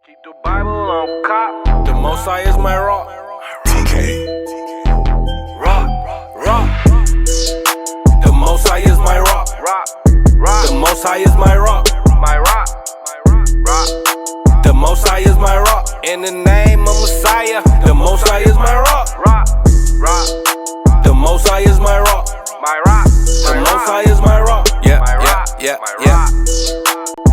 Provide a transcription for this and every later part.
Keep the Bible on cop. The Most High is my rock. TK. Rock. The Most High is my rock. The Most High is my rock. My rock. The Most High is my rock. In the name of Messiah, the Most High is my rock. The Most High is my rock. My rock. The Most High is my rock. Yeah.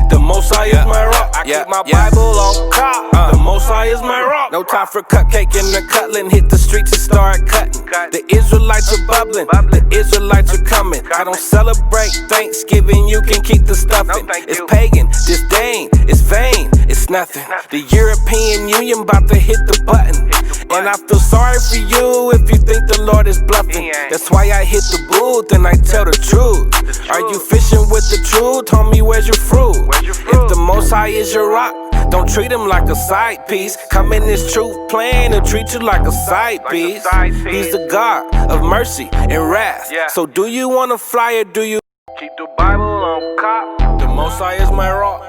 The Most High is my rock. I keep my Bible on cop. The Most High is my rock. No time for cupcake and the cutling. Hit the streets and start cutting. The Israelites are bubbling. The Israelites are coming. I don't celebrate Thanksgiving. You can keep the stuffing. It's pagan, disdain, it's vain, it's nothing. The European Union about to hit the button. And I feel sorry for you if you think the Lord is bluffing. That's why I hit the booth and I tell the truth. Are you fishing with the truth? Homie, where's your fruit? If the Most High is your rock, don't treat him like a side piece. Come in this truth plan and treat you like a side piece. He's the God of mercy and wrath. So do you wanna fly or do you Keep the Bible on cop. The Most High is my rock.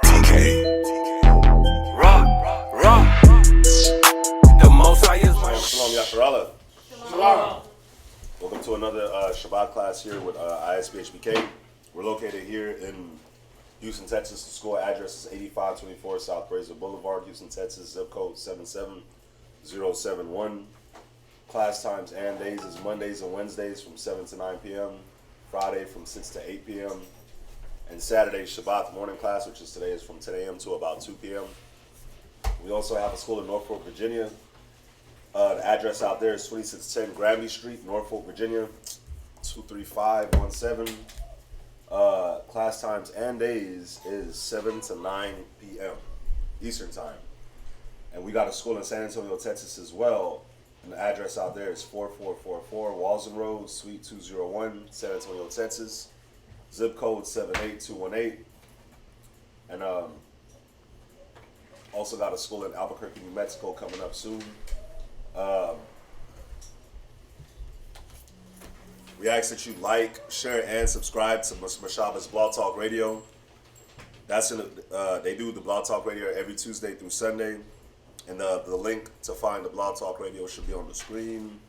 TK. Rock. The Most High is my rock. Shalom Yasharallah. Shalom. Welcome to another Shabbat class here with ISBHBK. We're located here in Houston, Texas. The school address is 8524 South Brazier Boulevard, Houston, Texas. Zip code 77071. Class times and days is Mondays and Wednesdays from 7 to 9 p.m. Friday from 6 to 8 p.m. And Saturday, Shabbat morning class, which is today, is from 10 a.m. to about 2 p.m. We also have a school in Norfolk, Virginia. The address out there is 2610 Granby Street, Norfolk, Virginia, 23517. Class times and days is 7 to 9 p.m. Eastern time. And we got a school in San Antonio, Texas as well. And the address out there is 4444 Walsen Road, Suite 201, San Antonio, Texas. Zip code 78218. And also got a school in Albuquerque, New Mexico coming up soon. We ask that you like, share, and subscribe to Mashaba's Blog Talk Radio. That's they do the Blog Talk Radio every Tuesday through Sunday. And the link to find the Blog Talk Radio should be on the screen.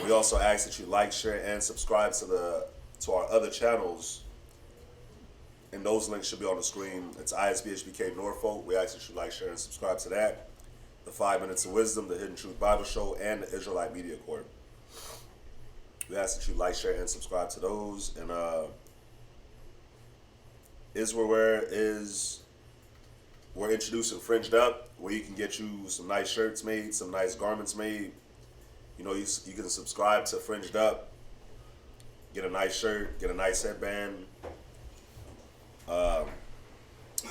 We also ask that you like, share, and subscribe to our other channels. And those links should be on the screen. It's ISBHBK Norfolk. We ask that you like, share, and subscribe to that. The 5 Minutes of Wisdom, the Hidden Truth Bible Show, and the Israelite Media Corps. We ask that you like, share, and subscribe to those. And we're introducing Fringed Up, where you can get you some nice shirts made, some nice garments made. You know, you can subscribe to Fringed Up, get a nice shirt, get a nice headband.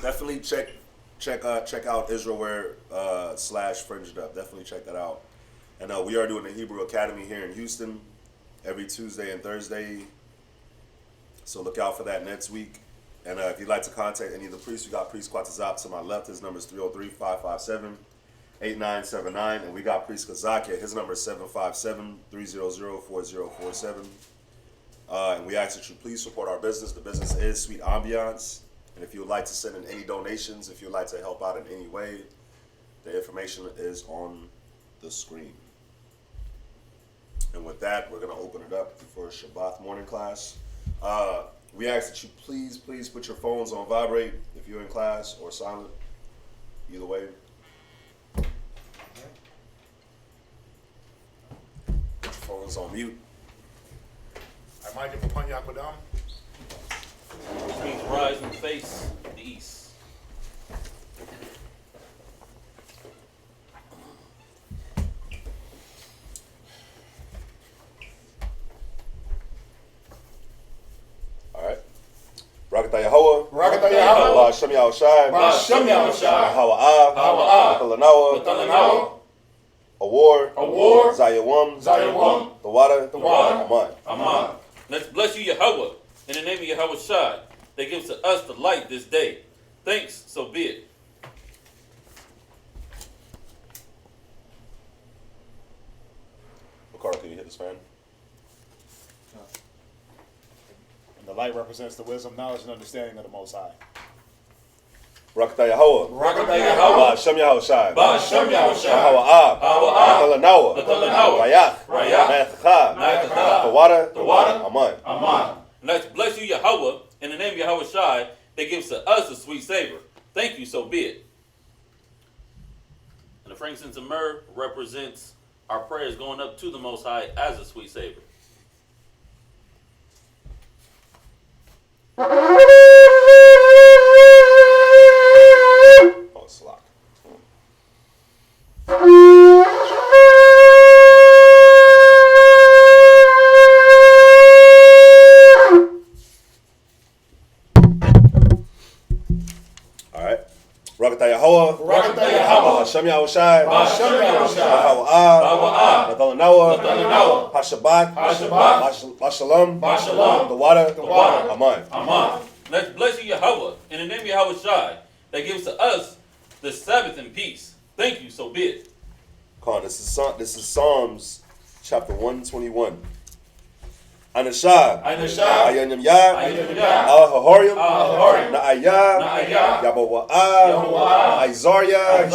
Definitely check out Israelwear / Fringed Up. Definitely check that out. And we are doing the Hebrew Academy here in Houston every Tuesday and Thursday. So look out for that next week. And if you'd like to contact any of the priests, we got Priest Quatazap to my left. His number is 303-557-8979. And we got Priest Kazakia. His number is 757-300-4047. And we ask that you please support our business. The business is Sweet Ambiance. And if you would like to send in any donations, if you'd like to help out in any way, the information is on the screen. And with that, we're going to open it up for a Shabbat morning class. We ask that you please put your phones on vibrate if you're in class, or silent, either way. Put your phones on mute. I might give upon Yakwadam. Which means rise and face the east. All right. Rakata Yahweh. Rakata Yahweh. Allah Hashem Yahushai. Hashem Yahushai. Hawa'ah. Hawa'ah. Matalanawa. Award. Zayawam. The water. Amen. Let's bless you, Yahweh, in the name of Yahweh Shai, that gives to us the light this day. Thanks, so be it. Bakar, can you hit this fan? And the light represents the wisdom, knowledge, and understanding of the Most High. Rakata Yahweh. Rakata Yahweh. Ba'ashem Yahushai. Ba'ashem Yahushai. Hawa'ah. Hawa'ah. Natalanawa. Rayach. Ma'athcha. The water. Aman. Aman. Let's bless you, Yahweh, in the name of Yahweh Shai, that gives to us a sweet savor. Thank you, so be it. And the frankincense and myrrh represents our prayers going up to the Most High as a sweet savor. Oh, slack. All right. Rakata Yahweh. Rakata Yahweh. Ba'ashem Yahushai. Ba'ashem Yahushai. Hawa'ah. Natalanawa. Natalanawa. Hashabbat. Bashalom. Bashalom. The water. Aman. Amen. Let's bless you, Yahweh, in the name of Yahweh Shai, that gives to us the Sabbath in peace. Thank you, so be it. This is Psalms chapter 121. Anashah. Ayanim Yah. Al Hahorim. Na'ayah. Yabawa'ah. Aizarya.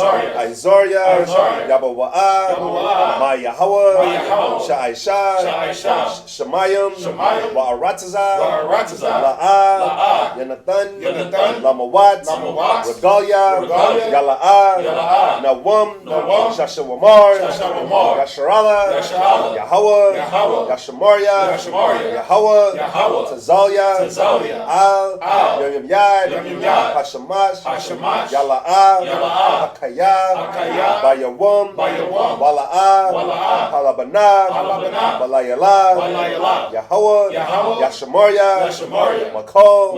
Yabawa'ah. Ma Yahweh. Sha'aisha. Shemayim. Wa'aratazah. La'ah. Yanathan. Lamawat. Regalia. Yala'ah. Nawam. Shashawamar. Yasharala. Yahweh. Yashamarya. Yahweh, Tazalia, Al, Yom Yad, Hashamash, Yala'ah, Hakaya, Bayawam, Wala'ah, Halabana, Balayala, Yahweh, Yashamarya, Makol,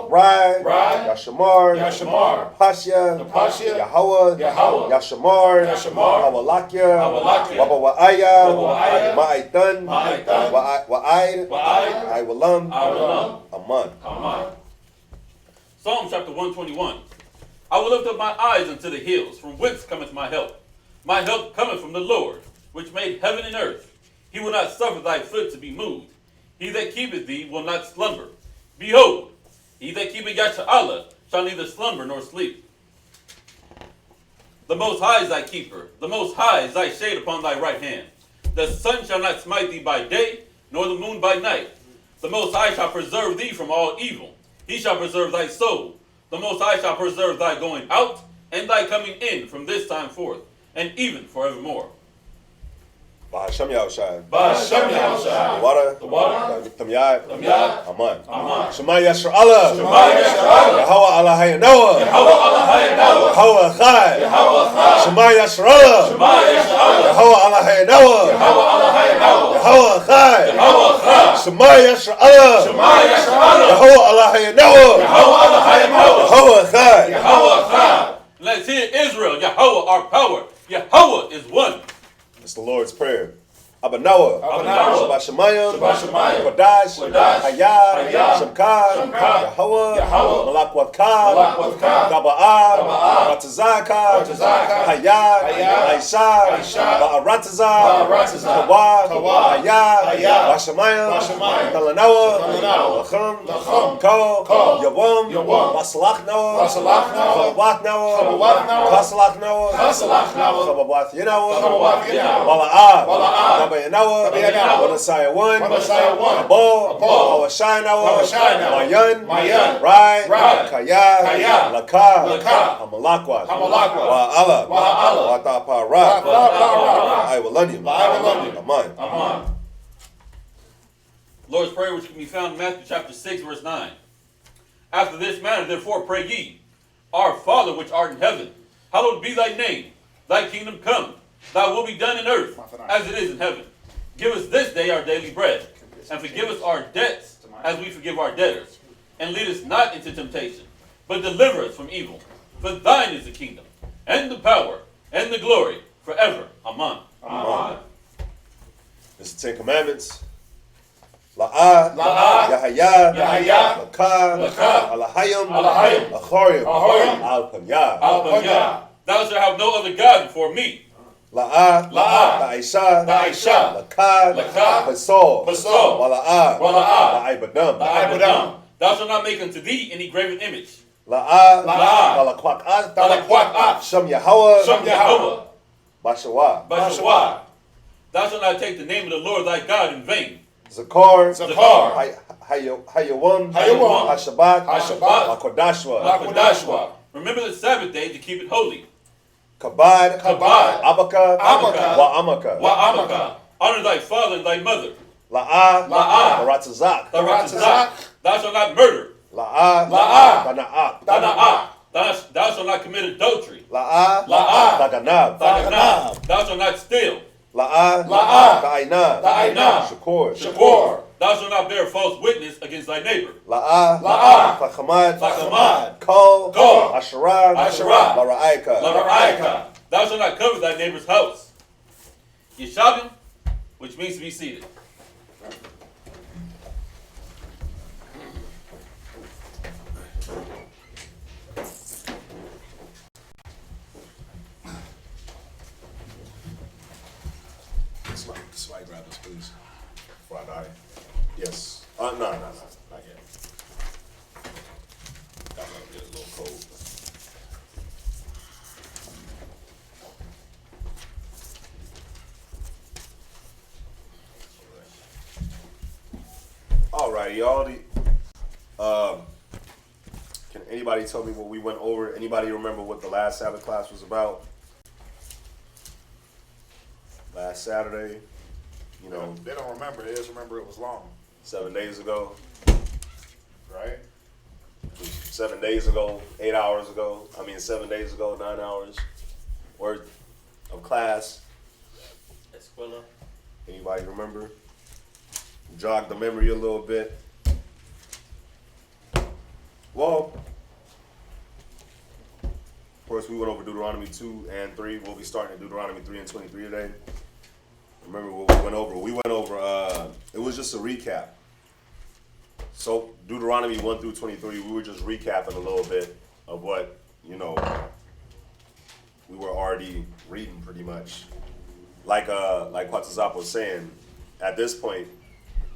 Rai, Yashamar, Pasha, Yahweh, Yashamar, Hawalakya, Wabawa'aya, Ma'aitan, Wa'ai, I will Aman. Psalm chapter 121. I will lift up my eyes unto the hills, from whence cometh my help. My help cometh from the Lord, which made heaven and earth. He will not suffer thy foot to be moved. He that keepeth thee will not slumber. Behold, he that keepeth Yasharala shall neither slumber nor sleep. The Most High is thy keeper. The Most High is thy shade upon thy right hand. The sun shall not smite thee by day, nor the moon by night. The Most High shall preserve thee from all evil. He shall preserve thy soul. The Most High shall preserve thy going out and thy coming in from this time forth, and even forevermore. Ba'ashem Yahushai. Ba'ashem Yahushai. The water. Tamyad. Aman. Shema Shema Yasharala. Yasharala. Yahweh Allah Hayanawa. Yahweh Echad. Shema Yasharala. Yahweh Allah Hayanawa. Yahweh Echad. Shema Yasharala. Yahweh Allah Hayanawa. Yahweh Echad. Let's hear Israel, Yahweh our power. Yahweh is one. It's the Lord's Prayer. Abanawa. Shabbat Shemayim. Kodash. Hayah. Shemkah. Yahweh. Malak Wadkah. Gaba'ah. Ratazaka. Hayah. Aisha. Ba'aratazah. Kawah. Hayah. Bashamayim. Talanawa. Lacham. Ko. Yawam. Masalach Noah. Chabawat Noah. Kasalach Noah. Chabawat Yinawa. Wala'ah. Nabayanawa, Wanasaya 1, Abo, Hawashai Nawa, Mayan, Rai, Kaya, Laka, Hamalakwat, Wa'ala, Wata'para, I will love you, Aman. Lord's Prayer, which can be found in Matthew chapter 6, verse 9. After this manner, therefore, pray ye, Our Father which art in heaven, hallowed be thy name, thy kingdom come. Thy will be done in earth as it is in heaven. Give us this day our daily bread, and forgive us our debts as we forgive our debtors. And lead us not into temptation, but deliver us from evil. For thine is the kingdom, and the power, and the glory, forever. Amen. This is the 10 Commandments. La'ah, Yahaya, Lakah, Alahayim, Achorim, Al-Panyah. Thou shalt have no other God before me. La'ah, La'isha, Lakah, Basol, Wala'ah, La'ibadam. Thou shalt not make unto thee any graven image, La'a. La'a. Talakwak'at. Talakwak'at. Shem Yahweh. Shem Yahweh. Bashawa. Bashawah. Thou shalt not take the name of the Lord thy God in vain. Zakar. Zakar. Hayawam. Hayawam. Hashabat. Hashabat. Lakodashwa. Lakodashwa. Remember the Sabbath day to keep it holy. Kabad. Kabad. Abaka. Abaka. Wa Amaka. Wa'amaka. Honor thy father and thy mother. La'a. La'a. Baratazak. Taratazak. Thou shalt not murder. La'a. La'a. Dana'ak. Dana'ah. Thou shalt not commit adultery. La'a. La'a. Daganab. Daganab. Thou shalt not steal. La'a. La'a. Ta'inab. Ta'inab. Shakor. Shakor. Thou shalt not bear false witness against thy neighbor. La'a. La'a. Tachamad. Tachamad. Kol. Kol. Asherah. Asherah. Lara'aika. Lara'aika. Thou shalt not covet thy neighbor's house. Yeshavim, which means to be seated. Somebody grab this, please. Before I die. Yes. No, not yet. That might get a little cold. Alrighty, y'all. Can anybody tell me what we went over? Anybody remember what the last Sabbath class was about? Last Saturday, you know, They don't remember. They just remember it was long, 7 days ago. right? 7 days ago, 8 hours ago. 7 days ago, 9 hours worth of class. Escuela. Anybody remember? Jog the memory a little bit. Well, of course, we went over Deuteronomy 2 and 3. We'll be starting at Deuteronomy 3 and 23 today. Remember what we went over? We went over, it was just a recap. So Deuteronomy 1 through 23, we were just recapping a little bit of what, we were already reading pretty much. Like Quatazap was saying, at this point,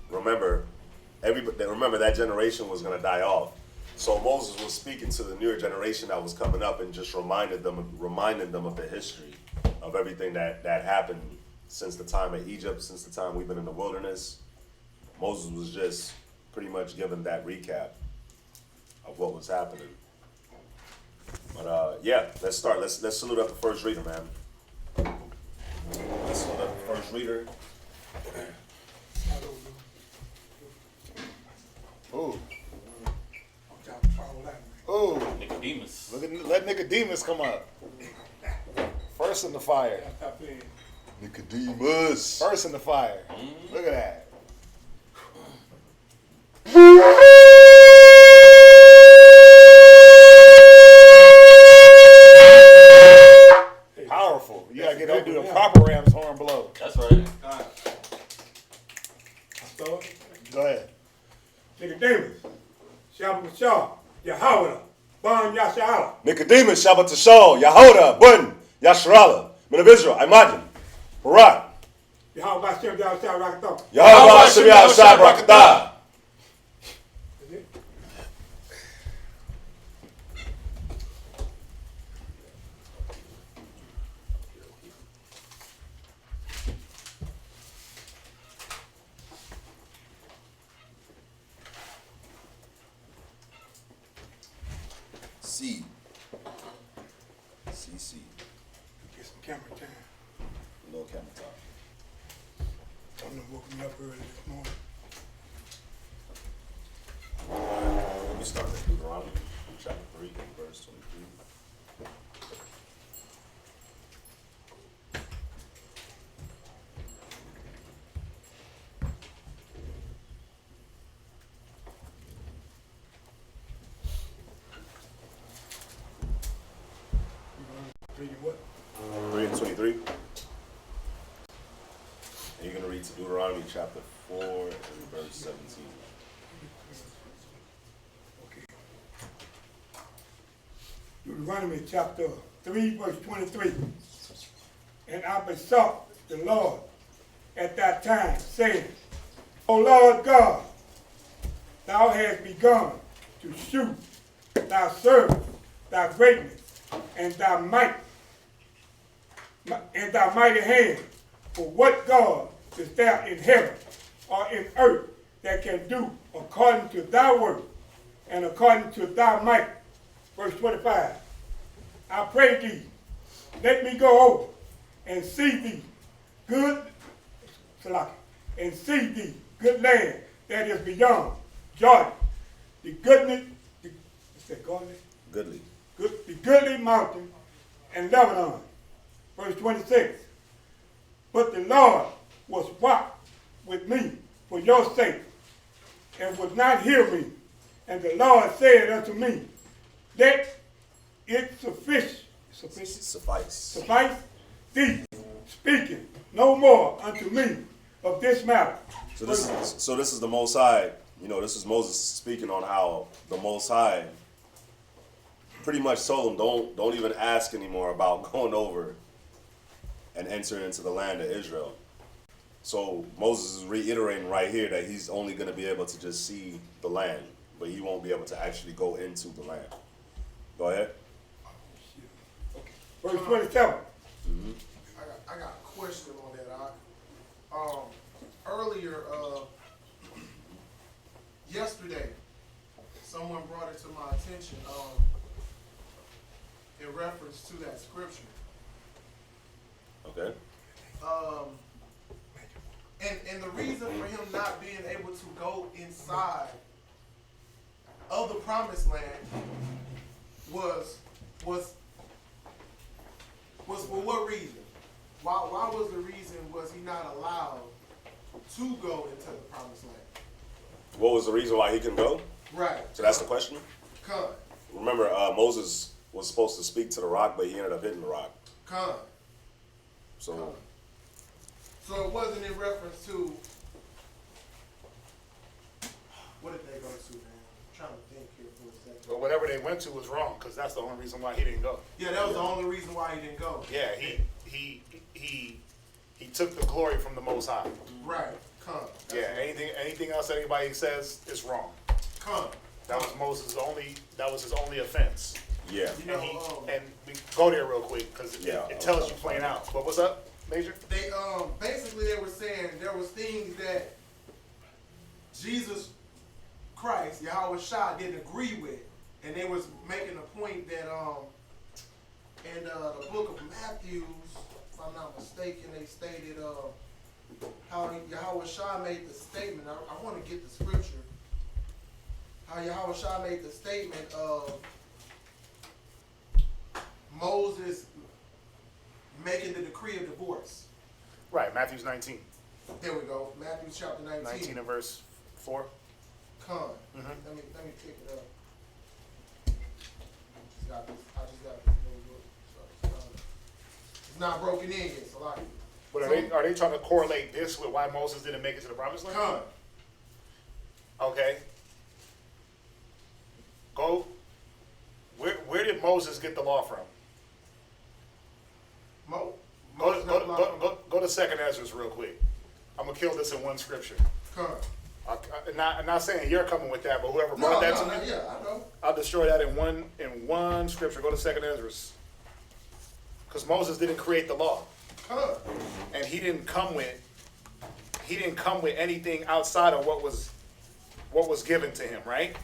remember that generation was going to die off. So Moses was speaking to the newer generation that was coming up and just reminding them of the history of everything that happened since the time of Egypt, since the time we've been in the wilderness. Moses was just pretty much giving that recap of what was happening. But yeah, let's start. Let's salute up the first reader, man. Let's salute up the first reader. Ooh. Ooh, Nicodemus. let Nicodemus come up. First in the fire. Nicodemus. First in the fire. Look at that. Powerful. You gotta get there, do the proper Ram's horn blow. That's right. Go ahead. Nicodemus, Shabbat Shah, Yahweh, Ban Yasha'ala. Nicodemus, Shabbat Tashal, Yahoda, Bun, Yashrala, Men of Israel, Imagine, Barak, Yahweh Bashem Yahshua Rakathon. Yahweh Shem Yahushua Barakatah. C. Get some camera time. No camera time. Don't know woke me up early this morning. Let me start at Deuteronomy chapter 3, verse 23. Reading what? 3 and 23. And you're going to read to Deuteronomy chapter 4 and verse 17. Okay. Deuteronomy chapter 3, verse 23. And I besought the Lord at that time, saying, O Lord God, thou hast begun to shoot thy servant, thy greatness, and thy might, and thy mighty hand. For what God is there in heaven or in earth that can do according to thy word and according to thy might? Verse 25. I pray thee, let me go over and see thee good, and see thee good land that is beyond Jordan, the goodness, Goodly. the goodly mountain and Lebanon. Verse 26. But the Lord was wroth with me for your sake, and would not hear me. And the Lord said unto me, let it suffice thee, speaking no more unto me of this matter. So this is the Most High. You know, this is Moses speaking on how the Most High pretty much told him, don't even ask anymore about going over and entering into the land of Israel. So Moses is reiterating right here that he's only going to be able to just see the land, but he won't be able to actually go into the land. Go ahead. Verse 27. I got a question on that. Earlier, yesterday, someone brought it to my attention in reference to that scripture. Okay. And the reason for him not being able to go inside of the promised land was for what reason? Why was the reason was he not allowed to go into the promised land? What was the reason why he couldn't go? Right. So that's the question? Con. Remember, Moses was supposed to speak to the rock, but he ended up hitting the rock. Con. So, So it wasn't in reference to, what did they go to, man? I'm trying to think here for a second. But whatever they went to was wrong, because that's the only reason why he didn't go. Yeah, that was the only reason why he didn't go. Yeah, he took the glory from the Most High. Right. Con. Yeah, anything else that anybody says is wrong. Con. That was his only offense. yeah. You And know, and we go there real quick because Yeah, it tells you plain out. But what's up, Major? they basically they were saying there was things that Jesus Christ, Yahweh Shah, didn't agree with, and they was making a point that in the book of Matthew, if I'm not mistaken, they stated how Yahweh Shah made the statement. I want to get the scripture. How Yahweh Shah made the statement of Moses making the decree of divorce. Right, Matthew's 19. There we go. Matthew chapter 19. 19 and verse 4. Con. Mhm. Let me pick it up. I just got this little book. So it's not broken in yet, so like. But are they trying to correlate this with why Moses didn't make it to the promised land? Con. Okay. Go. Where did Moses get the law from? Go to 2nd Esdras real quick. I'm gonna kill this in one scripture. Con. I'm not saying you're coming with that, but whoever brought that to me, Yeah, I know. I'll destroy that in one scripture. Go to 2nd Esdras, because Moses didn't create the law, Con. and he didn't come with anything outside of what was given to him, right?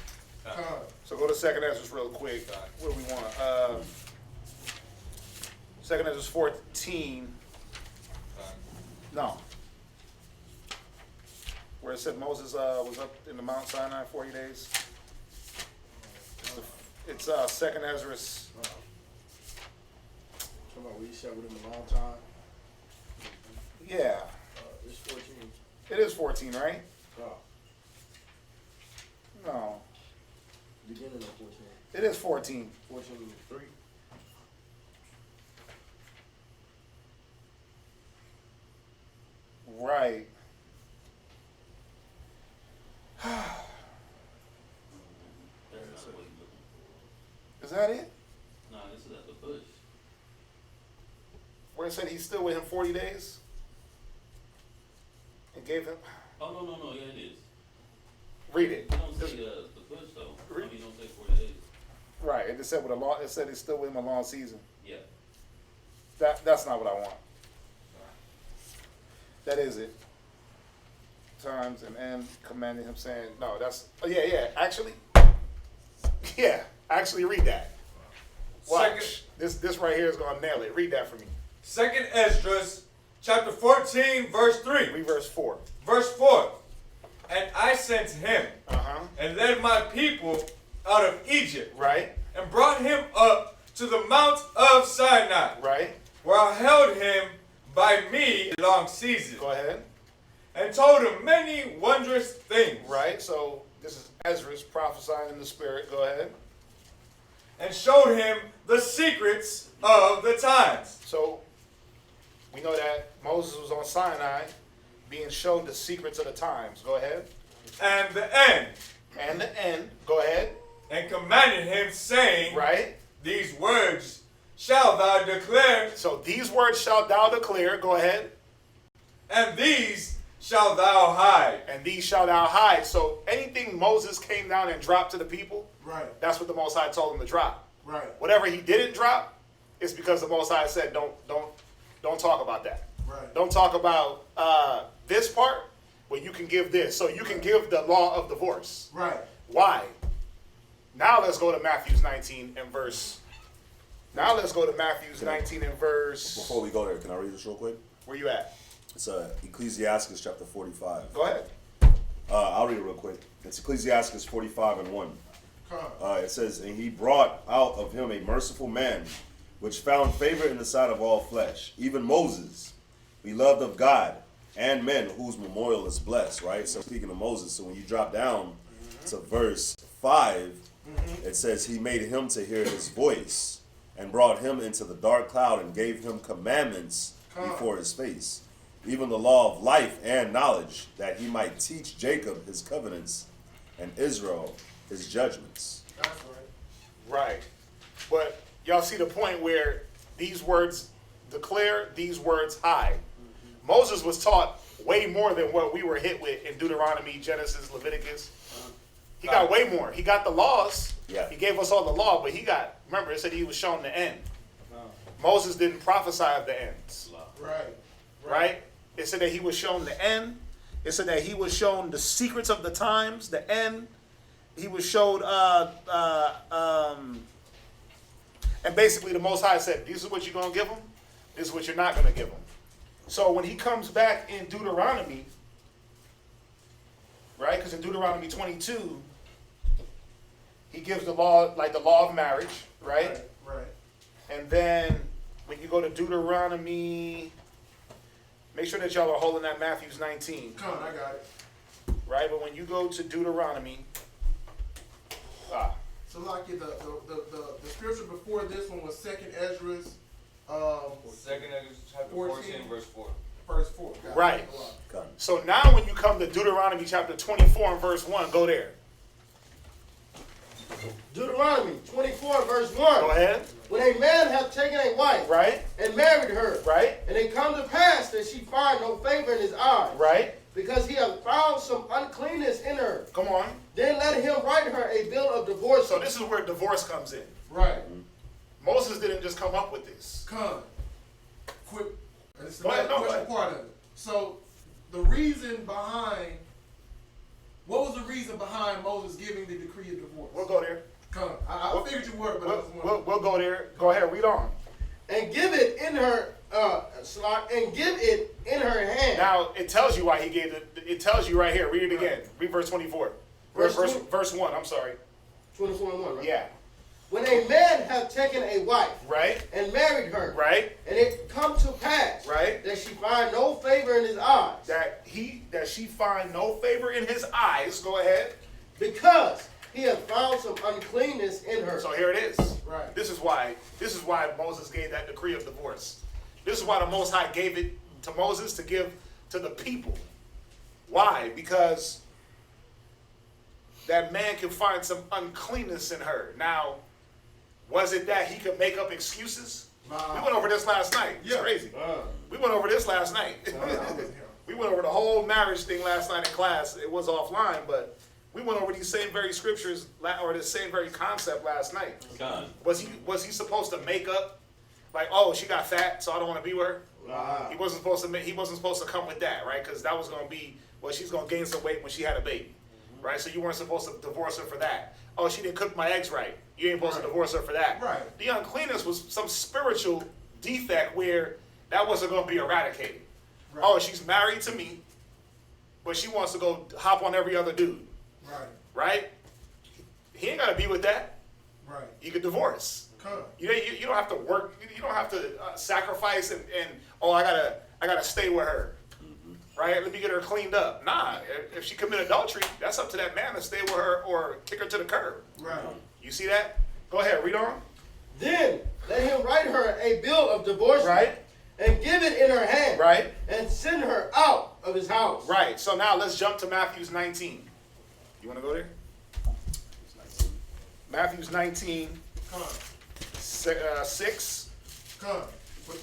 Con. So go to 2nd Esdras real quick. What do we want? 2nd Esdras 14. No. Where it said Moses was up in the Mount Sinai 40 days. It's 2nd Esdras. Come on, we sat with him a long time. Yeah, It's 14. it is 14, right? Oh, No, beginning of 14. it is 14. 14:3. Right. Is that it? No, this is at the bush. Where it said he's still with him 40 days? And gave him. Oh, no, yeah, it is. Read it. You don't Just say the bush, though. Read- You don't say 40 days. Right. It just said with a long. It said it's still with him a long season. Yeah. That's not what I want. That is it. Times and end commanding him saying no. That's yeah. Actually, yeah. Actually, read that. Watch. This right here is gonna nail it. Read that for me. 2nd Esdras, chapter 14, verse 3. Read verse 4. Verse 4. And I sent him and led my people out of Egypt. Right. And brought him up to the mount of Sinai. Right. Where I held him by me a long season. Go ahead. And told him many wondrous things. Right. So this is Esdras prophesying in the spirit. Go ahead. And showed him the secrets of the times. So we know that Moses was on Sinai being shown the secrets of the times. Go ahead. And the end. And the end. Go ahead. And commanded him, saying, right, these words shalt thou declare. So these words shalt thou declare. Go ahead. And these shalt thou hide. And these shalt thou hide. So anything Moses came down and dropped to the people, Right. that's what the Most High told him to drop. Right. Whatever he didn't drop, it's because the Most High said, don't talk about that. Right. Don't talk about this part, but you can give this. So you can give the law of divorce. Right. Why? Now let's go to Matthew 19 and verse. Now let's go to Matthew 19 and verse. Before we go there, can I read this real quick? Where you at? It's Ecclesiasticus chapter 45. Go ahead. I'll read it real quick. It's Ecclesiasticus 45 and 1. Come. It says, and he brought out of him a merciful man, which found favor in the sight of all flesh, even Moses, beloved of God and men, whose memorial is blessed, right? So speaking of Moses, so when you drop down to verse 5, it says, he made him to hear his voice and brought him into the dark cloud and gave him commandments before his face, even the law of life and knowledge, that he might teach Jacob his covenants and Israel his judgments. That's right. Right. But y'all see the point where these words declare, these words hide. Moses was taught way more than what we were hit with in Deuteronomy, Genesis, Leviticus. He got way more. He got the laws. Yeah. He gave us all the law, but remember, it said he was shown the end. Moses didn't prophesy of the ends. Right. Right? It said that he was shown the end. It said that he was shown the secrets of the times, the end. He was showed, and basically the Most High said, this is what you're going to give him. This is what you're not going to give him. So when he comes back in Deuteronomy, right? Because in Deuteronomy 22, he gives the law, like the law of marriage, right? Right. And then when you go to Deuteronomy, make sure that y'all are holding that Matthew 19. Come on, I got it. Right? But when you go to Deuteronomy, So like the scripture before this one was 2nd Esdras, 2nd Esdras, chapter 14, verse 4. verse 4. Got it. right. Come. So now when you come to Deuteronomy chapter 24 and verse 1, go there. Deuteronomy 24, verse 1. Go ahead. When a man hath taken a wife Right? and married her, Right? and it come to pass that she find no favor in his eyes, Right? because he hath found some uncleanness in her, Come on. then let him write her a bill of divorce. So this is where divorce comes in. Right. Moses didn't just come up with this. Come. Quick. It's the Go ahead, no, go question ahead. part of it. So the reason behind, what was the reason behind Moses giving the decree of divorce? We'll go there. Come. I figured you would, but I was wondering. We'll go there. Go ahead, read on. And give it in her and give it in her hand. Now, it tells you why he gave it. It tells you right here. Read it again. Read verse 24. Verse 1, I'm sorry. 24 and 1, right? Yeah. When a man hath taken a wife Right? and married her, Right? and it come to pass Right? that she find no favor in his eyes, That she find no favor in his eyes. Go ahead. because he hath found some uncleanness in her. So here it is. Right. This is why Moses gave that decree of divorce. This is why the Most High gave it to Moses to give to the people. Why? Because that man can find some uncleanness in her. Now, was it that he could make up excuses? We went over this last night. It's crazy. We went over this last night. We went over the whole marriage thing last night in class. It was offline, but we went over these same very scriptures or the same very concept last night. God. Was he supposed to make up like, oh, she got fat, so I don't want to be with her? He wasn't supposed to. He wasn't supposed to come with that, right? Because that was going to be, well, she's going to gain some weight when she had a baby, right? So you weren't supposed to divorce her for that. Oh, she didn't cook my eggs right. You ain't supposed to divorce her for that. Right. The uncleanness was some spiritual defect where that wasn't going to be eradicated. Right. Oh, she's married to me, but she wants to go hop on every other dude. Right. Right? He ain't got to be with that. Right. You could divorce. You don't have to work. You don't have to sacrifice and oh, I gotta stay with her, right? Let me get her cleaned up. Nah, if she commit adultery, that's up to that man to stay with her or kick her to the curb. Right. You see that? Go ahead, read on. Then let him write her a bill of divorce. Right. And give it in her hand. Right. And send her out of his house. Right. So now let's jump to Matthew 19. You want to go there? Matthew 19. Come on. 6. Come.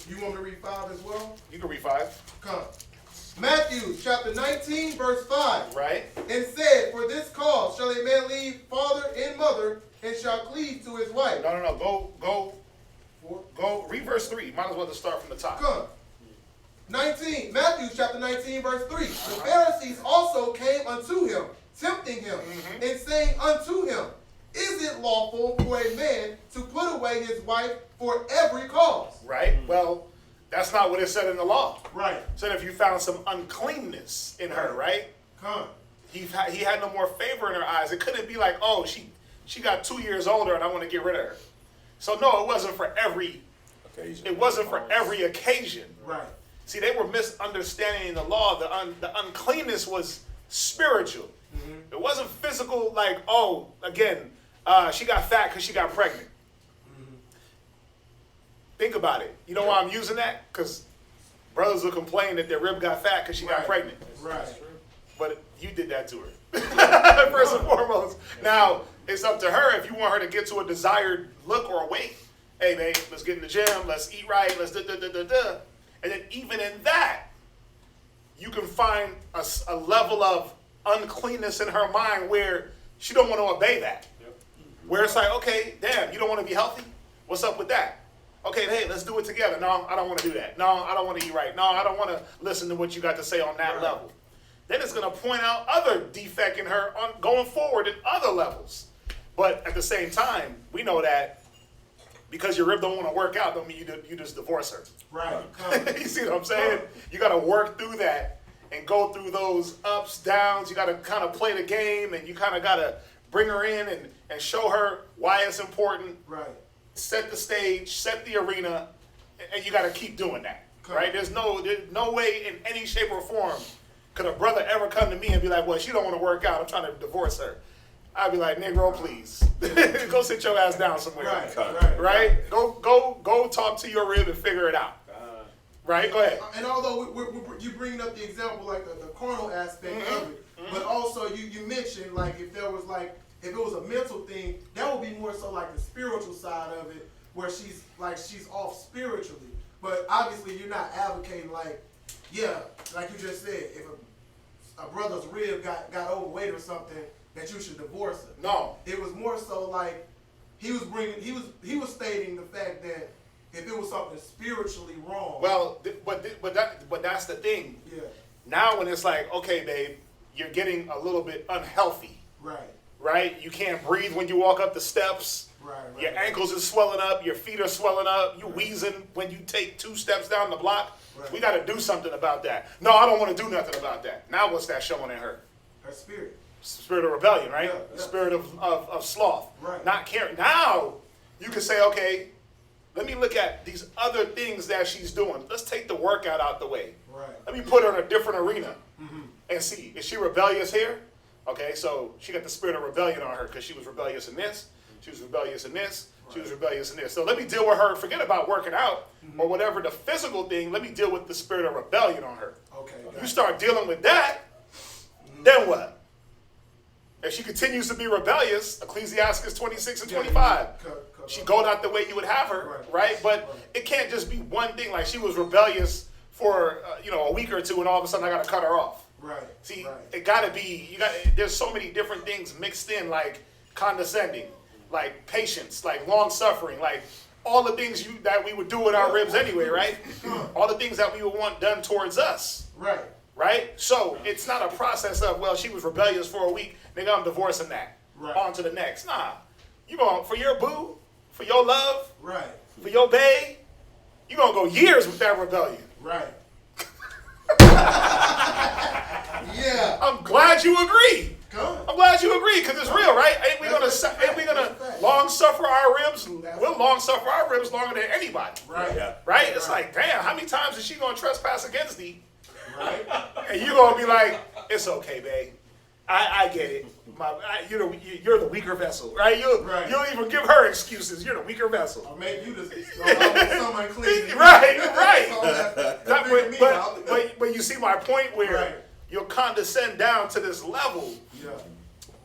You want me to read 5 as well? You can read 5. Come. Matthew chapter 19, verse 5. Right. And said, for this cause shall a man leave father and mother, and shall cleave to his wife. No. Go. Read verse 3. Might as well just start from the top. Come. 19. Matthew chapter 19, verse 3. The Pharisees also came unto him, tempting him, and saying unto him, is it lawful for a man to put away his wife for every cause? Right. Well, that's not what it said in the law. Right. It said if you found some uncleanness in her, right? Come. He had no more favor in her eyes. It couldn't be like, oh, she got 2 years older and I want to get rid of her. So no, it wasn't for every occasion. It wasn't for every occasion. Right. See, they were misunderstanding the law. The uncleanness was spiritual. It wasn't physical. Like, oh, again. She got fat because she got pregnant. Think about it. You know why I'm using that? Because brothers will complain that their rib got fat because she got pregnant. Right. But you did that to her. First and foremost. Now, it's up to her if you want her to get to a desired look or weight. Hey, babe, let's get in the gym. Let's eat right. Let's da-da-da-da-da. And then even in that, you can find a level of uncleanness in her mind where she don't want to obey that. Where it's like, okay, damn, you don't want to be healthy? What's up with that? Okay, hey, let's do it together. No, I don't want to do that. No, I don't want to eat right. No, I don't want to listen to what you got to say on that level. Then it's going to point out other defect in her on going forward at other levels. But at the same time, we know that because your rib don't want to work out, don't mean you just divorce her. Right. You see what I'm saying? You got to work through that and go through those ups, downs. You got to kind of play the game, and you kind of got to bring her in and show her why it's important. Right. Set the stage, set the arena, and you got to keep doing that. Right? There's no way in any shape or form could a brother ever come to me and be like, well, she don't want to work out. I'm trying to divorce her. I'd be like, Negro, please. Go sit your ass down somewhere. Right? Go talk to your rib and figure it out. Right? Go ahead. And although you bringing up the example, like the carnal aspect of it, but also you mentioned, like, if it was a mental thing, that would be more so like the spiritual side of it, where she's off spiritually. But obviously you're not advocating like you just said, if a brother's rib got overweight or something, that you should divorce her. No. It was more so like he was stating the fact that if it was something spiritually wrong. Well, but that's the thing. Yeah. Now when it's like, okay, babe, you're getting a little bit unhealthy. Right? You can't breathe when you walk up the steps. Your ankles are swelling up. Your feet are swelling up. You wheezing when you take 2 steps down the block. We got to do something about that. No, I don't want to do nothing about that. Now what's that showing in her? Her spirit. Spirit of rebellion, right? Yeah. Spirit of sloth. Right. Not caring. Now you can say, okay, let me look at these other things that she's doing. Let's take the workout out the way. Right. Let me put her in a different arena and see. Is she rebellious here? Okay, so she got the spirit of rebellion on her because she was rebellious in this. She was rebellious in this. She was rebellious in this. So let me deal with her. Forget about working out or whatever the physical thing. Let me deal with the spirit of rebellion on her. Okay. You start dealing with that, then what? If she continues to be rebellious, Ecclesiasticus 26 and 25, she go out the way you would have her, right? But it can't just be one thing. Like she was rebellious for a week or two, and all of a sudden I got to cut her off. Right. See, right. it gotta be, there's so many different things mixed in, like condescending, like patience, like long suffering, like all the things that we would do with our ribs anyway, right? All the things that we would want done towards us. Right. Right? So it's not a process of, well, she was rebellious for a week, nigga, I'm divorcing that. Right. On to the next. Nah. You going for your boo, for your love, Right. for your bae, you gonna go years with that rebellion. Right. Yeah. I'm glad you agree. Come. I'm glad you agree, because it's real, right? Ain't we gonna long suffer our ribs? We'll long suffer our ribs longer than anybody. Right. Yeah. Right? It's like, damn, how many times is she gonna trespass against thee? Right. And you gonna be like, it's okay, babe. I get it. You're the weaker vessel, right? You don't even give her excuses. You're the weaker vessel. Or maybe you just someone clean. Right. But But you see my point where Right. you'll condescend down to this level. yeah.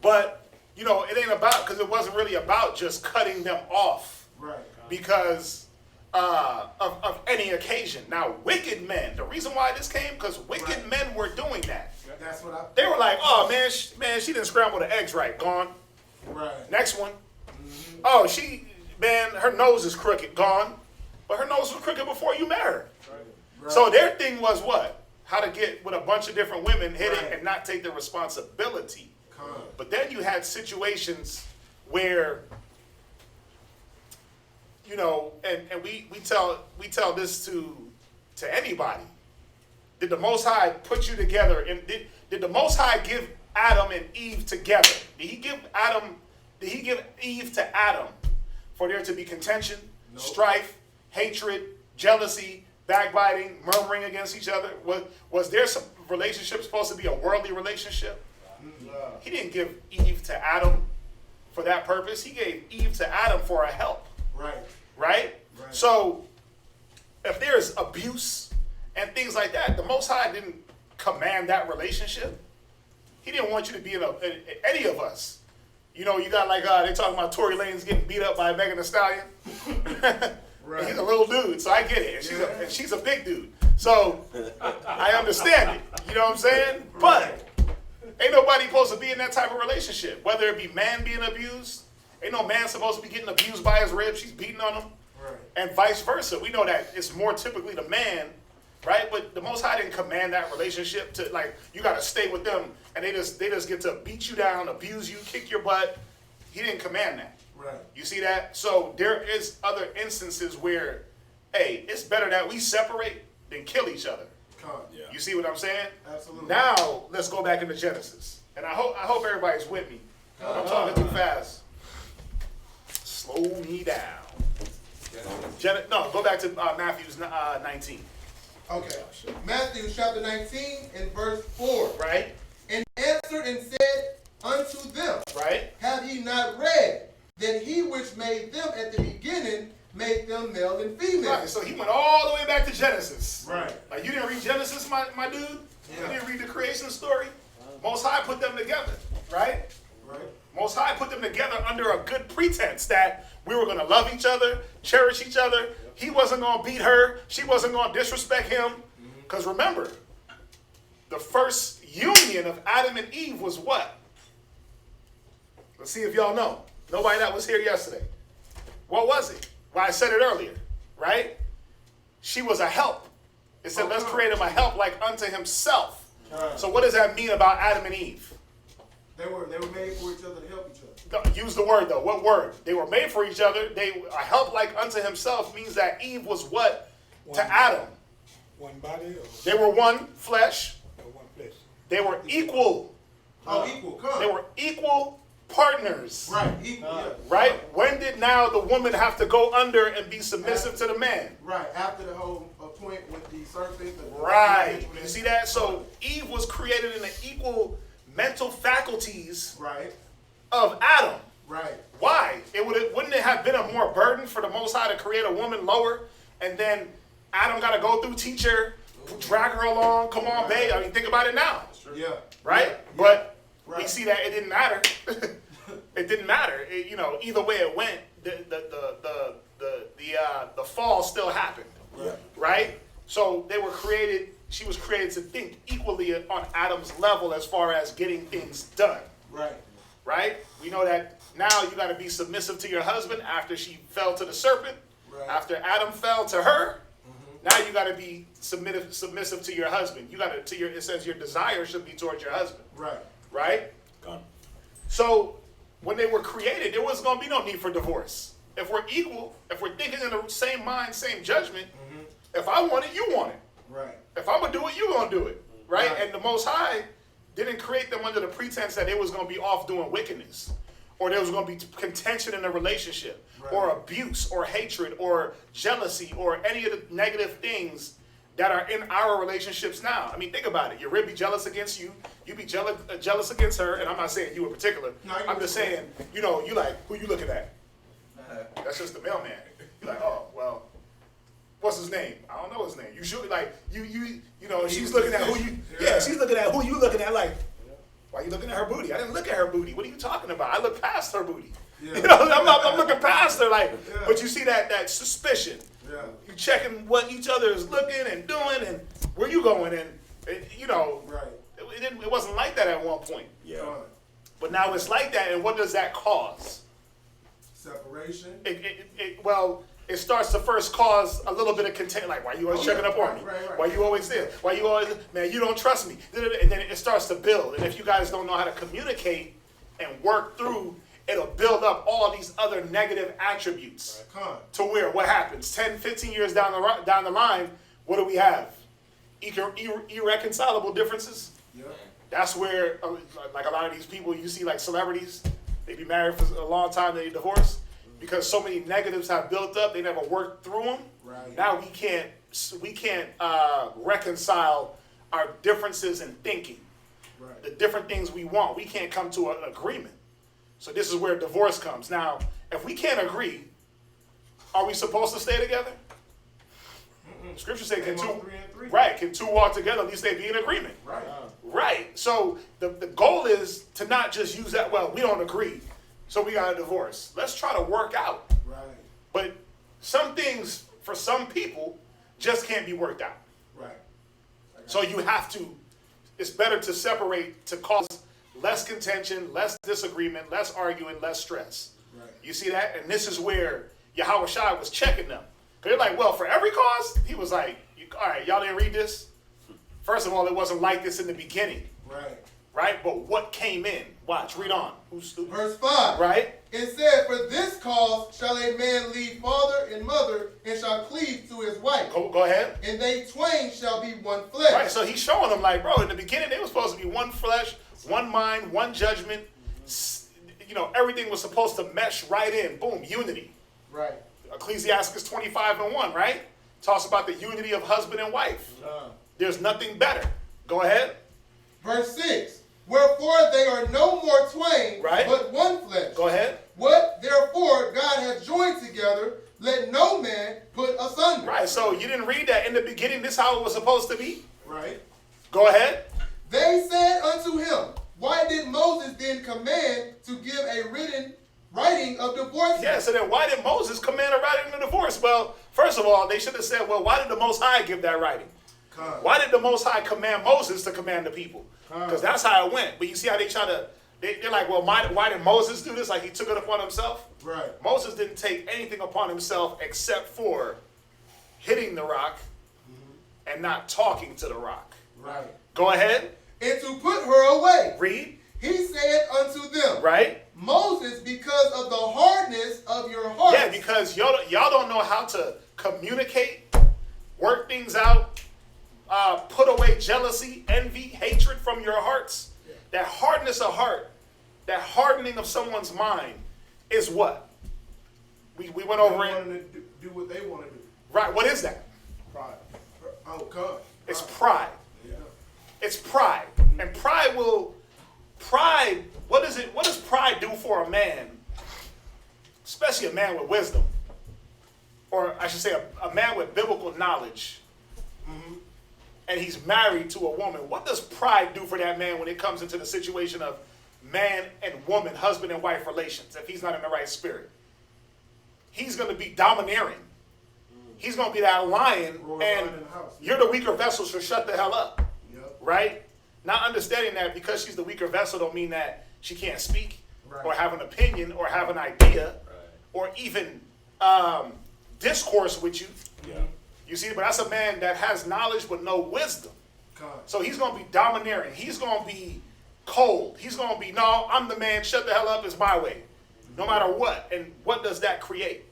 But, it ain't about, because it wasn't really about just cutting them off. Right. Because of any occasion. Now, wicked men, the reason why this came, because wicked men were doing that. That's what I. They were like, oh, man, she didn't scramble the eggs right. Gone. Right. Next one. Oh, her nose is crooked. Gone. But her nose was crooked before you met her. Right. So their thing was what? How to get with a bunch of different women, hit it, Right. and not take the responsibility. Come. But then you had situations where, and we tell this to anybody. Did the Most High put you together? And did the Most High give Adam and Eve together? Did he give Eve to Adam for there to be contention, strife, hatred, jealousy, backbiting, murmuring against each other? Was there some relationship supposed to be a worldly relationship? He didn't give Eve to Adam for that purpose. He gave Eve to Adam for a help. Right. Right? So if there's abuse and things like that, the Most High didn't command that relationship. He didn't want you to be in any of us. You got they talking about Tory Lanez getting beat up by Megan Thee Stallion. Right. He's a little dude, so I get it. And she's a big dude. So I understand it. You know what I'm saying? But ain't nobody supposed to be in that type of relationship. Whether it be man being abused, ain't no man supposed to be getting abused by his rib. She's beating on him. Right. And vice versa. We know that it's more typically the man, right? But the Most High didn't command that relationship to you got to stay with them, and they just get to beat you down, abuse you, kick your butt. He didn't command that. Right. You see that? So there is other instances where, hey, it's better that we separate than kill each other. Come. Yeah. You see what I'm saying? Absolutely. Now let's go back into Genesis, and I hope everybody's with me. I'm talking too fast. Slow me down. Go back to Matthew 19. Okay. Matthew chapter 19 and verse 4. Right? And answered and said unto them, Right? have ye not read that he which made them at the beginning made them male and female? Right. So he went all the way back to Genesis. Right. Like, you didn't read Genesis, my dude? Yeah. You didn't read the creation story? Most High put them together, right? Right. Most High put them together under a good pretense that we were going to love each other, cherish each other. He wasn't going to beat her. She wasn't going to disrespect him. Because remember, the first union of Adam and Eve was what? Let's see if y'all know. Nobody that was here yesterday. What was it? Well, I said it earlier, right? She was a help. It said, let's create him a help like unto himself. So what does that mean about Adam and Eve? They were made for each other to help each other. Use the word though. What word? They were made for each other. A help like unto himself means that Eve was what to Adam? One body or They were one flesh. one flesh? They were equal. Oh, equal. Come. They were equal partners. Right. Equal. Yeah. Right? When did now the woman have to go under and be submissive to the man? Right. After the whole point with the serpent. Right. You see that? So Eve was created in the equal mental faculties Right. of Adam. Right. Why? Wouldn't it have been a more burden for the Most High to create a woman lower, and then Adam got to go through, teach her, drag her along. Come on, babe. I mean, think about it now. Yeah. Right? Yeah. But Right. we see that it didn't matter. It didn't matter. Either way it went, the fall still happened. Right. Right? So they were created she was created to think equally on Adam's level as far as getting things done. Right. Right? We know that now you got to be submissive to your husband after she fell to the serpent. Right. After Adam fell to her, now you got to be submissive to your husband. You got to it says your desire should be towards your husband. Right. Right? Gone. So when they were created, there wasn't going to be no need for divorce. If we're equal, if we're thinking in the same mind, same judgment, if I want it, you want it. Right. If I'm going to do it, you're going to do it. Right? Right. And the Most High didn't create them under the pretense that they was going to be off doing wickedness, or there was going to be contention in the relationship, Right. or abuse, or hatred, or jealousy, or any of the negative things that are in our relationships now. I mean, think about it. Your rib be jealous against you. You be jealous against her. And I'm not saying you in particular. No, I'm just saying, you know, you like, who you looking at? That's just the mailman. You're like, oh, well, what's his name? I don't know his name. You should like you know. She's looking at who you. Yeah, she's looking at who you looking at. Like, why are you looking at her booty? I didn't look at her booty. What are you talking about? I looked past her booty. Yeah. You know, I'm looking past her. Like, Yeah. but you see that suspicion. Yeah. You checking what each other is looking and doing, and where you going, and you know, Right. it wasn't like that at one point. Yeah. But now it's like that, and what does that cause? Separation. Well, it starts to first cause a little bit of content, like, why you always checking up on me? Right. Why you always this? Why you always, man, you don't trust me. And then it starts to build. And if you guys don't know how to communicate and work through, it'll build up all these other negative attributes. Con. To where, what happens? 10, 15 years down the line, what do we have? Irreconcilable differences. Yeah. That's where, like a lot of these people, you see like celebrities, they be married for a long time, they divorce, because so many negatives have built up, they never worked through them. Right. Now we can't reconcile our differences in thinking, Right. the different things we want. We can't come to an agreement. So this is where divorce comes. Now, if we can't agree, are we supposed to stay together? Scripture says, can two, 3 and 3. right, can two walk together, at least they be in agreement. Right. Right. So the goal is to not just use that, well, we don't agree, so we got a divorce. Let's try to work out. Right. But some things, for some people, just can't be worked out. Right. So you have to, it's better to separate to cause less contention, less disagreement, less arguing, less stress. Right. You see that? And this is where Yahweh Shai was checking them. Because they're like, well, for every cause, he was like, all right, y'all didn't read this? First of all, it wasn't like this in the beginning. Right. Right? But what came in? Watch, read on. Verse 5. Right? It said, for this cause shall a man leave father and mother, and shall cleave to his wife. Go ahead. And they twain shall be one flesh. Right, so he's showing them like, bro, in the beginning, they were supposed to be one flesh, one mind, one judgment. You know, everything was supposed to mesh right in. Boom, unity. Right. Ecclesiasticus 25:1, right? Talks about the unity of husband and wife. There's nothing better. Go ahead. Verse 6. Wherefore they are no more twain, Right. but one flesh. Go ahead. What therefore God hath joined together, let no man put asunder. Right, so you didn't read that in the beginning. This is how it was supposed to be. Right. Go ahead. They said unto him, why did Moses then command to give a writing of divorce? Yeah, so then why did Moses command a writing of divorce? Well, first of all, they should have said, well, why did the Most High give that writing? Why did the Most High command Moses to command the people? Because that's how it went. But you see how they try to, they're like, well, why did Moses do this? Like he took it upon himself? Right. Moses didn't take anything upon himself except for hitting the rock and not talking to the rock. Right. Go ahead. And to put her away. Read. He said unto them, Right. Moses, because of the hardness of your heart. Yeah, because y'all don't know how to communicate, work things out, put away jealousy, envy, hatred from your hearts. Yeah. That hardness of heart, that hardening of someone's mind is what? We went over it. They want to do what they want to do. Right, what is that? Pride. Oh, God. It's pride. Yeah. It's pride. And pride, what does pride do for a man? Especially a man with wisdom. Or I should say a man with biblical knowledge. And he's married to a woman. What does pride do for that man when it comes into the situation of man and woman, husband and wife relations, if he's not in the right spirit? He's going to be domineering. he's going to be that lion, Roar and lion in the house. you're the weaker vessel, so shut the hell up. Yep. Right? Not understanding that because she's the weaker vessel don't mean that she can't speak Right. or have an opinion or have an idea or even discourse with you. Yeah. You see, but that's a man that has knowledge but no wisdom. God. So he's going to be domineering. He's going to be cold. He's going to be, no, I'm the man. Shut the hell up. It's my way. No matter what. And what does that create?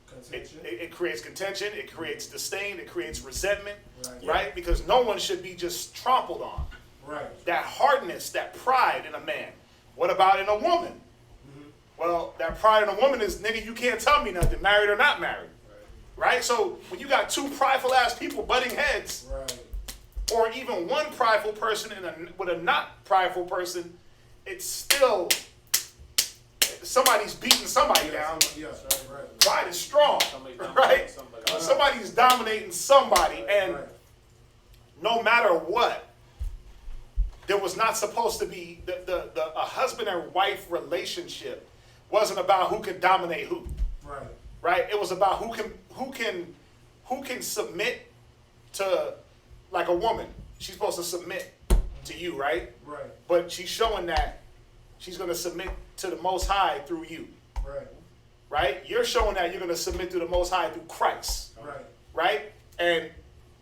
Contention. It creates contention. It creates disdain. It creates resentment. Right. Right? Because no one should be just trampled on. Right. That hardness, that pride in a man. What about in a woman? Well, that pride in a woman is, nigga, you can't tell me nothing, married or not married. Right? So when you got two prideful ass people butting heads, Right. or even one prideful person with a not prideful person, it's still somebody's beating somebody down. Yes, right. Pride is strong, right? Somebody's dominating somebody, and no matter what, there was not supposed to be a husband and wife relationship wasn't about who can dominate who. Right. Right? It was about who can submit to, like a woman. She's supposed to submit to you, right? Right. But she's showing that she's going to submit to the Most High through you. Right. Right? You're showing that you're going to submit to the Most High through Christ. Right. Right? And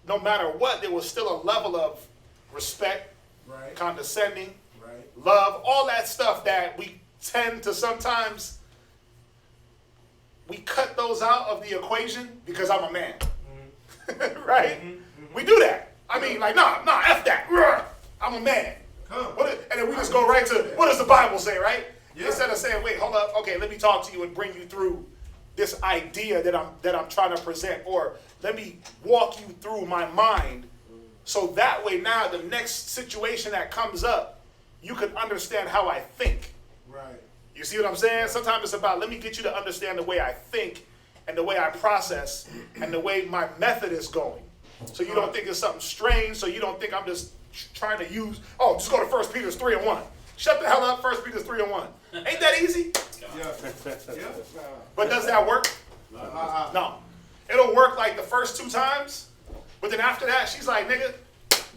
no matter what, there was still a level of respect, Right. condescending, Right. love, all that stuff that we tend to sometimes, we cut those out of the equation because I'm a man. Right? We do that. I mean, like, nah, F that. I'm a man. And then we just go right to, what does the Bible say, right? Yeah. Instead of saying, wait, hold up, okay, let me talk to you and bring you through this idea that I'm trying to present, or let me walk you through my mind, so that way now the next situation that comes up, you can understand how I think. Right. You see what I'm saying? Sometimes it's about, let me get you to understand the way I think and the way I process and the way my method is going. So you don't think it's something strange, so you don't think I'm just trying to use, just go to 1 Peter 3:1. Shut the hell up, 1 Peter 3:1. Ain't that easy? Yeah. Yeah. But does that work? No. It'll work like the first 2 times, but then after that, she's like, nigga,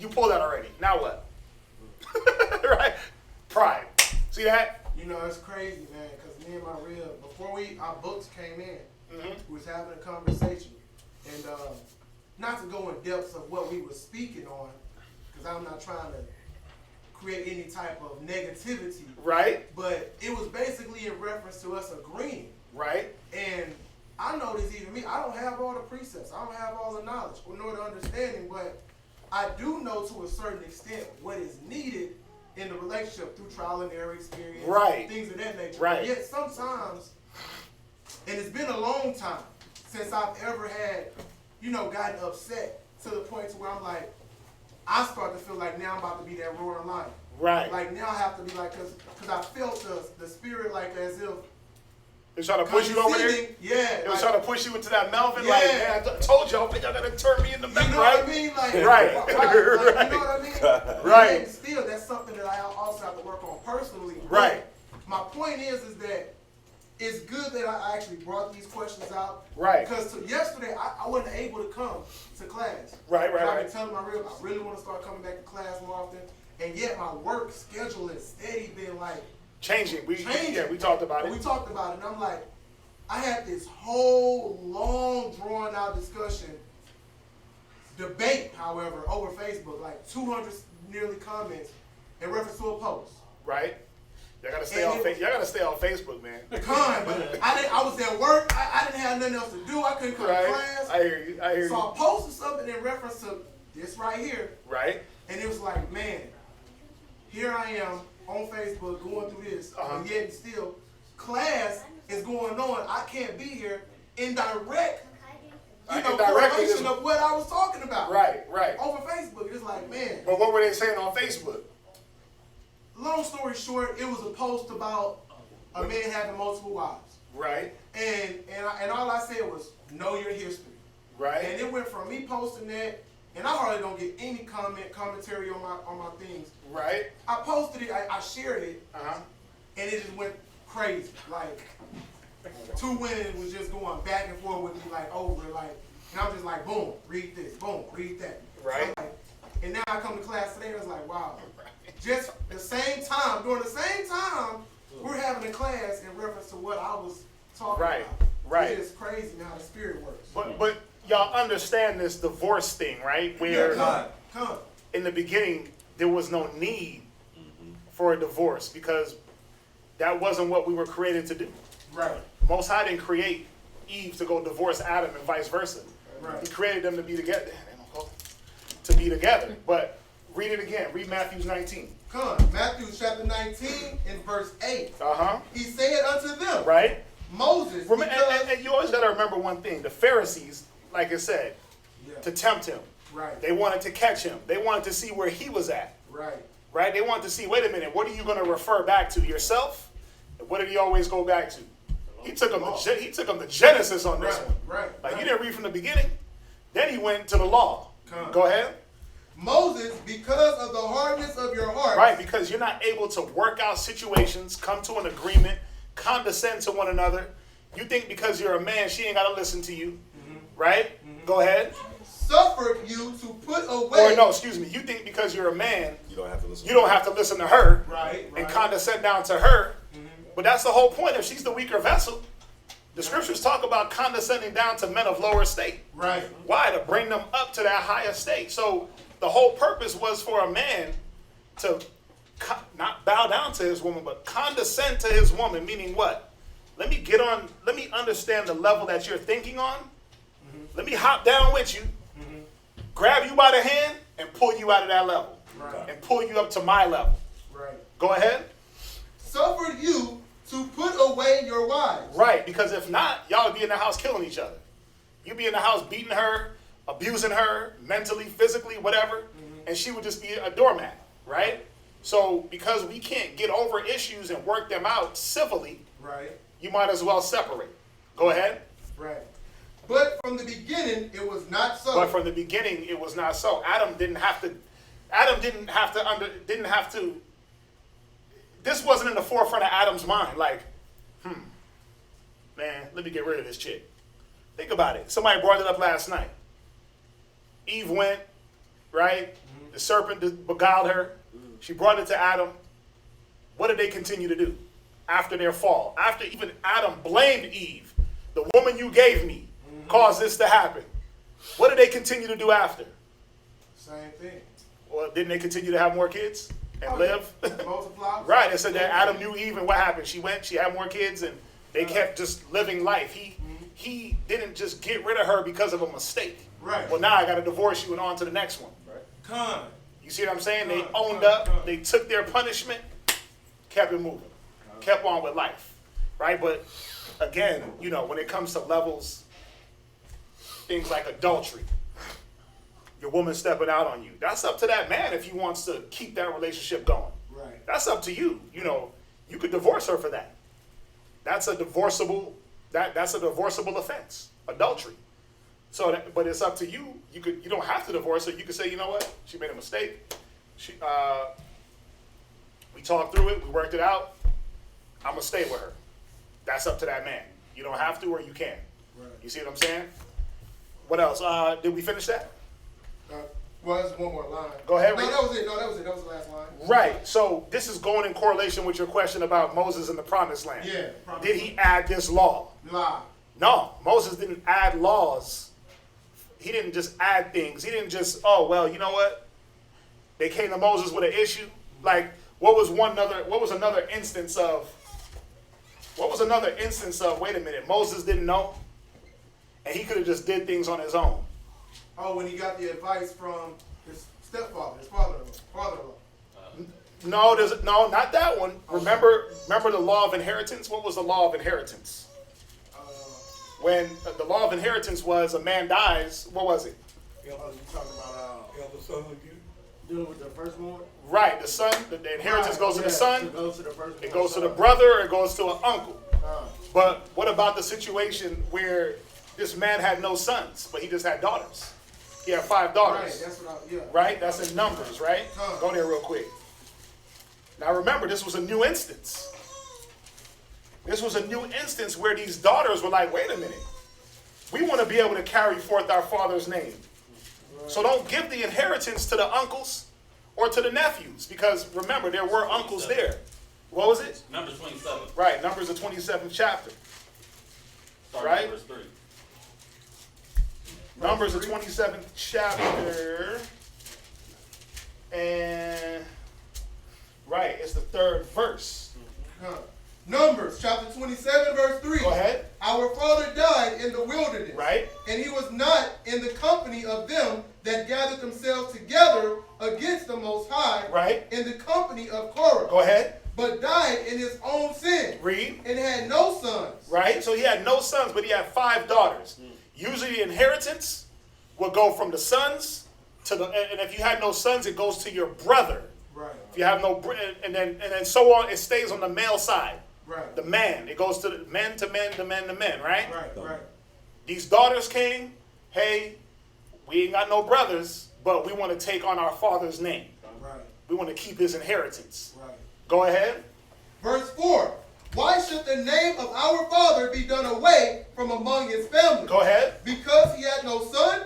you pulled that already. Now what? Right? Pride. See that? You know, it's crazy, man, because me and my rib, before our books came in, we was having a conversation. And not to go in depths of what we were speaking on, because I'm not trying to create any type of negativity. Right. But it was basically in reference to us agreeing. Right. And I know this, even me, I don't have all the precepts. I don't have all the knowledge or nor the understanding, but I do know to a certain extent what is needed in the relationship through trial and error experience, right, things of that nature. Right. Yet sometimes, and it's been a long time since I've ever had, gotten upset to the point to where I'm like, I start to feel like now I'm about to be that roaring lion. Right. Like now I have to be like, because I felt the spirit like as if they're trying to push you over there? Yeah. They were trying to push you into that Melvin? Yeah. Like, man, I told y'all, y'all got to turn me in the back, you know right? what I mean? Like, right. Like, right. You know what I mean? Right. And still, that's something that I also have to work on personally. Right. But my point is that it's good that I actually brought these questions out. Right. Because yesterday, I wasn't able to come to class. Right. I've been telling my real, I really want to start coming back to class more often. And yet my work schedule has steady been like changing. Changing. We talked about it. We talked about it, and I'm like, I had this whole long, drawn-out discussion, debate, however, over Facebook, like 200 nearly comments in reference to a post. Right. Y'all gotta stay on Facebook. Y'all gotta stay on Facebook, man. But I was at work. I didn't have nothing else to do. I couldn't come to class. I hear you. So I posted something in reference to this right here. Right. And it was like, man, here I am on Facebook going through this, and yet still, class is going on. I can't be here in direct, correlation of what I was talking about. Right. Over Facebook, it's like, man. But what were they saying on Facebook? Long story short, it was a post about a man having multiple wives. Right. And all I said was, know your history. Right. And it went from me posting that, and I hardly don't get any commentary on my things. Right. I posted it, I shared it, and it just went crazy. Like, 2 women was just going back and forth with me, like, over, like, And I'm just like, boom, read this, boom, read that. Right. And now I come to class today, and I was like, wow. Just the same time, during the same time, we're having a class in reference to what I was talking about. Right. It's just crazy how the spirit works. But y'all understand this divorce thing, right? Where Come. in the beginning there was no need for a divorce because that wasn't what we were created to do. Right. Most High didn't create Eve to go divorce Adam and vice versa. Right. He created them to be together. To be together. But read it again. Read Matthew 19. Come. Matthew chapter 19 and verse 8. Uh-huh. He said unto them. Right. Moses. And you always got to remember one thing. The Pharisees, like I said, to tempt him. Right. They wanted to catch him. They wanted to see where he was at. Right. Right? They wanted to see, wait a minute, what are you going to refer back to? Yourself? What did he always go back to? He took him to Genesis on this one. Right. Like, you didn't read from the beginning. Then he went to the law. Go ahead. Moses, because of the hardness of your heart. Right, because you're not able to work out situations, come to an agreement, condescend to one another. You think because you're a man, she ain't got to listen to you. Right? Go ahead. Suffered you to put away. Or no, excuse me. You think because you're a man, You don't have to listen. you don't have to listen to her Right. and condescend down to her. But that's the whole point. If she's the weaker vessel, the scriptures talk about condescending down to men of lower estate. Right. Why? To bring them up to that higher state. So the whole purpose was for a man to not bow down to his woman, but condescend to his woman, meaning what? Let me understand the level that you're thinking on. Let me hop down with you, grab you by the hand, and pull you out of that level. Right. And pull you up to my level. Right. Go ahead. Suffered you to put away your wives. Right, because if not, y'all would be in the house killing each other. You'd be in the house beating her, abusing her, mentally, physically, whatever, and she would just be a doormat, right? So because we can't get over issues and work them out civilly, Right. you might as well separate. Go ahead. Right. But from the beginning, it was not so. But from the beginning, it was not so. Adam didn't have to. This wasn't in the forefront of Adam's mind. Like, man, let me get rid of this chick. Think about it. Somebody brought it up last night. Eve went, right? The serpent beguiled her. She brought it to Adam. What did they continue to do after their fall? After even Adam blamed Eve, the woman you gave me caused this to happen. What did they continue to do after? Same thing. Well, didn't they continue to have more kids and live? Multiply. Right. It said that Adam knew Eve, and what happened? She had more kids, and they kept just living life. He didn't just get rid of her because of a mistake. Right. Well, now I got to divorce you and on to the next one. Come. You see what I'm saying? They owned up. They took their punishment, kept it moving, kept on with life. Right. But again, when it comes to levels, things like adultery, your woman stepping out on you, that's up to that man if he wants to keep that relationship going. Right. That's up to you. You could divorce her for that. That's a divorceable. That's a divorceable offense, adultery. So, but it's up to you. You don't have to divorce her. You could say, you know what? She made a mistake. We talked through it. We worked it out. I'm gonna stay with her. That's up to that man. You don't have to, or you can. Right. You see what I'm saying? What else? Did we finish that? Well, there's one more line. Go ahead. No, that was it. That was the last line. Right. So this is going in correlation with your question about Moses in the Promised Land. Yeah. Did he add this law? Lie. No. Moses didn't add laws. He didn't just add things. He didn't just, oh, well, you know what? They came to Moses with an issue. Like, what was another instance of, wait a minute, Moses didn't know? And he could have just did things on his own. Oh, when he got the advice from his stepfather, his father-in-law. No, not that one. Remember the law of inheritance? What was the law of inheritance? When the law of inheritance was a man dies, what was it? You talking about dealing with the firstborn? Right, the son, the inheritance goes to the son, It goes to the firstborn. it goes to the brother, it goes to an uncle. But what about the situation where this man had no sons, but he just had daughters? He had 5 daughters. Right, that's what yeah. Right? That's in Numbers, right? Go there real quick. Now remember, this was a new instance. This was a new instance where these daughters were like, wait a minute. We want to be able to carry forth our father's name. So don't give the inheritance to the uncles or to the nephews, because remember, there were uncles there. What was it? Numbers 27. Right, Numbers the 27th chapter. Right? Verse 3. Numbers the 27th chapter. And, right, it's the 3rd verse. Numbers chapter 27 verse 3. Go ahead. Our father died in the wilderness. Right. And he was not in the company of them that gathered themselves together against the Most High. Right. In the company of Korah. Go ahead. But died in his own sin. Read. And had no sons. Right. So he had no sons, but he had 5 daughters. Usually the inheritance will go from the sons to the, and if you had no sons, it goes to your brother. Right. If you have no, and then so on, it stays on the male side. Right. The man, it goes to the men to men to men to men, right? Right. These daughters came, hey, we ain't got no brothers, but we want to take on our father's name. Right. We want to keep his inheritance. Right. Go ahead. Verse 4. Why should the name of our father be done away from among his family? Go ahead. Because he had no son?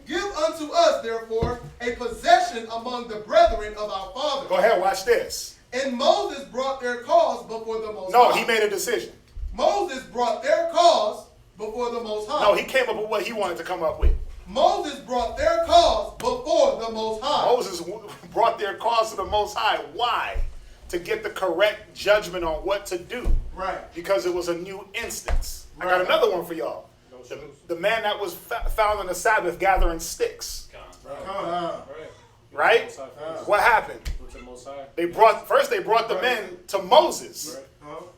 Give unto us, therefore, a possession among the brethren of our father. Go ahead, watch this. And Moses brought their cause before the Most No, High. he made a decision. Moses brought their cause before the Most High. No, he came up with what he wanted to come up with. Moses brought their cause before the Most High. Moses brought their cause to the Most High. Why? To get the correct judgment on what to do. Right. Because it was a new instance. I got another one for y'all. The man that was found on the Sabbath gathering sticks. Right? What happened? They brought the men to Moses.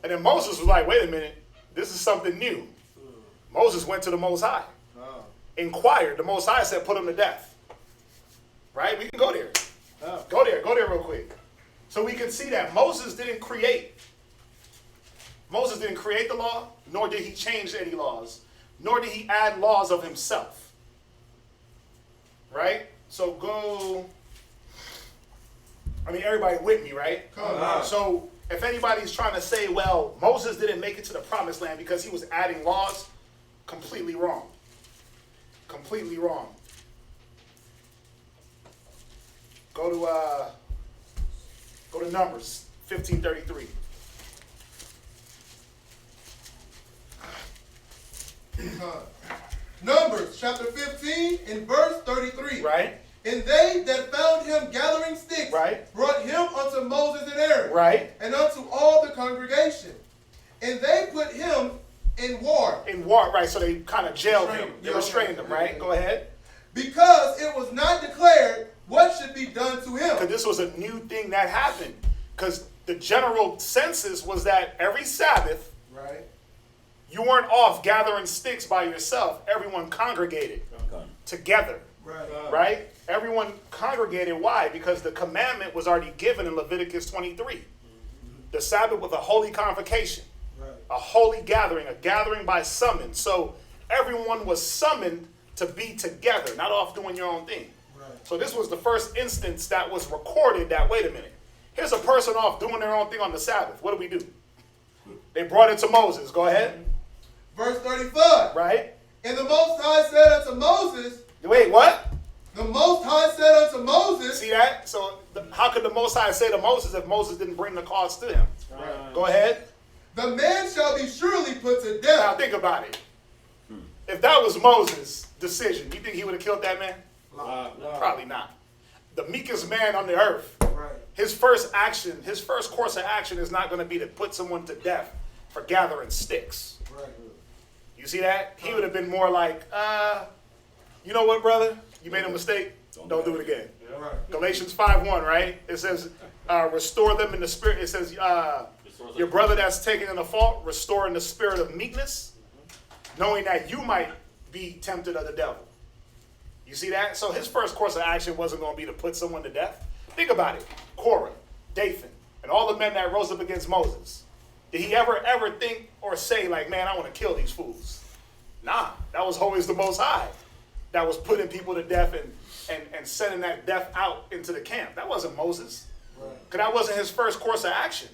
And then Moses was like, wait a minute, this is something new. Moses went to the Most High. Inquired. The Most High said, put him to death. Right? We can go there. Go there real quick. So we can see that Moses didn't create the law, nor did he change any laws, nor did he add laws of himself. Right? So everybody with me, right? So if anybody's trying to say, well, Moses didn't make it to the promised land because he was adding laws, completely wrong. Completely wrong. Go to Numbers 15:33. Numbers chapter 15 and verse 33. Right. And they that found him gathering sticks brought him unto Moses and Aaron. Right. And unto all the congregation. And they put him in war. In war, right. So they kind of jailed him. They restrained him, right? Go ahead. Because it was not declared what should be done to him. Because this was a new thing that happened. Because the general census was that every Sabbath, you weren't off gathering sticks by yourself. Everyone congregated together. Right? Everyone congregated. Why? Because the commandment was already given in Leviticus 23. The Sabbath was a holy convocation. A holy gathering, a gathering by summons. So everyone was summoned to be together, not off doing your own thing. So this was the first instance that was recorded that, wait a minute, here's a person off doing their own thing on the Sabbath. What do? They brought it to Moses. Go ahead. Verse 35. Right. And the Most High said unto Moses. Wait, what? The Most High said unto Moses. See that? So how could the Most High say to Moses if Moses didn't bring the cause to him? Go ahead. The man shall be surely put to death. Now think about it. If that was Moses' decision, you think he would have killed that man? Probably not. The meekest man on the earth. His first course of action is not going to be to put someone to death for gathering sticks. You see that? He would have been more like, you know what, brother? You made a mistake. Don't do it again. Galatians 5:1, right? It says, restore them in the spirit. It says, your brother that's taken in the fault, restore in the spirit of meekness, knowing that you might be tempted of the devil. You see that? So his first course of action wasn't going to be to put someone to death. Think about it. Korah, Dathan, and all the men that rose up against Moses. Did he ever think or say, like, man, I want to kill these fools? Nah, that was always the Most High that was putting people to death and sending that death out into the camp. That wasn't Moses. Because that wasn't his first course of action.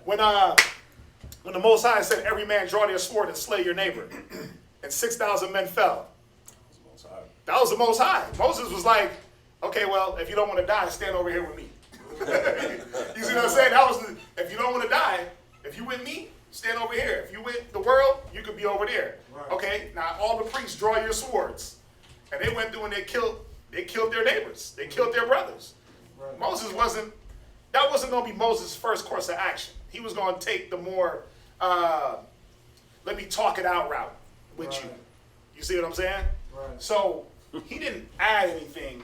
When the Most High said, every man draw their sword and slay your neighbor, and 6,000 men fell. That was the Most High. Moses was like, okay, well, if you don't want to die, stand over here with me. You see what I'm saying? That was if you don't want to die, if you with me, stand over here. If you with the world, you could be over there. Right. Okay, now all the priests draw your swords. And they went through and they killed their neighbors. They killed their brothers. Right. That wasn't going to be Moses' first course of action. He was going to take the more, let me talk it out route with you. You see what I'm saying? Right. So he didn't add anything.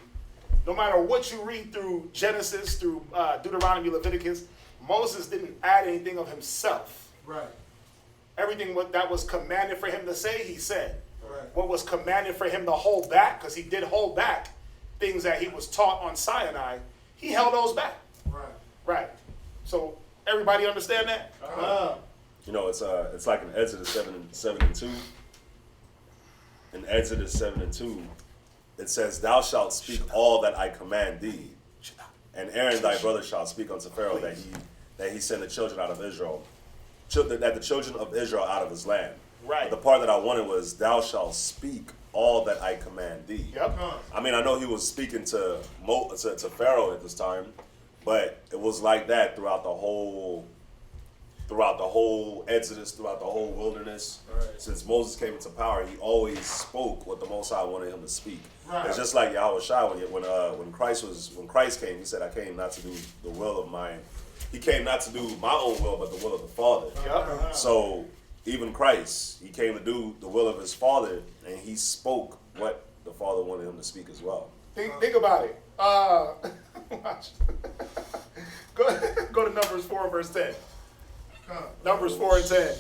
No matter what you read through Genesis, through Deuteronomy, Leviticus, Moses didn't add anything of himself. Right. Everything that was commanded for him to say, he said. Right. What was commanded for him to hold back, because he did hold back things that he was taught on Sinai, he held those back. Right. Right. So everybody understand that? You know, it's like in Exodus 7:2. In Exodus 7:2, it says, "Thou shalt speak all that I command thee, and Aaron thy brother shall speak unto Pharaoh that he send the children out of Israel, that the children of Israel out of his land." Right. But the part that I wanted was, "Thou shalt speak all that I command thee." Yep. I mean, I know he was speaking to Pharaoh at this time, but it was like that throughout the whole Exodus, throughout the whole wilderness. Right. Since Moses came into power, he always spoke what the Most High wanted him to speak. Right. It's just like Yahweh Shai when Christ came, he said, "I came not to do the will of mine." He came not to do my own will, but the will of the Father. Yep. So even Christ, he came to do the will of his Father, and he spoke what the Father wanted him to speak as well. Think about it. Watch. Go to Numbers 4 and verse 10. Numbers 4 and 10.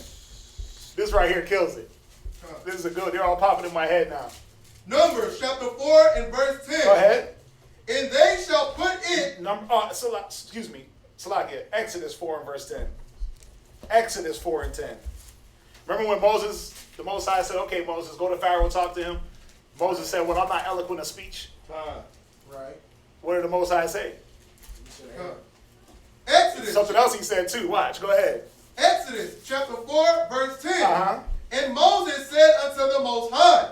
This right here kills it. This is a good. They're all popping in my head now. Numbers chapter 4 and verse 10. Go ahead. And they shall put it. Excuse me. Salakia. Exodus 4 and verse 10. Exodus 4 and 10. Remember when the Most High said, "Okay, Moses, go to Pharaoh and talk to him." Moses said, "Well, I'm not eloquent of speech." Right. What did the Most High say? Exodus. Something else he said too. Watch. Go ahead. Exodus chapter 4 verse 10. And Moses said unto the Most High,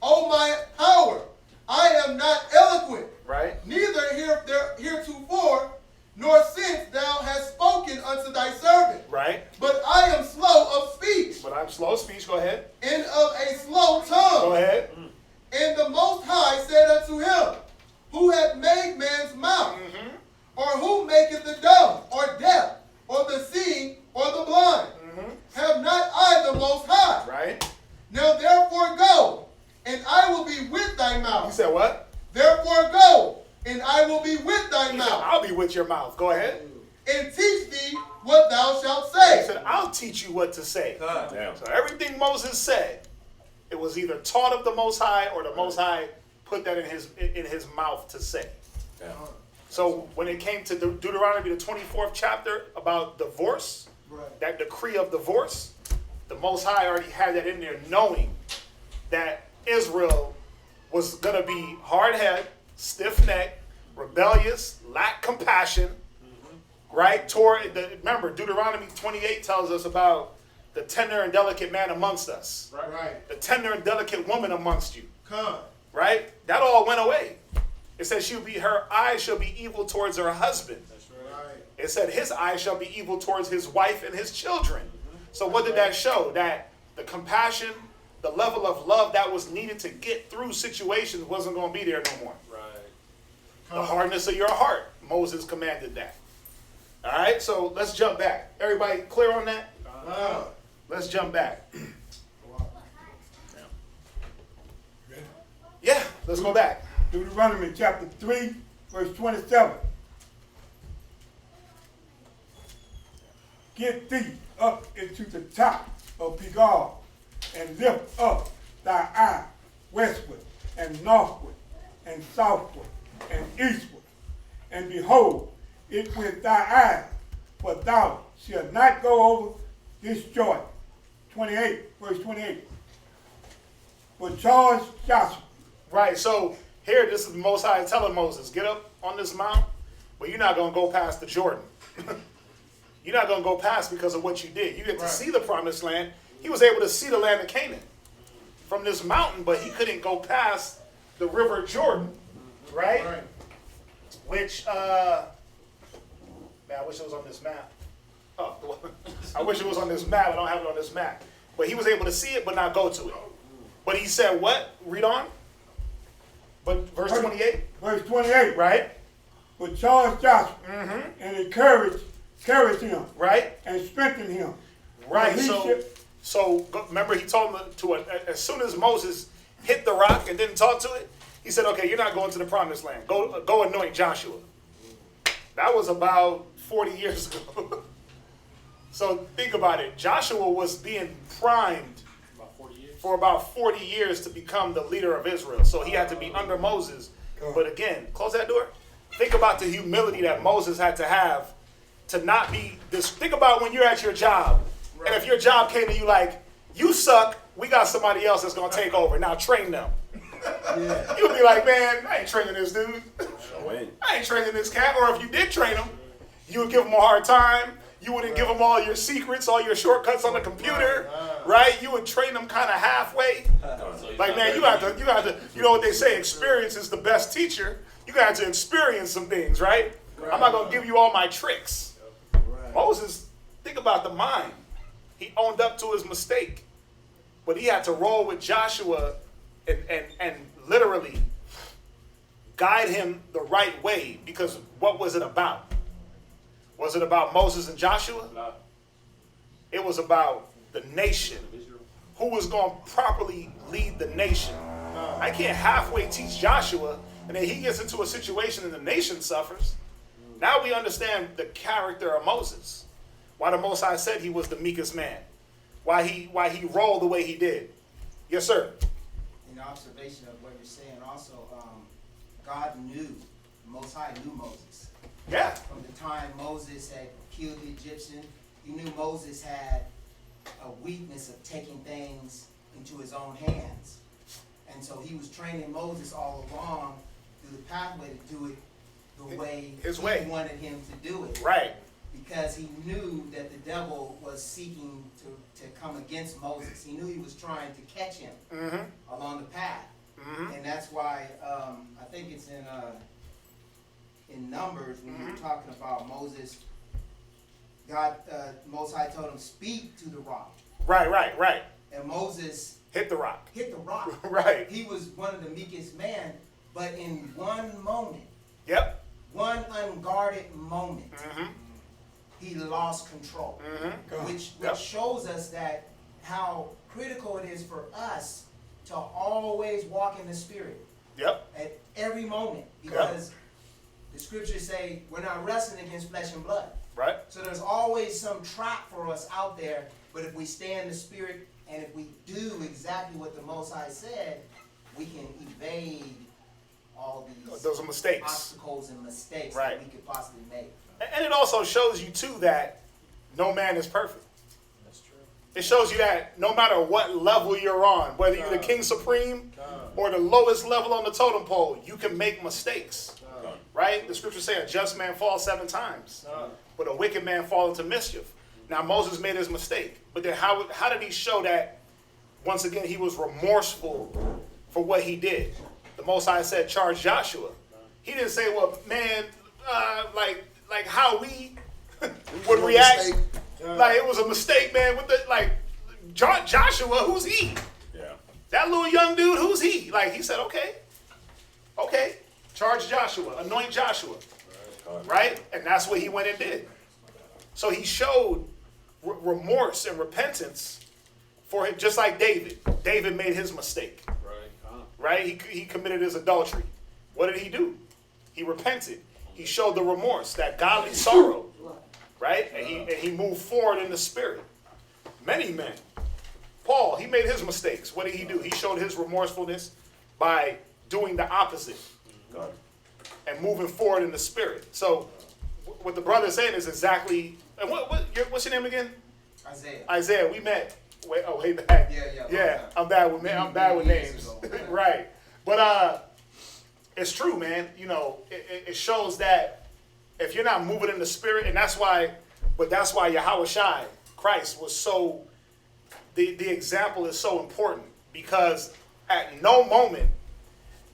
"O my power, I am not eloquent, right? Neither heretofore, nor since thou hast spoken unto thy servant. Right. But I am slow of speech. But I'm slow of speech. Go ahead. And of a slow tongue. Go ahead. And the Most High said unto him, Who hath made man's mouth? Or who maketh the dumb, or deaf, or the seeing, or the blind? Have not I the Most High? Right. Now therefore go, and I will be with thy mouth." You said what? "Therefore go, and I will be with thy mouth." Said, "I'll be with your mouth." Go ahead. "And teach thee what thou shalt say." He said, "I'll teach you what to say." Damn. So everything Moses said, it was either taught of the Most High, or the Most High put that in his mouth to say. Yeah. So when it came to Deuteronomy, the 24th chapter, about divorce, that decree of divorce, the Most High already had that in there, knowing that Israel was going to be hard-headed, stiff-necked, rebellious, lack compassion, right? Remember, Deuteronomy 28 tells us about the tender and delicate man amongst us. Right. The tender and delicate woman amongst you. Right? That all went away. It said her eyes shall be evil towards her husband. That's right. It said his eyes shall be evil towards his wife and his children. So what did that show? That the compassion, the level of love that was needed to get through situations wasn't going to be there no more. Right. The hardness of your heart, Moses commanded that. All right, so let's jump back. Everybody clear on that? Let's jump back. Yeah, let's go back. Deuteronomy chapter 3, verse 27. "Get thee up into the top of Pegal, and lift up thy eye westward, and northward, and southward, and eastward. And behold it with thy eyes, for thou shalt not go over this Jordan." 28, verse 28. "But charge Joshua." Right, so here, this is the Most High telling Moses, get up on this mount, but you're not going to go past the Jordan. You're not going to go past because of what you did. You get to see the promised land. He was able to see the land of Canaan. from this mountain, but he couldn't go past the river Jordan, right? Which, man, I wish it was on this map. Oh, I wish it was on this map. I don't have it on this map. But he was able to see it, but not go to it. But he said what? Read on. But verse 28. Verse 28. Right. But charge Joshua and encourage him. Right. And strengthen him. Right. So remember he told him as soon as Moses hit the rock and didn't talk to it, he said, okay, you're not going to the promised land. Go anoint Joshua. That was about 40 years ago. So think about it. Joshua was being primed for about 40 years to become the leader of Israel. So he had to be under Moses. But again, close that door. Think about the humility that Moses had to have to not be this. Think about when you're at your job. Right. And if your job came to you like, you suck, we got somebody else that's going to take over. Now train them. Yeah. You'll be like, man, I ain't training this dude. I ain't training this cat. Or if you did train him, you would give him a hard time. You wouldn't give them all your secrets, all your shortcuts on the computer, right? You would train them kind of halfway. Like, man, you got to, you know what they say, experience is the best teacher. You got to experience some things, right? I'm not going to give you all my tricks. Moses, think about the mind. He owned up to his mistake. But he had to roll with Joshua and literally guide him the right way, because what was it about? Was it about Moses and Joshua? No. It was about the nation. Who was going to properly lead the nation? I can't halfway teach Joshua, and then he gets into a situation and the nation suffers. Now we understand the character of Moses. Why the Most High said he was the meekest man. Why he rolled the way he did. Yes, sir. In observation of what you're saying, also, God knew, the Most High knew Moses. Yeah. From the time Moses had killed the Egyptian, he knew Moses had a weakness of taking things into his own hands. And so he was training Moses all along through the pathway to do it the way he wanted him to do it. Right. Because he knew that the devil was seeking to come against Moses. He knew he was trying to catch him along the path. And that's why I think it's in Numbers, when you were talking about Moses, God, Most High told him, speak to the rock. Right. And Moses hit the rock. Right. He was one of the meekest men, but in one moment, one unguarded moment, he lost control. Which shows us that how critical it is for us to always walk in the Spirit. At every moment. Because the scriptures say we're not wrestling against flesh and blood. Right. So there's always some trap for us out there, but if we stay in the Spirit and if we do exactly what the Most High said, we can evade all these mistakes, obstacles and mistakes that we could possibly make. And it also shows you too that no man is perfect. That's true. It shows you that no matter what level you're on, whether you're the King Supreme or the lowest level on the totem pole, you can make mistakes. Right? The scriptures say a just man falls 7 times, but a wicked man falls into mischief. Now Moses made his mistake, but then how did he show that? Once again, he was remorseful for what he did. The Most High said, charge Joshua. He didn't say, well, man, like how we would react. Like it was a mistake, man. With Joshua, who's he? Yeah. That little young dude, who's he? Like he said, okay. Charge Joshua, anoint Joshua, right? And that's what he went and did. So he showed remorse and repentance for him, just like David. David made his mistake, right? He committed his adultery. What did he do? He repented. He showed the remorse, that godly sorrow, right? And he moved forward in the Spirit. Many men. Paul, he made his mistakes. What did he do? He showed his remorsefulness by doing the opposite. And moving forward in the Spirit. So what the brother is saying is exactly. And what's your name again? Isaiah. We met way back. Yeah. I'm bad with names. Right. But it's true, man. You know, it shows that if you're not moving in the Spirit, and that's why Yahweh Shai, Christ, was so. The example is so important, because at no moment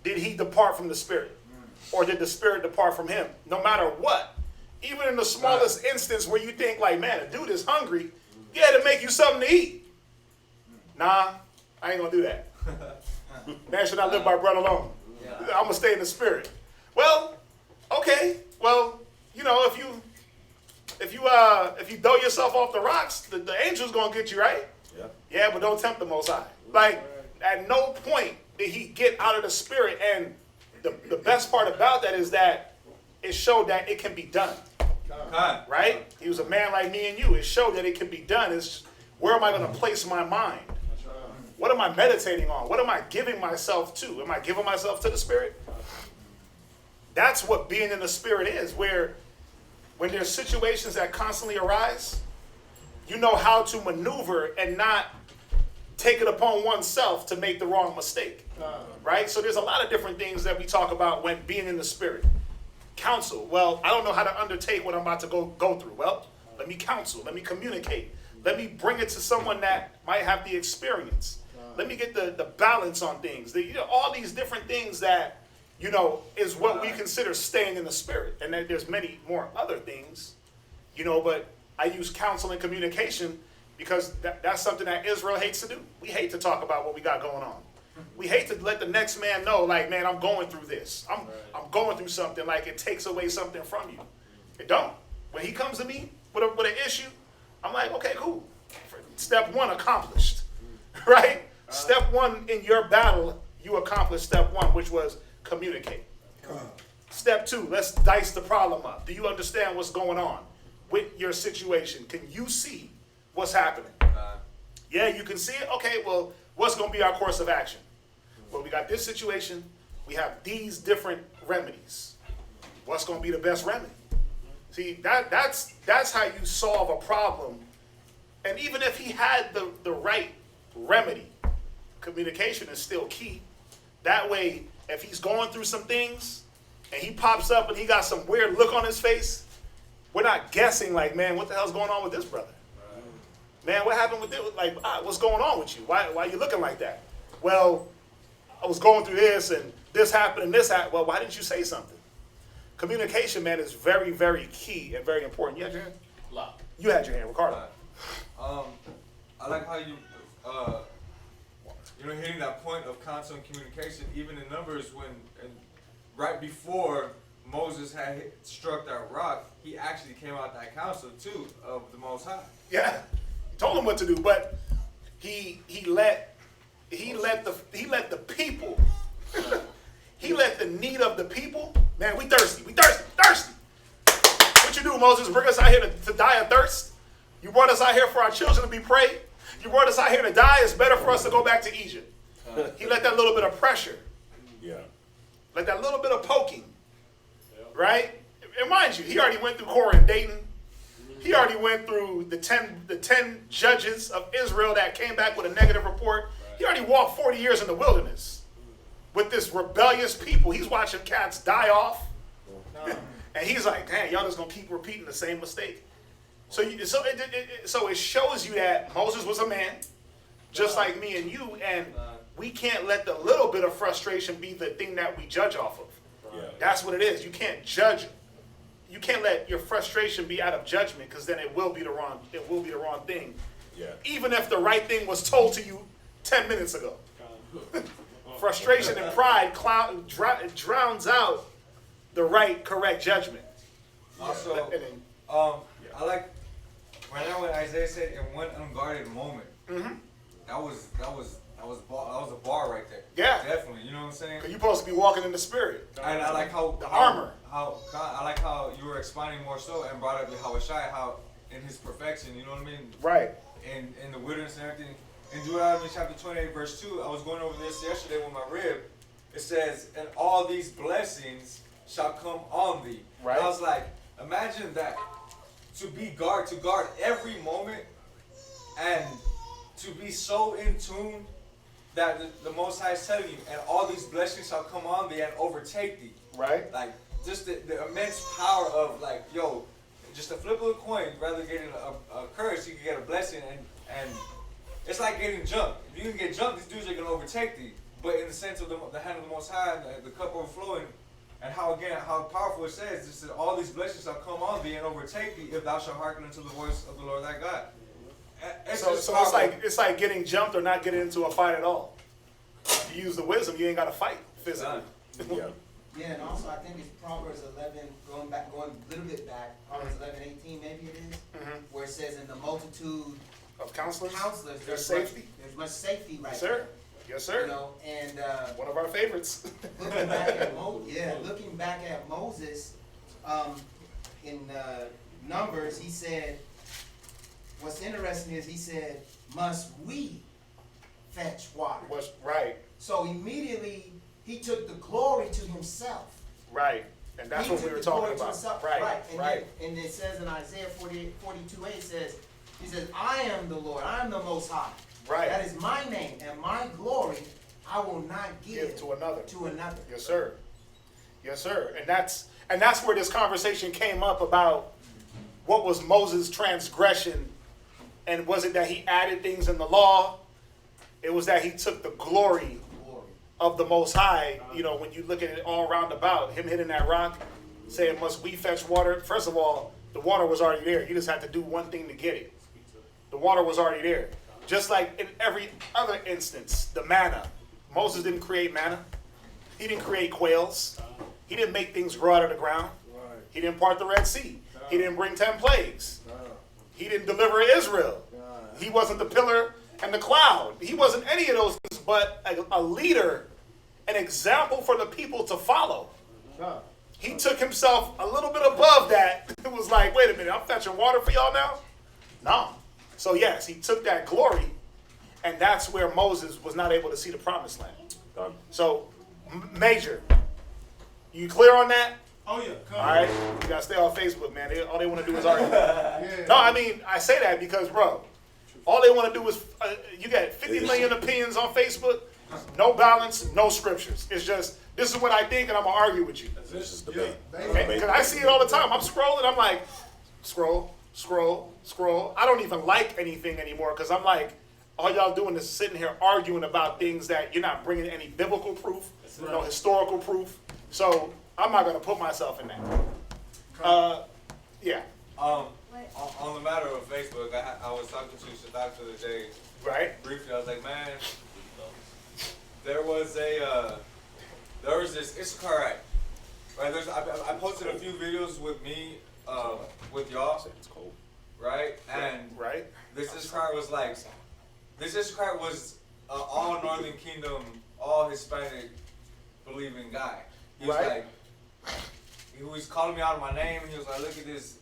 did he depart from the Spirit, or did the Spirit depart from him, no matter what. Even in the smallest instance where you think like, man, a dude is hungry, he had to make you something to eat. Nah, I ain't gonna do that. Man should not live by bread alone. I'm gonna stay in the Spirit. Well, okay. Well, you know, if you throw yourself off the rocks, the angel's gonna get you, right? Yeah. Yeah, but don't tempt the Most High. Like, at no point did he get out of the Spirit. And the best part about that is that it showed that it can be done. Right? He was a man like me and you. It showed that it can be done. It's where am I going to place my mind? What am I meditating on? What am I giving myself to? Am I giving myself to the Spirit? That's what being in the Spirit is, where when there's situations that constantly arise, you know how to maneuver and not take it upon oneself to make the wrong mistake. Right? So there's a lot of different things that we talk about when being in the Spirit. Counsel. Well, I don't know how to undertake what I'm about to go through. Well, let me counsel. Let me communicate. Let me bring it to someone that might have the experience. Let me get the balance on things. All these different things that, is what we consider staying in the Spirit. And then there's many more other things, but I use counsel and communication because that's something that Israel hates to do. We hate to talk about what we got going on. We hate to let the next man know, like, man, I'm going through this. I'm going through something, like it takes away something from you. It don't. When he comes to me with an issue, I'm like, okay, cool. Step one accomplished, right? Step one in your battle, you accomplished step one, which was communicate. Step two, let's dice the problem up. Do you understand what's going on with your situation? Can you see what's happening? Yeah, you can see it? Okay, well, what's going to be our course of action? Well, we got this situation. We have these different remedies. What's going to be the best remedy? See, that's how you solve a problem. And even if he had the right remedy, communication is still key. That way, if he's going through some things and he pops up and he got some weird look on his face, we're not guessing like, man, what the hell's going on with this brother? Man, what happened with it? Like, what's going on with you? Why are you looking like that? Well, I was going through this and this happened and this happened. Well, why didn't you say something? Communication, man, is very, very key and very important. You had your hand? You had your hand, Ricardo. I like how you, hitting that point of counsel and communication, even in Numbers right before Moses had struck that rock, he actually came out that counsel too of the Most High. Yeah, he told him what to do, but he let the people, he let the need of the people. Man, we thirsty. What you do, Moses? Bring us out here to die of thirst? You brought us out here for our children to be prayed. You brought us out here to die. It's better for us to go back to Egypt. He let that little bit of pressure. Yeah. Let that little bit of poking. Right? And mind you, he already went through Korah and Dayton. He already went through the 10 judges of Israel that came back with a negative report. He already walked 40 years in the wilderness with this rebellious people. He's watching cats die off. And he's like, dang, y'all just going to keep repeating the same mistake. So it shows you that Moses was a man, just like me and you, and we can't let the little bit of frustration be the thing that we judge off of. Yeah. That's what it is. You can't judge. You can't let your frustration be out of judgment, because then it will be the wrong thing. Yeah. Even if the right thing was told to you 10 minutes ago. Frustration and pride drowns out the right, correct judgment. Also, I like right now when Isaiah said in one unguarded moment. Mm-hmm. That was a bar right there. Yeah, definitely. You know what I'm saying? Because you're supposed to be walking in the Spirit. And I like how the armor. I like how you were explaining more so and brought up Yahweh Shai, how in his perfection, you know what I mean? Right. And in the wilderness and everything. In Deuteronomy chapter 28, verse 2, I was going over this yesterday with my rib. It says, "And all these blessings shall come on thee." Right. And I was like, imagine that. To guard every moment, and to be so in tune that the Most High is telling you, and all these blessings shall come on thee and overtake thee. Right. Like, just the immense power of, like, yo, just a flip of a coin, rather than getting a curse, you can get a blessing, and it's like getting jumped. If you can get jumped, these dudes are gonna overtake thee. But in the sense of the hand of the Most High, the cup overflowing, and how powerful it says, this is, all these blessings shall come on thee and overtake thee if thou shalt hearken unto the voice of the Lord thy God. So it's like getting jumped or not getting into a fight at all. If you use the wisdom, you ain't got to fight physically. Yeah, and also I think it's Proverbs 11, going a little bit back, Proverbs 11:18 maybe it is, where it says in the multitude of counselors there's safety. There's much safety right Yes, sir. there. Yes, sir. You know, and one of our favorites. looking back at Moses, in Numbers, he said, what's interesting is he said, must we fetch water? Right. So immediately he took the glory to himself. Right. And that's what we were talking about. Right. And it says in Isaiah 42:8, he says, I am the Lord, I am the Most High. Right. That is my name, and my glory I will not give to another. Yes, sir. Yes, sir. And that's where this conversation came up about what was Moses' transgression, and was it that he added things in the law? It was that he took the glory of the Most High. You know, when you look at it all round about, him hitting that rock, saying, must we fetch water? First of all, the water was already there. You just had to do one thing to get it. The water was already there. Just like in every other instance, the manna. Moses didn't create manna. He didn't create quails. He didn't make things grow out of the ground. He didn't part the Red Sea. He didn't bring 10 plagues. He didn't deliver Israel. He wasn't the pillar and the cloud. He wasn't any of those things, but a leader, an example for the people to follow. He took himself a little bit above that. It was like, wait a minute, I'm fetching water for y'all now? No. So yes, he took that glory, and that's where Moses was not able to see the promised land. So, Major, you clear on that? Oh yeah. All right, you gotta stay on Facebook, man. All they want to do is argue. No, I mean, I say that because, bro, all they want to do is, you got 50 million opinions on Facebook, no balance, no scriptures. It's just, this is what I think, and I'm gonna argue with you. This is debate. Because I see it all the time. I'm scrolling, I'm like, scroll. I don't even like anything anymore because I'm like, all y'all doing is sitting here arguing about things that you're not bringing any biblical proof, no historical proof. So I'm not going to put myself in that. Yeah. On the matter of Facebook, I was talking to S.O.W the other day. Right. Briefly, I was like, man, there was this Issachar, right? I posted a few videos with me, with y'all, right? And this Issachar was all Northern Kingdom, all Hispanic believing guy. He was like, he was calling me out of my name, and he was like, look at this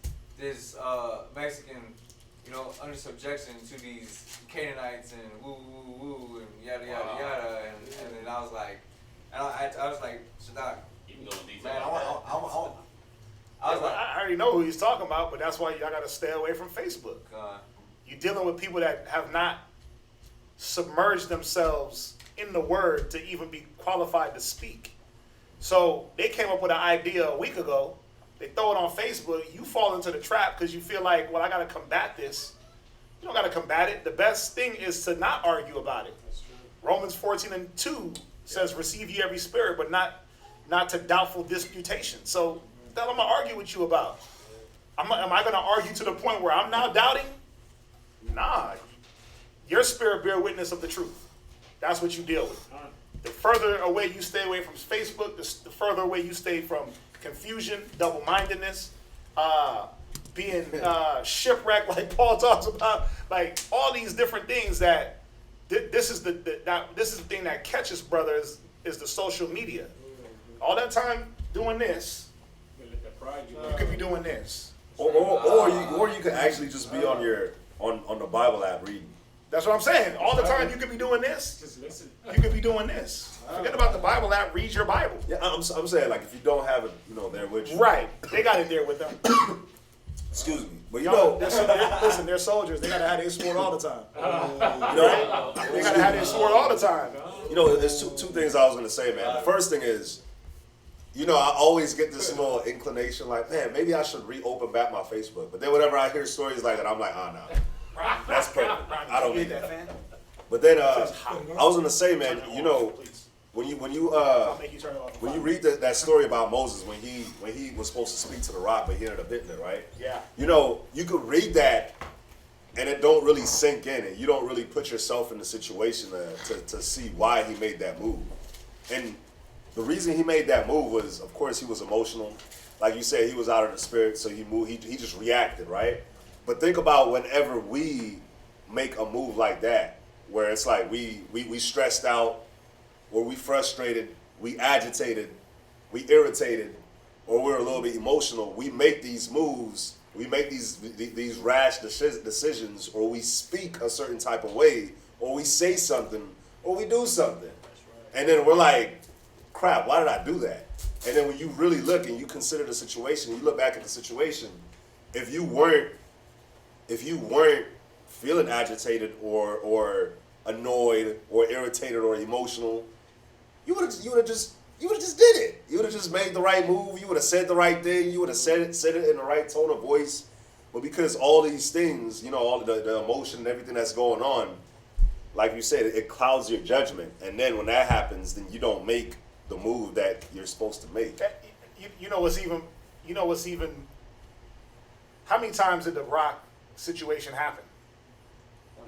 Mexican, you know, under subjection to these Canaanites and woo woo woo and yada yada yada, and then I was like, S.O.W, man, I already know who he's talking about, but that's why y'all got to stay away from Facebook. You're dealing with people that have not submerged themselves in the word to even be qualified to speak. So they came up with an idea a week ago. They throw it on Facebook. You fall into the trap because you feel like, well, I got to combat this. You don't got to combat it. The best thing is to not argue about it. Romans 14:2 says, receive ye every spirit, but not to doubtful disputation. So that's what I'm going to argue with you about. Am I going to argue to the point where I'm now doubting? Nah. Your spirit bear witness of the truth. That's what you deal with. The further away you stay away from Facebook, the further away you stay from confusion, double-mindedness, being shipwrecked, like Paul talks about, like all these different things that this is the thing that catches brothers is the social media. All that time doing this, you could be doing this, or you could actually just be on the Bible app reading. That's what I'm saying. All the time you could be doing this. Just listen. You could be doing this. Forget about the Bible app. Read your Bible. Yeah, I'm saying, like, if you don't have it, there with you. Right. They got it there with them. Excuse me, but listen, they're soldiers. They gotta have their sword all the time. They gotta have their sword all the time. There's two things I was gonna say, man. The first thing is, I always get this little inclination, like, man, maybe I should reopen back my Facebook. But then whenever I hear stories like that, I'm like, no. That's perfect. I don't need that. But then I was gonna say, man, you know, when you read that story about Moses when he was supposed to speak to the rock, but he ended up hitting it, right? Yeah. You know, you could read that, and it don't really sink in, and you don't really put yourself in the situation to see why he made that move. And the reason he made that move was, of course, he was emotional. Like you said, he was out of the spirit, so he moved. He just reacted, right? But think about whenever we make a move like that, where it's like we stressed out, or we frustrated, we agitated, we irritated, or we're a little bit emotional. We make these moves. We make these rash decisions, or we speak a certain type of way, or we say something, or we do something, and then we're like, crap, why did I do that? And then when you really look and you consider the situation, you look back at the situation, if you weren't feeling agitated or annoyed or irritated or emotional, you would have just did it. You would have just made the right move. You would have said the right thing. You would have said it in the right tone of voice. But because all these things, you know, all the emotion and everything that's going on, like you said, it clouds your judgment. And then when that happens, then you don't make the move that you're supposed to make. You know what's even, how many times did the rock situation happen?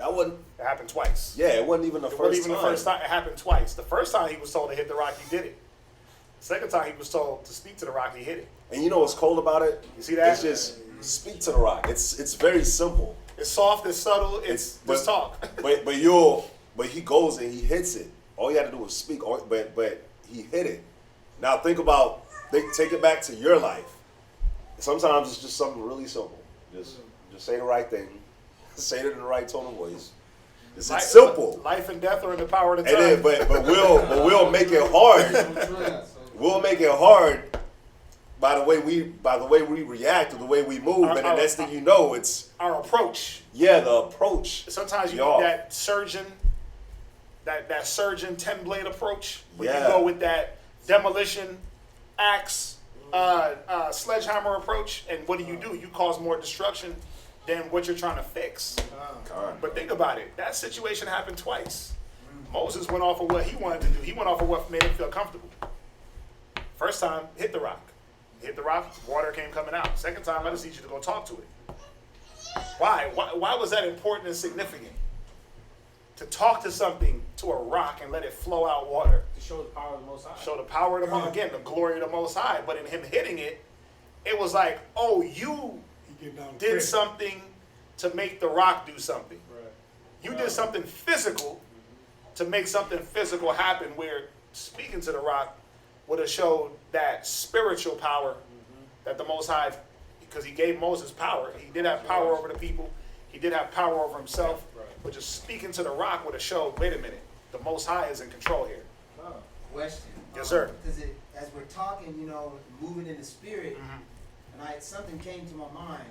It happened twice. Yeah, it wasn't even the first time. It happened twice. The first time he was told to hit the rock, he did it. The second time he was told to speak to the rock, he hit it. And you know what's cool about it? You see that? It's just speak to the rock. It's very simple. It's soft, it's subtle, it's just talk. But he goes and he hits it. All you had to do was speak. But he hit it. Now take it back to your life. Sometimes it's just something really simple. Just say the right thing. Say it in the right tone of voice. It's simple. Life and death are in the power of the tongue. And then, but we'll make it hard. We'll make it hard by the way we react or the way we move. And the next thing you know, it's our approach. Yeah, the approach. Sometimes you need that surgeon 10-blade approach. Where you go with that demolition, axe, sledgehammer approach. And what do? You cause more destruction than what you're trying to fix. But think about it. That situation happened twice. Moses went off of what he wanted to do. He went off of what made him feel comfortable. First time, hit the rock. Hit the rock, water came coming out. Second time, I just need you to go talk to it. Why? Why was that important and significant? To talk to something, to a rock, and let it flow out water. To show the power of the Most High. Show the power of the Most High. Again, the glory of the Most High. But in him hitting it, it was like, oh, you did something to make the rock do something. Right. You did something physical to make something physical happen, where speaking to the rock would have showed that spiritual power that the Most High, because he gave Moses power. He did have power over the people. He did have power over himself. Right. But just speaking to the rock would have showed, wait a minute, the Most High is in control here. Question. Yes, sir. Because as we're talking, moving in the spirit, and something came to my mind.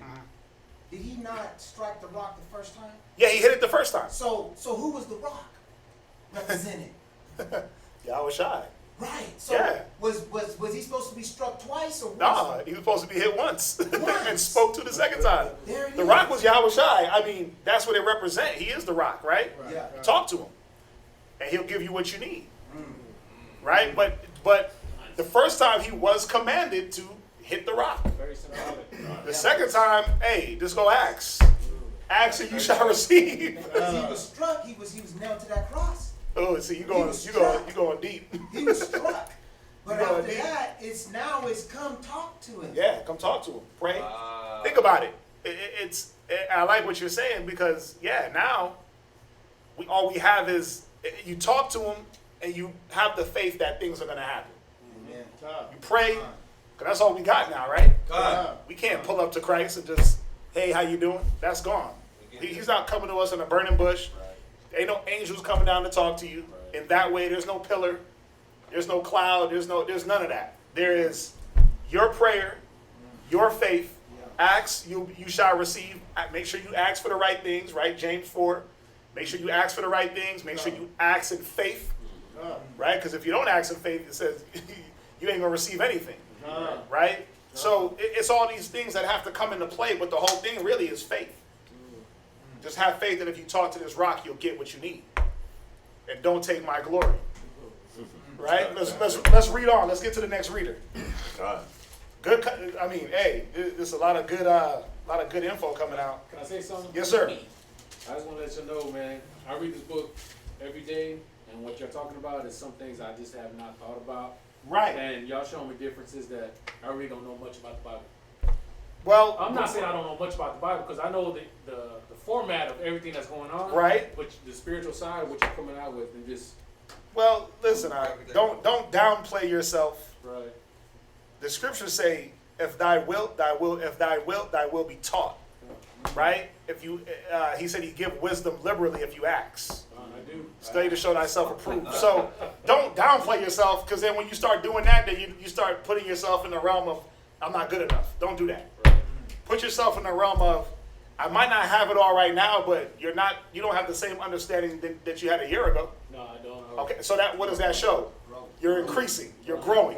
Did he not strike the rock the first time? Yeah, he hit it the first time. So who was the rock represented? Yahweh Shai. Right. So was he supposed to be struck twice or once? No, he was supposed to be hit once and spoke to the second time. The rock was Yahweh Shai. I mean, that's what it represents. He is the rock, right? Yeah. Talk to him, and he'll give you what you need. Right? But the first time he was commanded to hit the rock. Very symbolic. The second time, hey, just go ask. Ask and you shall receive. Because he was struck, he was nailed to that cross. Oh, see, you going deep. He was struck. But after that, it's come talk to him. Yeah, come talk to him. Pray. Think about it. I like what you're saying, because now all we have is you talk to him and you have the faith that things are going to happen. Amen. You pray, because that's all we got now, right? We can't pull up to Christ and just, hey, how you doing? That's gone. He's not coming to us in a burning bush. Ain't no angels coming down to talk to you. In that way, there's no pillar, there's no cloud, there's none of that. There is your prayer, your faith. Ask, you shall receive. Make sure you ask for the right things, right? James 4. Make sure you ask for the right things. Make sure you ask in faith, right? Because if you don't ask in faith, it says you ain't gonna receive anything, right? So it's all these things that have to come into play, but the whole thing really is faith. Just have faith that if you talk to this rock, you'll get what you need. and don't take my glory. Right? Let's read on. Let's get to the next reader. Good. I mean, hey, there's a lot of good info coming out. Can I say something? Yes, sir. I just want to let you know, man, I read this book every day, and what you're talking about is some things I just have not thought about. Right. And y'all showing me differences that I really don't know much about the Bible. Well, I'm not saying I don't know much about the Bible, because I know the format of everything that's going on. Right. But the spiritual side, what you're coming out with, and just. Well, listen, don't downplay yourself. Right. The scriptures say, if thy wilt, thy will be taught. Right? If you, he said he give wisdom liberally if you ask. I do. Study to show thyself approved. So don't downplay yourself, because then when you start doing that, then you start putting yourself in the realm of, I'm not good enough. Don't do that. Put yourself in the realm of, I might not have it all right now, but you don't have the same understanding that you had a year ago. No, I don't. Okay, so what does that show? You're increasing. You're growing.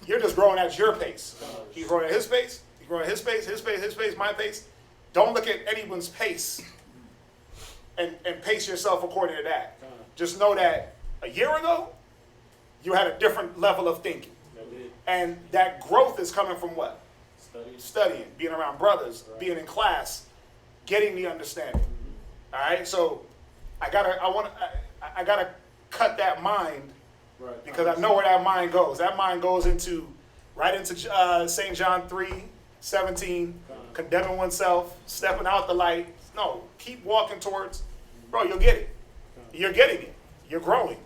You're just growing at your pace. He's growing at his pace. He's growing at his pace, his pace, my pace. Don't look at anyone's pace and pace yourself according to that. Just know that a year ago, you had a different level of thinking. And that growth is coming from what? Studying, being around brothers, being in class, getting the understanding. All right, so I gotta cut that mind, because I know where that mind goes. That mind goes right into St. John 3:17, condemning oneself, stepping out the light. No, keep walking towards, bro. You'll get it. You're getting it. You're growing.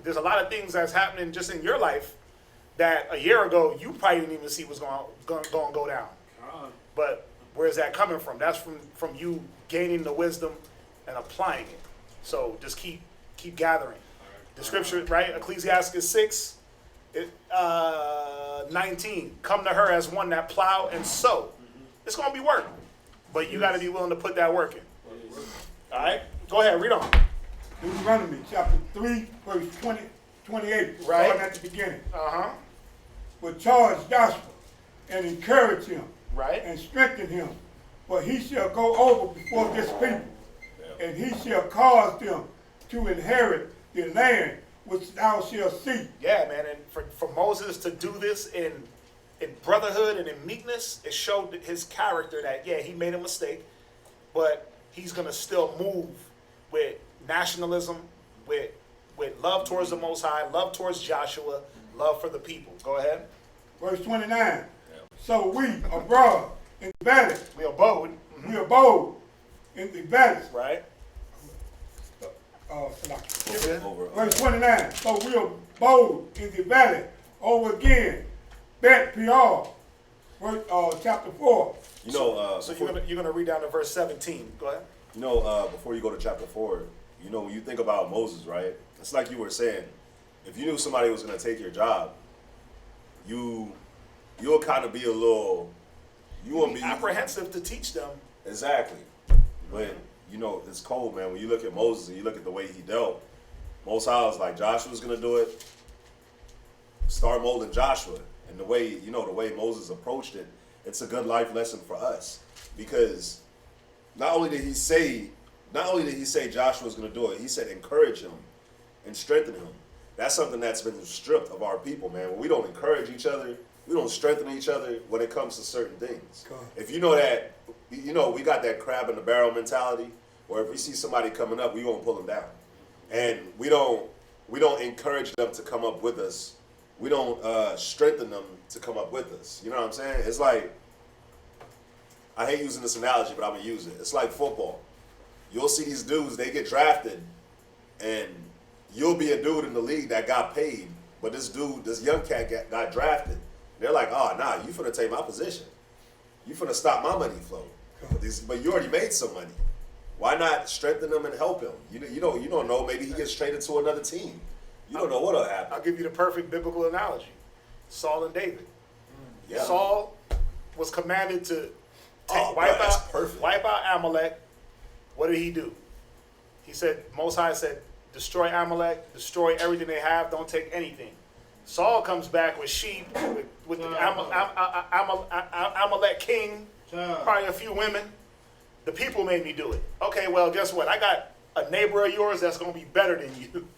There's a lot of things that's happening just in your life that a year ago you probably didn't even see was going to go down. But where's that coming from? That's from you gaining the wisdom and applying it. So just keep gathering. The scripture, right? Ecclesiasticus 6, 19. Come to her as one that plow and sow. It's going to be work, but you got to be willing to put that work in. All right? Go ahead, read on. Deuteronomy chapter 3, verse 28. Right. Starting at the beginning. Uh-huh. But charge Joshua and encourage him. Right. And strengthen him. For he shall go over before this people. And he shall cause them to inherit the land which thou shalt see. Yeah, man. And for Moses to do this in brotherhood and in meekness, it showed his character that, yeah, he made a mistake, but he's going to still move with nationalism, with love towards the Most High, love towards Joshua, love for the people. Go ahead. Verse 29. So we abroad in the valley. We abode. We abode in the valleys. Right. Verse 29. So we abode in the valley over again. Bet Peor. Chapter 4. You know, so you're gonna read down to verse 17. Go ahead. You know, before you go to chapter 4, you know, when you think about Moses, right? It's like you were saying, if you knew somebody was gonna take your job, you'll kind of be a little, you won't be apprehensive to teach them. Exactly. But you know, it's cold, man. When you look at Moses and you look at the way he dealt, Most High was like, Joshua's gonna do it. Start molding Joshua. And the way, you know, the way Moses approached it, it's a good life lesson for us. Because not only did he say Joshua's gonna do it, he said encourage him and strengthen him. That's something that's been stripped of our people, man. When we don't encourage each other, we don't strengthen each other when it comes to certain things. If you know that, you know, we got that crab in the barrel mentality, where if we see somebody coming up, we won't pull them down. And we don't encourage them to come up with us. We don't strengthen them to come up with us. You know what I'm saying? It's like, I hate using this analogy, but I'm going to use it. It's like football. You'll see these dudes, they get drafted, and you'll be a dude in the league that got paid, but this young cat got drafted. They're like, oh, nah, you finna take my position. You finna stop my money flow. But you already made some money. Why not strengthen him and help him? You don't know. Maybe he gets traded to another team. You don't know what'll happen. I'll give you the perfect biblical analogy. Saul and David. Yeah. Saul was commanded to wipe out Amalek. What did he do? He said, Most High said, destroy Amalek, destroy everything they have, don't take anything. Saul comes back with sheep, with the Amalek king, probably a few women. The people made me do it. Okay, well, guess what? I got a neighbor of yours that's going to be better than you.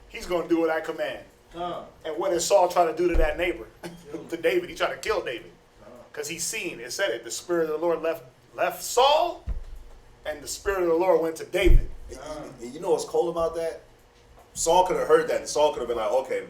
he's going to do what I command. And what did Saul try to do to that neighbor? To David. He tried to kill David. Because he's seen, it said it, the Spirit of the Lord left Saul, and the Spirit of the Lord went to David. And you know what's cool about that? Saul could have heard that, and Saul could have been like, okay,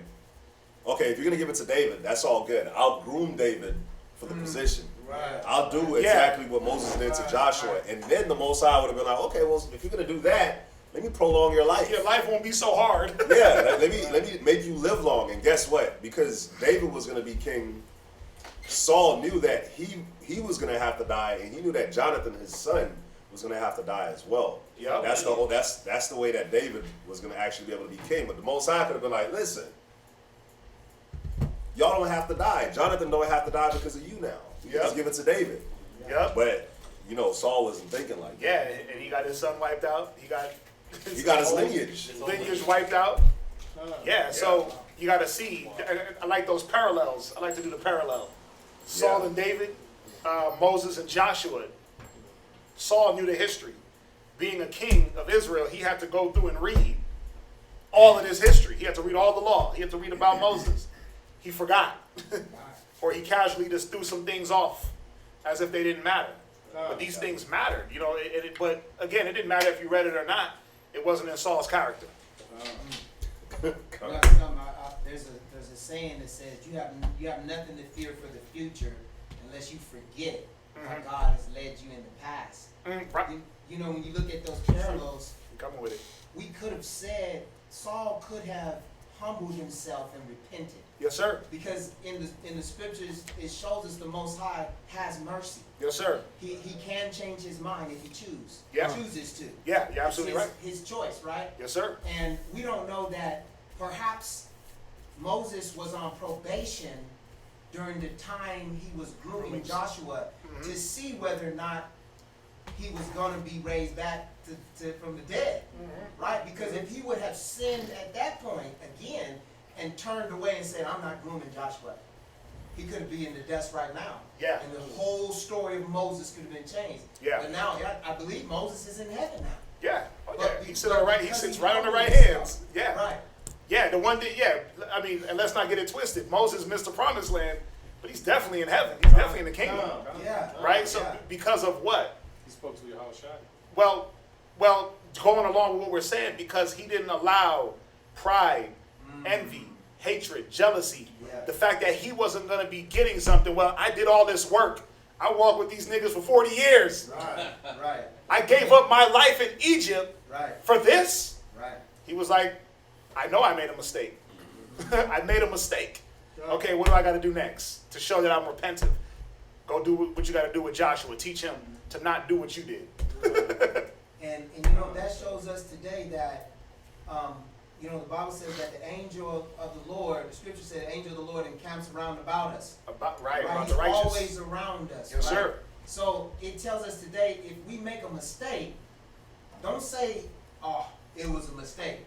if you're going to give it to David, that's all good. I'll groom David for the position. Right. I'll do exactly what Moses did to Joshua. Right. And then the Most High would have been like, okay, well, if you're going to do that, let me prolong your life. Your life won't be so hard. Yeah, let me make you live long. And guess what? Because David was going to be king, Saul knew that he was going to have to die, and he knew that Jonathan, his son, was going to have to die as well. Yep. That's the way that David was going to actually be able to be king. But the Most High could have been like, listen, y'all don't have to die. Jonathan don't have to die because of you now. You just give it to David. Yep. But Saul wasn't thinking like that. Yeah, and he got his son wiped out. He got his lineage. Lineage wiped out. Yeah, so you got to see. I like those parallels. I like to do the parallel. Saul and David, Moses and Joshua. Saul knew the history. Being a king of Israel, he had to go through and read all of his history. He had to read all the law. He had to read about Moses. He forgot. Or he casually just threw some things off as if they didn't matter. But these things mattered, but again, it didn't matter if you read it or not. It wasn't in Saul's character. There's a saying that says you have nothing to fear for the future unless you forget how God has led you in the past. Right. When you look at those parallels, coming with it. We could have said Saul could have humbled himself and repented. Yes, sir. Because in the scriptures, it shows us the Most High has mercy. Yes, sir. He can change his mind if he chooses. Yeah. Chooses to. Yeah, you're absolutely right. His choice, right? Yes, sir. And we don't know that perhaps Moses was on probation during the time he was grooming Joshua to see whether or not he was going to be raised back from the dead, right? Because if he would have sinned at that point again and turned away and said, I'm not grooming Joshua, he could be in the dust right now. Yeah. And the whole story of Moses could have been changed. Yeah. But now I believe Moses is in heaven now. Yeah. He sits right on the right hands. Yeah. Right. Yeah, the one that, and let's not get it twisted. Moses missed the promised land, but he's definitely in heaven. He's definitely in the kingdom. Right? So because of what? He spoke to Yahushua. Well, going along with what we're saying, because he didn't allow pride, envy, hatred, jealousy, the fact that he wasn't going to be getting something. Well, I did all this work. I walked with these niggas for 40 years. Right. I gave up my life in Egypt for this. Right. He was like, I know I made a mistake. I made a mistake. Okay, what do I got to do next to show that I'm repentant? Go do what you got to do with Joshua. Teach him to not do what you did. And that shows us today that, the Bible says that the angel of the Lord, the scripture said, the angel of the Lord encamps around about us. About He's the righteous. always around us. Yes, sir. So it tells us today, if we make a mistake, don't say, oh, it was a mistake.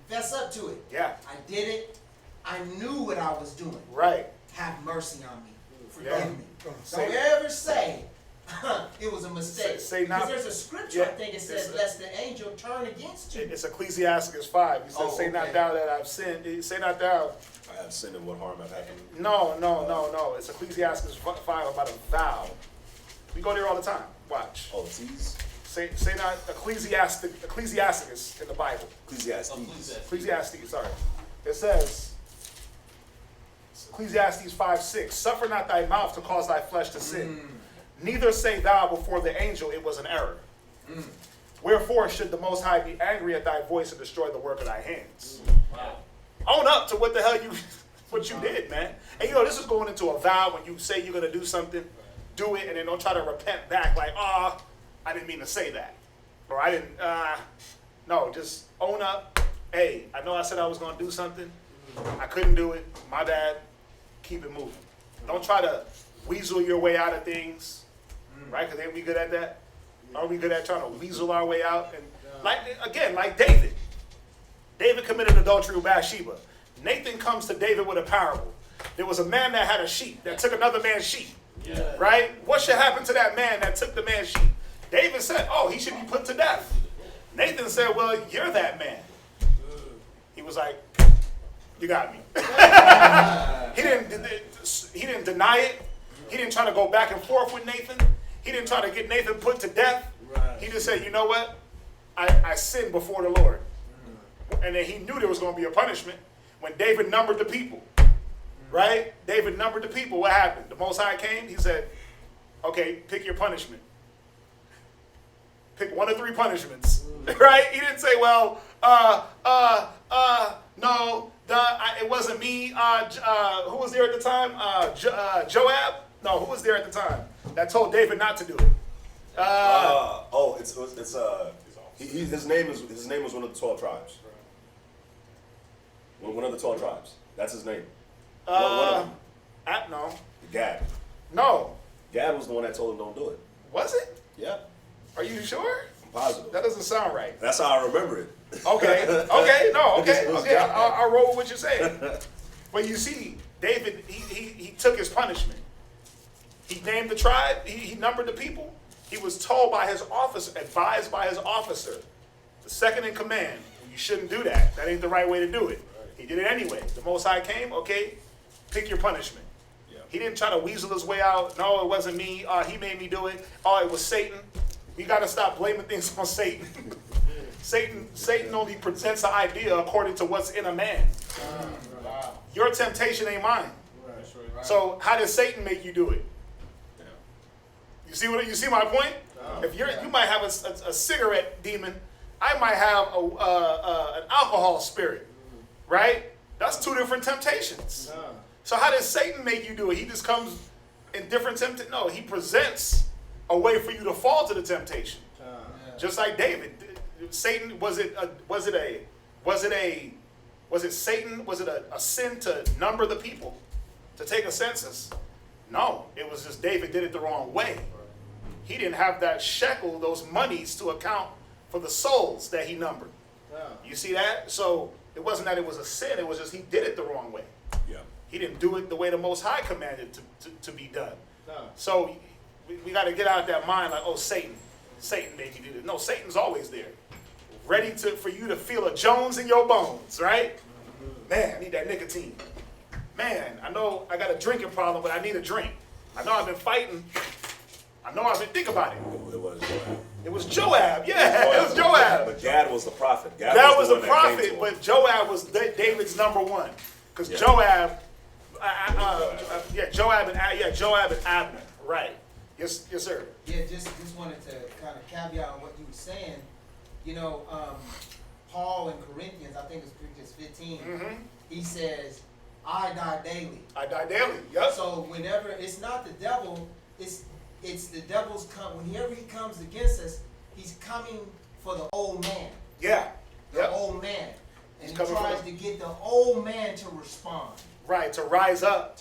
Fess up to it. Yeah. I did it. I knew what I was doing. Right. Have mercy on me. Forgive me. Don't ever say it was a mistake. Because there's a scripture, I think it says, lest the angel turn against you. It's Ecclesiasticus 5. He says, say not thou that I've sinned. Say not thou. I have sinned and what harm have happened. No. It's Ecclesiasticus 5 about a vow. We go there all the time. Watch. Oh, tease? Say not Ecclesiasticus in the Bible. Ecclesiastes, sorry. It says, Ecclesiastes 5:6, suffer not thy mouth to cause thy flesh to sin. Neither say thou before the angel, it was an error. Wherefore should the Most High be angry at thy voice and destroy the work of thy hands? Wow. Own up to what the hell what you did, man. And this is going into a vow. When you say you're going to do something, do it, and then don't try to repent back like, I didn't mean to say that. Or I didn't, no, just own up. Hey, I know I said I was going to do something. I couldn't do it. My bad. Keep it moving. Don't try to weasel your way out of things, right? Because ain't we good at that? Are we good at trying to weasel our way out? And like David. David committed adultery with Bathsheba. Nathan comes to David with a parable. There was a man that had a sheep that took another man's sheep, right? What should happen to that man that took the man's sheep? David said, he should be put to death. Nathan said, well, you're that man. was like, you got me. He didn't deny it. He didn't try to go back and forth with Nathan. He didn't try to get Nathan put to death. Right. He just said, you know what? I sinned before the Lord. And then he knew there was going to be a punishment when David numbered the people. Right? David numbered the people. What happened? The Most High came. He said, okay, pick your punishment. Pick 1 of 3 punishments. Right? He didn't say, well, no, it wasn't me. Who was there at the time? Joab? No, who was there at the time that told David not to do it? His name was one of the 12 tribes. One of the 12 tribes. That's his name. One of them. No. Gad. No. Gad was the one that told him don't do it. Was it? Yeah. Are you sure? I'm positive. That doesn't sound right. That's how I remember it. Okay. I'll roll with what you're saying. But you see, David, he took his punishment. He named the tribe. He numbered the people. He was told by his officer, advised by his officer, the second in command, you shouldn't do that. That ain't the right way to do it. He did it anyway. The Most High came, okay, pick your punishment. Yeah. He didn't try to weasel his way out. No, it wasn't me. He made me do it. Oh, it was Satan. We got to stop blaming things on Satan. Satan only presents an idea according to what's in a man. Wow. Your temptation ain't mine. Right. So how does Satan make you do it? You see my point? If you might have a cigarette demon, I might have an alcohol spirit, right? That's 2 different temptations. So how does Satan make you do it? He just comes in different temptations. No, he presents a way for you to fall to the temptation. Just like David, Satan was it Satan? Was it a sin to number the people, to take a census? No, it was just David did it the wrong way. He didn't have that shekel, those monies, to account for the souls that he numbered. You see that? So it wasn't that it was a sin. It was just he did it the wrong way. Yeah. He didn't do it the way the Most High commanded to be done. So we got to get out of that mind like, oh, Satan made you do this. No, Satan's always there, ready for you to feel a Jones in your bones, right? Man, I need that nicotine. Man, I know I got a drinking problem, but I need a drink. I know I've been fighting. Think about it. It was Joab. It was Joab. Yeah, it was Joab. But Gad was the prophet. Gad was the prophet, but Joab was David's number 1. Because Joab, Joab and Abner. Right. Yes, sir. Yeah, just wanted to kind of caveat on what you were saying. You know, Paul in Corinthians, I think it's Corinthians 15, he says, I die daily. I die daily, yep. So whenever, it's not the devil, it's the devil's whenever he comes against us, he's coming for the old man. Yeah. The old man. And he tries to get the old man to respond. Right, to rise up.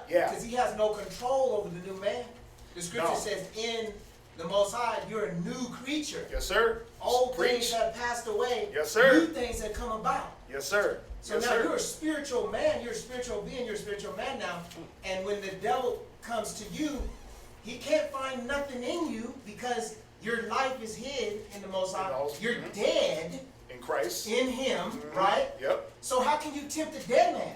Yeah. Because he has no control over the new man. The scripture says, in the Most High, you're a new creature. Yes, sir. Old things have passed away. Yes, sir. New things have come about. Yes, sir. So now you're a spiritual man. You're a spiritual being. You're a spiritual man now. And when the devil comes to you, he can't find nothing in you because your life is hid in the Most High. You're dead in Christ. In Him, right? Yep. So how can you tempt a dead man?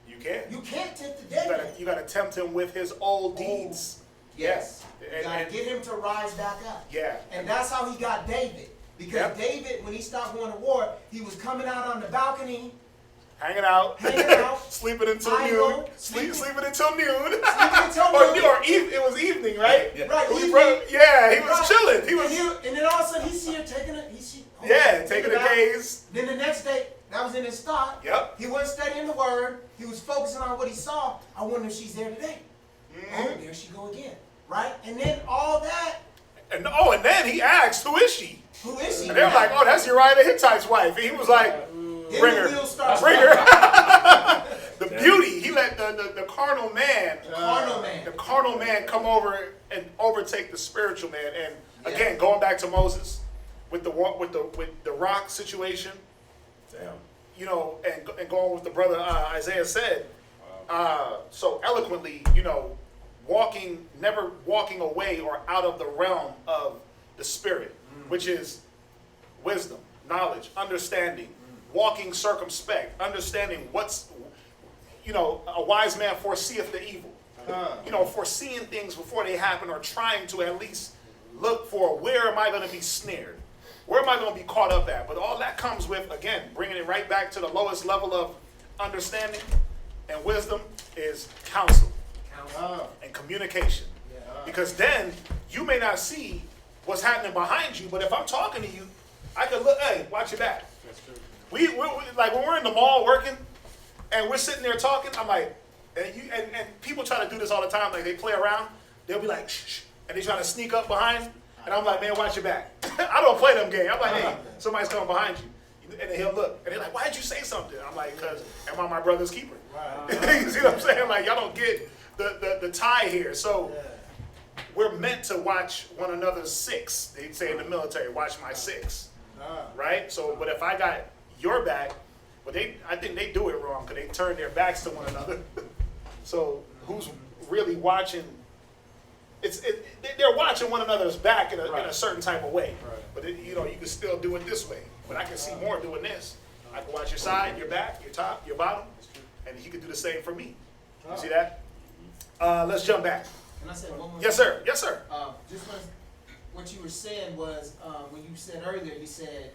You can't. You can't tempt a dead man. You got to tempt him with his old deeds. Yes. You got to get him to rise back up. Yeah. And that's how he got David. Because David, when he stopped going to war, he was coming out on the balcony. Hanging out. Sleeping until noon. Sleeping until noon. It was evening, right? Yeah. Right. He was chilling. And then all of a sudden, he see her taking a gaze. Then the next day, that was in his thought. Yep. He wasn't studying the word. He was focusing on what he saw. I wonder if she's there today. Oh, there she go again. Right? And then all that. And then he asked, who is she? Who is she? And they're like, oh, that's Uriah the Hittite's wife. And he was like, bring her. The beauty. He let the carnal man. The carnal man come over and overtake the spiritual man. And again, going back to Moses with the rock situation. Damn. You know, and going with the brother Isaiah said so eloquently, you know, never walking away or out of the realm of the spirit, which is wisdom, knowledge, understanding, walking circumspect, understanding what's, a wise man foreseeth the evil. Foreseeing things before they happen, or trying to at least look for where am I going to be snared? Where am I going to be caught up at? But all that comes with, again, bringing it right back to the lowest level of understanding and wisdom is counsel and communication. Because then you may not see what's happening behind you, but if I'm talking to you, I can look, hey, watch your back. That's true. We like when we're in the mall working and we're sitting there talking, I'm like, and people try to do this all the time, like they play around, they'll be like, shh, and they try to sneak up behind, and I'm like, man, watch your back. I don't play them games. I'm like, hey, somebody's coming behind you. And then he'll look, and they're like, why'd you say something? I'm like, because am I my brother's keeper? Right. You see what I'm saying? Like, y'all don't get the tie here. So we're meant to watch one another's six. They say in the military, watch my six. Right? So, but if I got your back, but I think they do it wrong because they turn their backs to one another. So who's really watching? They're watching one another's back in a certain type of way. Right. But you can still do it this way. But I can see more doing this. I can watch your side, your back, your top, your bottom, and he can do the same for me. You see that? Let's jump back. Can I say one more? Yes, sir. Yes, sir. What you were saying was when you said earlier, you said,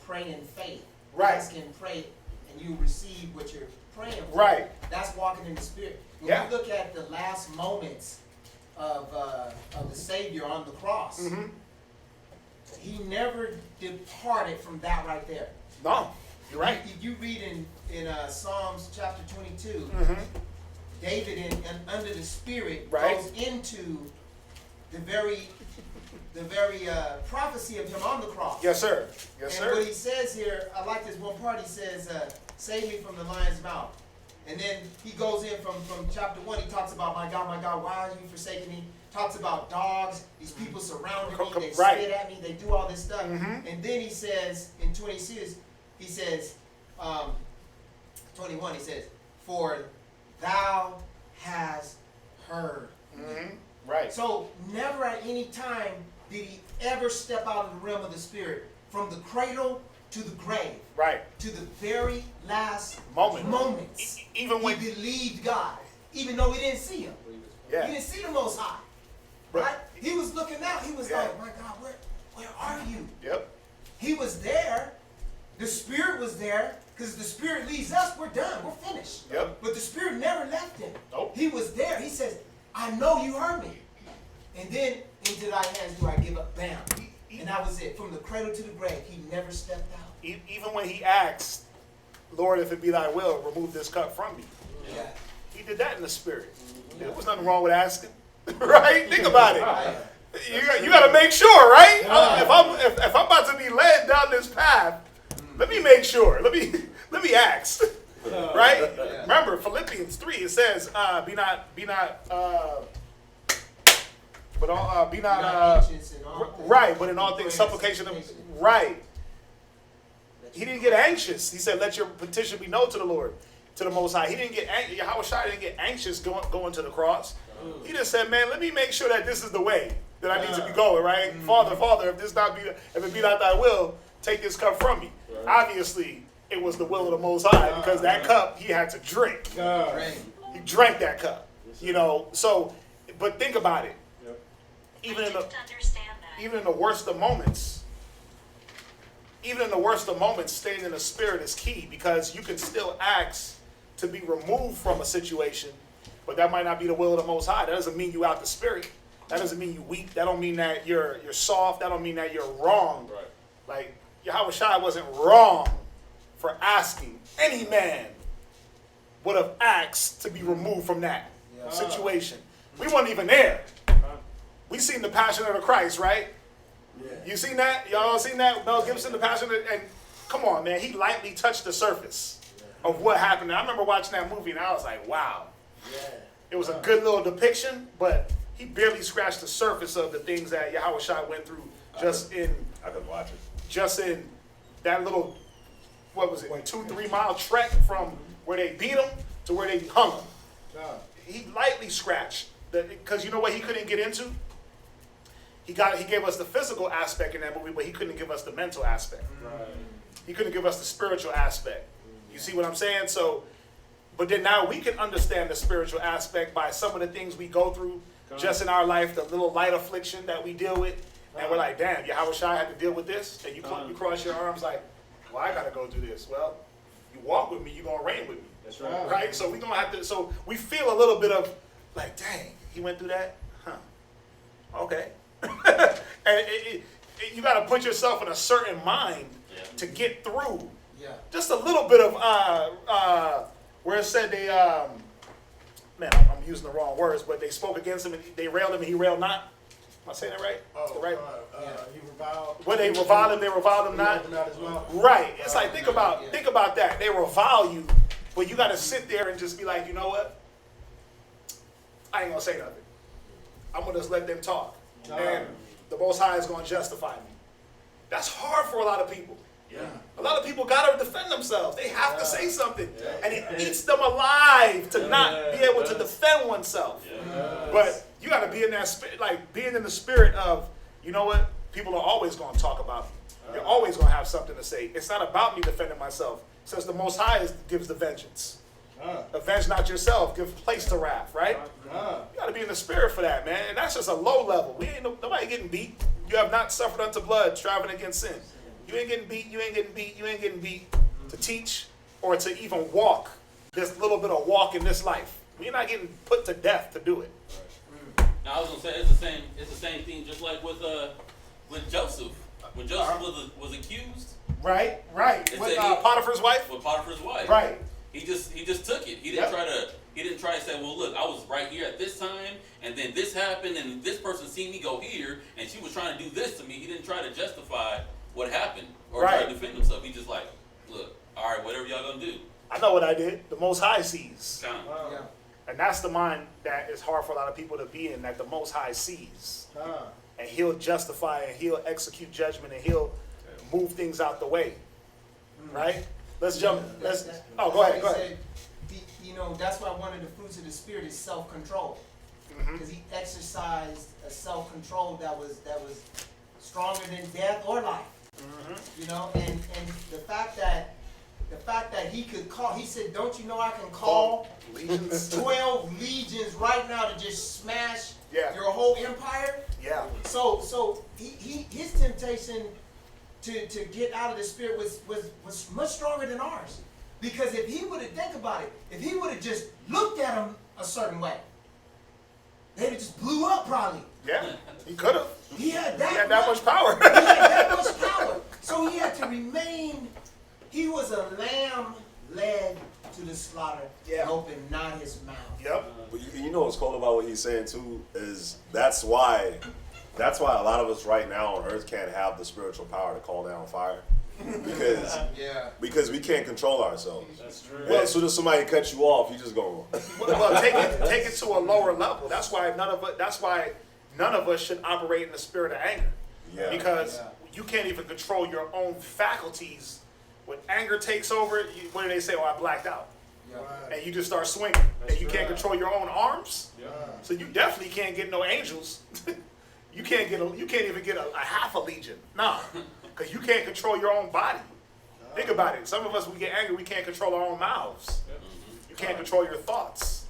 pray in faith. Right. Ask and pray, and you receive what you're praying for. Right. That's walking in the Spirit. When you look at the last moments of the Savior on the cross, he never departed from that right there. No, you're right. If you read in Psalms chapter 22, David, under the Spirit, goes into the very prophecy of him on the cross. Yes, sir. Yes, sir. And what he says here, I like this one part. He says, "Save me from the lion's mouth." And then he goes in from chapter 1. He talks about, my God, why are you forsaking me? Talks about dogs. These people surrounding me. They spit at me. They do all this stuff. And then he says in 26, he says, 21. He says, "For thou hast heard." Right. So never at any time did he ever step out of the realm of the Spirit, from the cradle to the grave. Right. To the very last moments. Even when he believed God, even though he didn't see him. Yeah. He didn't see the Most High. Right? He was looking out. He was like, my God, where are you? Yep. He was there. The Spirit was there. Because the Spirit leaves us, we're done. We're finished. Yep. But the Spirit never left him. Nope. He was there. He says, I know you heard me. And then, into thy hands do I give up. Bam. And that was it. From the cradle to the grave, he never stepped out. Even when he asked, Lord, if it be thy will, remove this cup from me. Yeah. He did that in the Spirit. There was nothing wrong with asking. Right? Think about it. You got to make sure, right? If I'm about to be led down this path, let me make sure. Let me ask. Right? Yeah. Remember, Philippians 3, it says, be not anxious in all things. Right, but in all things supplication. Right. He didn't get anxious. He said, let your petition be known to the Lord, to the Most High. He didn't get anxious. Yahweh didn't get anxious going to the cross. He just said, man, let me make sure that this is the way that I need to be going, right? Father, if it be not thy will, take this cup from me. Right. Obviously, it was the will of the Most High, because that cup he had to drink. He drank that cup. So, but think about it. Yep. Even in the worst of moments, staying in the Spirit is key, because you can still ask to be removed from a situation, but that might not be the will of the Most High. That doesn't mean you out the Spirit. That doesn't mean you weak. That don't mean that you're soft. That don't mean that you're wrong. Right. Like, Yahweh wasn't wrong for asking. Any man would have asked to be removed from that situation. We weren't even there. We seen the Passion of the Christ, right? Yeah. You seen that? Y'all seen that? Mel Gibson, the Passion of the, and come on, man, he lightly touched the surface of what happened. And I remember watching that movie, and I was like, wow. Yeah. It was a good little depiction, but he barely scratched the surface of the things that Yahweh went through I could watch it. Just in that little, 2-3 mile trek from where they beat him to where they hung him. He lightly scratched, because you know what he couldn't get into? He gave us the physical aspect in that movie, but he couldn't give us the mental aspect. Right. He couldn't give us the spiritual aspect. You see what I'm saying? So, but then now we can understand the spiritual aspect by some of the things we go through just in our life, the little light affliction that we deal with. And we're like, damn, Yahweh Shai had to deal with this? And you cross your arms like, well, I got to go through this. Well, you walk with me, you're going to reign with me. That's right. Right? So we're going to have to, so we feel a little bit of like, dang, he went through that? Huh. Okay. And you got to put yourself in a certain mind to get through. Yeah. Just a little bit of, where it said they, man, I'm using the wrong words, but they spoke against him and they railed him and he railed not. Am I saying that right? Oh, right. He reviled. When they reviled him, they reviled him not. Right. It's like think about that. They revile you, but you got to sit there and just be like, you know what? I ain't gonna say nothing. I'm gonna just let them talk, and the Most High is gonna justify me. That's hard for a lot of people. Yeah. A lot of people gotta defend themselves. They have to say something, and it eats them alive to not be able to defend oneself. But you gotta be in that spirit, like being in the spirit of, you know what? People are always gonna talk about me. You're always gonna have something to say. It's not about me defending myself. It says the Most High gives the vengeance. Avenge not yourself. Give place to wrath. Right? You gotta be in the spirit for that, man. And that's just a low level. We ain't nobody getting beat. You have not suffered unto blood, striving against sin. You ain't getting beat, you ain't getting beat, you ain't getting beat to teach or to even walk this little bit of walk in this life. We're not getting put to death to do it. Now I was gonna say it's the same thing just like with Joseph. When Joseph was accused. Right. With Potiphar's wife? With Potiphar's wife. Right. He just took it. He didn't try to say, well, look, I was right here at this time, and then this happened, and this person seen me go here, and she was trying to do this to me. He didn't try to justify what happened or try to defend himself. He just like, look, all right, whatever y'all gonna do. I know what I did. The Most High sees. Yeah. And that's the mind that is hard for a lot of people to be in, that the Most High sees. And he'll justify and he'll execute judgment and he'll move things out the way. Right? Let's jump. Go ahead. You know, that's why one of the fruits of the Spirit is self-control. Because he exercised a self-control that was stronger than death or life. You know, and the fact that he could call, he said, don't you know I can call 12 legions right now to just smash your whole empire? Yeah. So his temptation to get out of the spirit was much stronger than ours. Because if he would have, think about it, if he would have just looked at him a certain way, they'd have just blew up probably. Yeah, he could have. He had that much power. He had that much power. So he had to remain, he was a lamb led to the slaughter, open not his mouth. Yep. But you know what's cool about what he's saying too is that's why a lot of us right now on earth can't have the spiritual power to call down fire. Because we can't control ourselves. That's true. Well, as soon as somebody cuts you off, you just go. Well, take it to a lower level. That's why none of us should operate in the spirit of anger. Yeah. Because you can't even control your own faculties. When anger takes over, what do they say? Oh, I blacked out. And you just start swinging. And you can't control your own arms. So you definitely can't get no angels. You can't even get a half a legion. Nah. Because you can't control your own body. Think about it. Some of us, we get angry, we can't control our own mouths. You can't control your thoughts.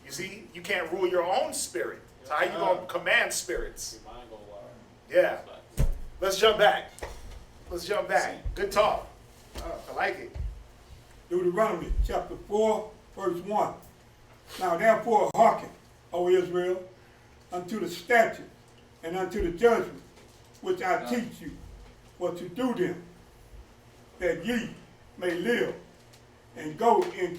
You see? You can't rule your own spirit. So how you going to command spirits? Yeah. Let's jump back. Good talk. I like it. Deuteronomy chapter 4, verse 1. Now therefore hearken, O Israel, unto the statutes and unto the judgments which I teach you, for to do them, that ye may live and go in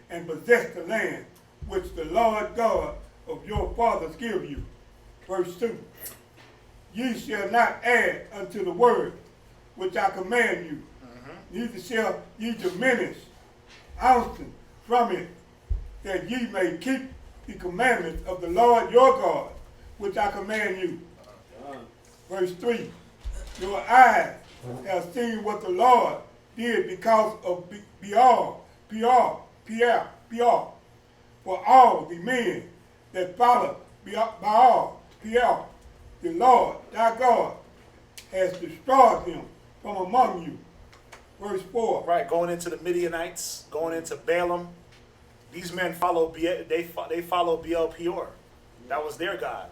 and possess the land which the Lord God of your fathers give you. Verse 2. Ye shall not add unto the word which I command you, neither shall ye diminish ounces from it, that ye may keep the commandments of the Lord your God, which I command you. Verse 3. Your eyes have seen what the Lord did because of Baal, for all the men that follow Baal, the Lord thy God has destroyed them from among you. Verse 4. Right, going into the Midianites, going into Balaam. These men follow they follow Baal Peor. That was their god.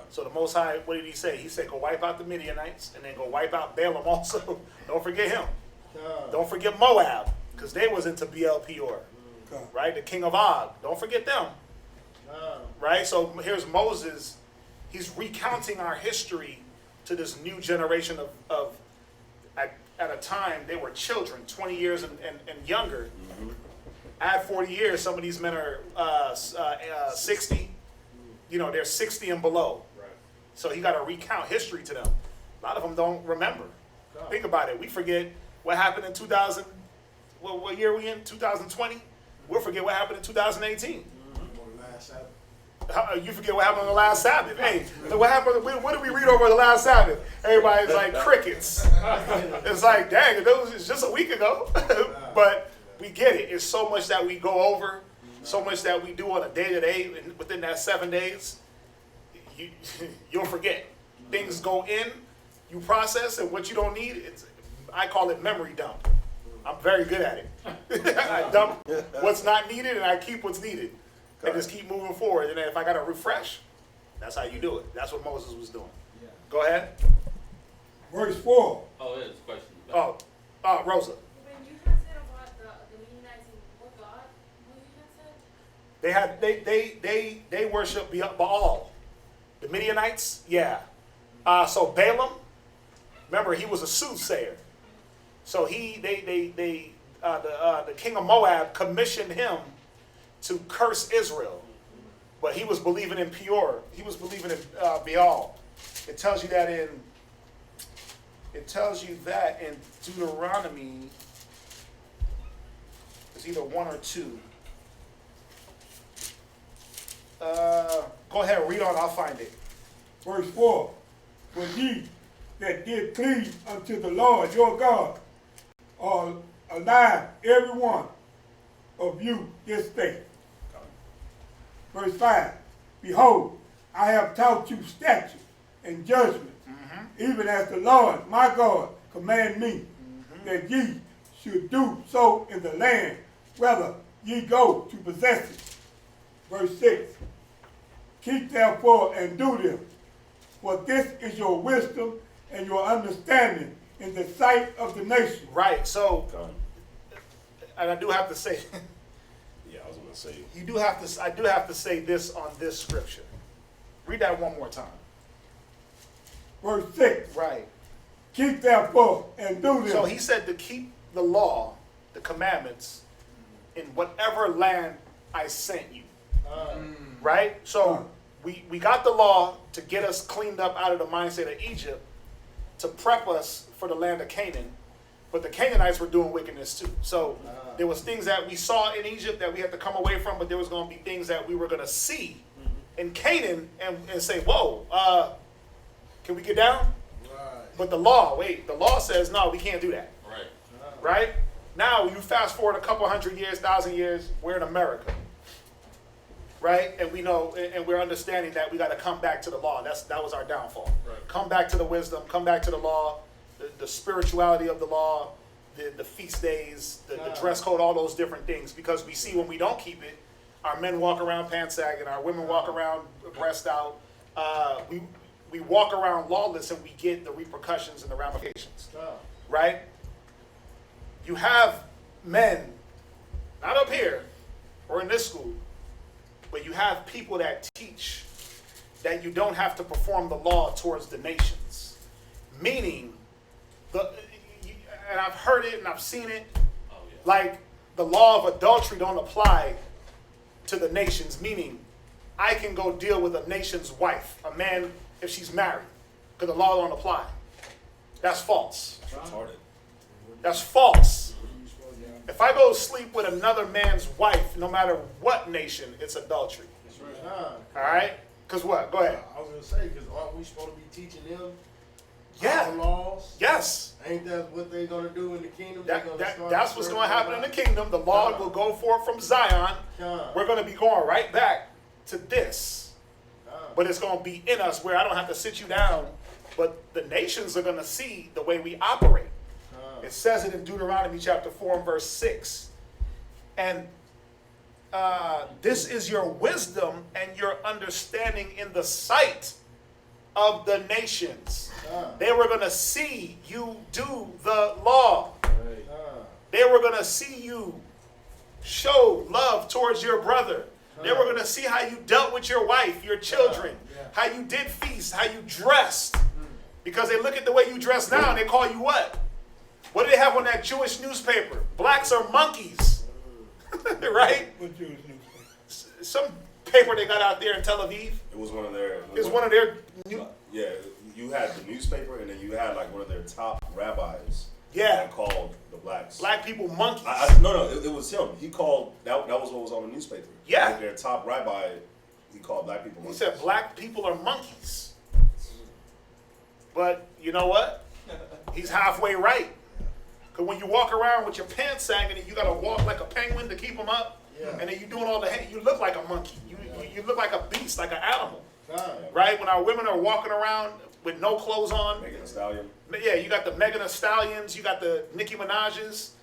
So the Most High, what did he say? He said, go wipe out the Midianites and then go wipe out Balaam also. Don't forget him. Don't forget Moab, because they was into Baal Peor. Right, the king of Og. Don't forget them. Right, so here's Moses. He's recounting our history to this new generation of at a time they were children, 20 years and younger. Add 40 years, some of these men are 60. You know, they're 60 and below. Right. So he got to recount history to them. A lot of them don't remember. Think about it. We forget what happened in 2000. What year are we in? 2020? We'll forget what happened in 2018. You forget what happened on the last Sabbath. Hey, what happened? What did we read over the last Sabbath? Everybody's like crickets. It's like, dang, it's just a week ago. But we get it. It's so much that we go over, so much that we do on a day-to-day, and within that 7 days, you'll forget. Things go in, you process, and what you don't need, I call it memory dump. I'm very good at it. I dump what's not needed, and I keep what's needed. And just keep moving forward. And then if I got to refresh, that's how you do it. That's what Moses was doing. Yeah. Go ahead. Verse 4. Oh, there's a question. Oh, Rosa. When you had said about the Midianites and what God, what you had said? They worship Baal. The Midianites, yeah. So Balaam, remember he was a soothsayer. So the king of Moab commissioned him to curse Israel, but he was believing in Peor. He was believing in Baal. It tells you that in Deuteronomy. It's either 1 or 2. Go ahead, read on. I'll find it. Verse 4. For ye that did cleave unto the Lord your God are alive, every one of you this day. Verse 5, behold, I have taught you statutes and judgments, even as the Lord my God command me, that ye should do so in the land, whether ye go to possess it. Verse 6, keep therefore and do them, for this is your wisdom and your understanding in the sight of the nation. Right, so, and I do have to say, I was going to say. I do have to say this on this scripture. Read that one more time. Verse 6. Right. Keep therefore and do them. So he said to keep the law, the commandments, in whatever land I sent you. Right? So we got the law to get us cleaned up out of the mindset of Egypt, to prep us for the land of Canaan. But the Canaanites were doing wickedness too. So there was things that we saw in Egypt that we had to come away from, but there was going to be things that we were going to see in Canaan and say, whoa, can we get down? Right. But the law says, no, we can't do that. Right. Right? Now, you fast forward a couple 100 years, 1,000 years, we're in America. Right? And we know, and we're understanding that we got to come back to the law. That was our downfall. Right. Come back to the wisdom, come back to the law. The spirituality of the law, the feast days, the dress code, all those different things. Because we see when we don't keep it, our men walk around pants sagging, our women walk around breast out. We walk around lawless, and we get the repercussions and the ramifications. Right? You have men, not up here or in this school, but you have people that teach that you don't have to perform the law towards the nations. Meaning, and I've heard it and I've seen it, like the law of adultery don't apply to the nations, meaning I can go deal with a nation's wife, a man, if she's married, because the law don't apply. That's false. That's false. If I go sleep with another man's wife, no matter what nation, it's adultery. All right? Because what? Go ahead. I was going to say, because aren't we supposed to be teaching them our laws? Yes. Ain't that what they're going to do in the kingdom? That's what's going to happen in the kingdom. The law will go forth from Zion. We're going to be going right back to this. But it's going to be in us where I don't have to sit you down, but the nations are going to see the way we operate. It says it in Deuteronomy chapter 4 and verse 6. And this is your wisdom and your understanding in the sight of the nations. They were going to see you do the law. They were going to see you show love towards your brother. They were going to see how you dealt with your wife, your children, how you did feasts, how you dressed. Because they look at the way you dress now and they call you what? What do they have on that Jewish newspaper? Blacks are monkeys. Right? What Jewish newspaper? Some paper they got out there in Tel Aviv. It was one of their. It was one of their. Yeah, you had the newspaper, and then you had like one of their top rabbis. Yeah. That called the blacks. Black people monkeys. No, it was him. He called that. That was what was on the newspaper. Yeah. Like their top rabbi, he called black people monkeys. He said black people are monkeys. But you know what? He's halfway right. Because when you walk around with your pants sagging and you got to walk like a penguin to keep them up, and then you doing all the you look like a monkey. You look like a beast, like an animal. Right? When our women are walking around with no clothes on. Megan Thee Stallion. Yeah, you got the Megan Thee Stallions, you got the Nicki Minaj's,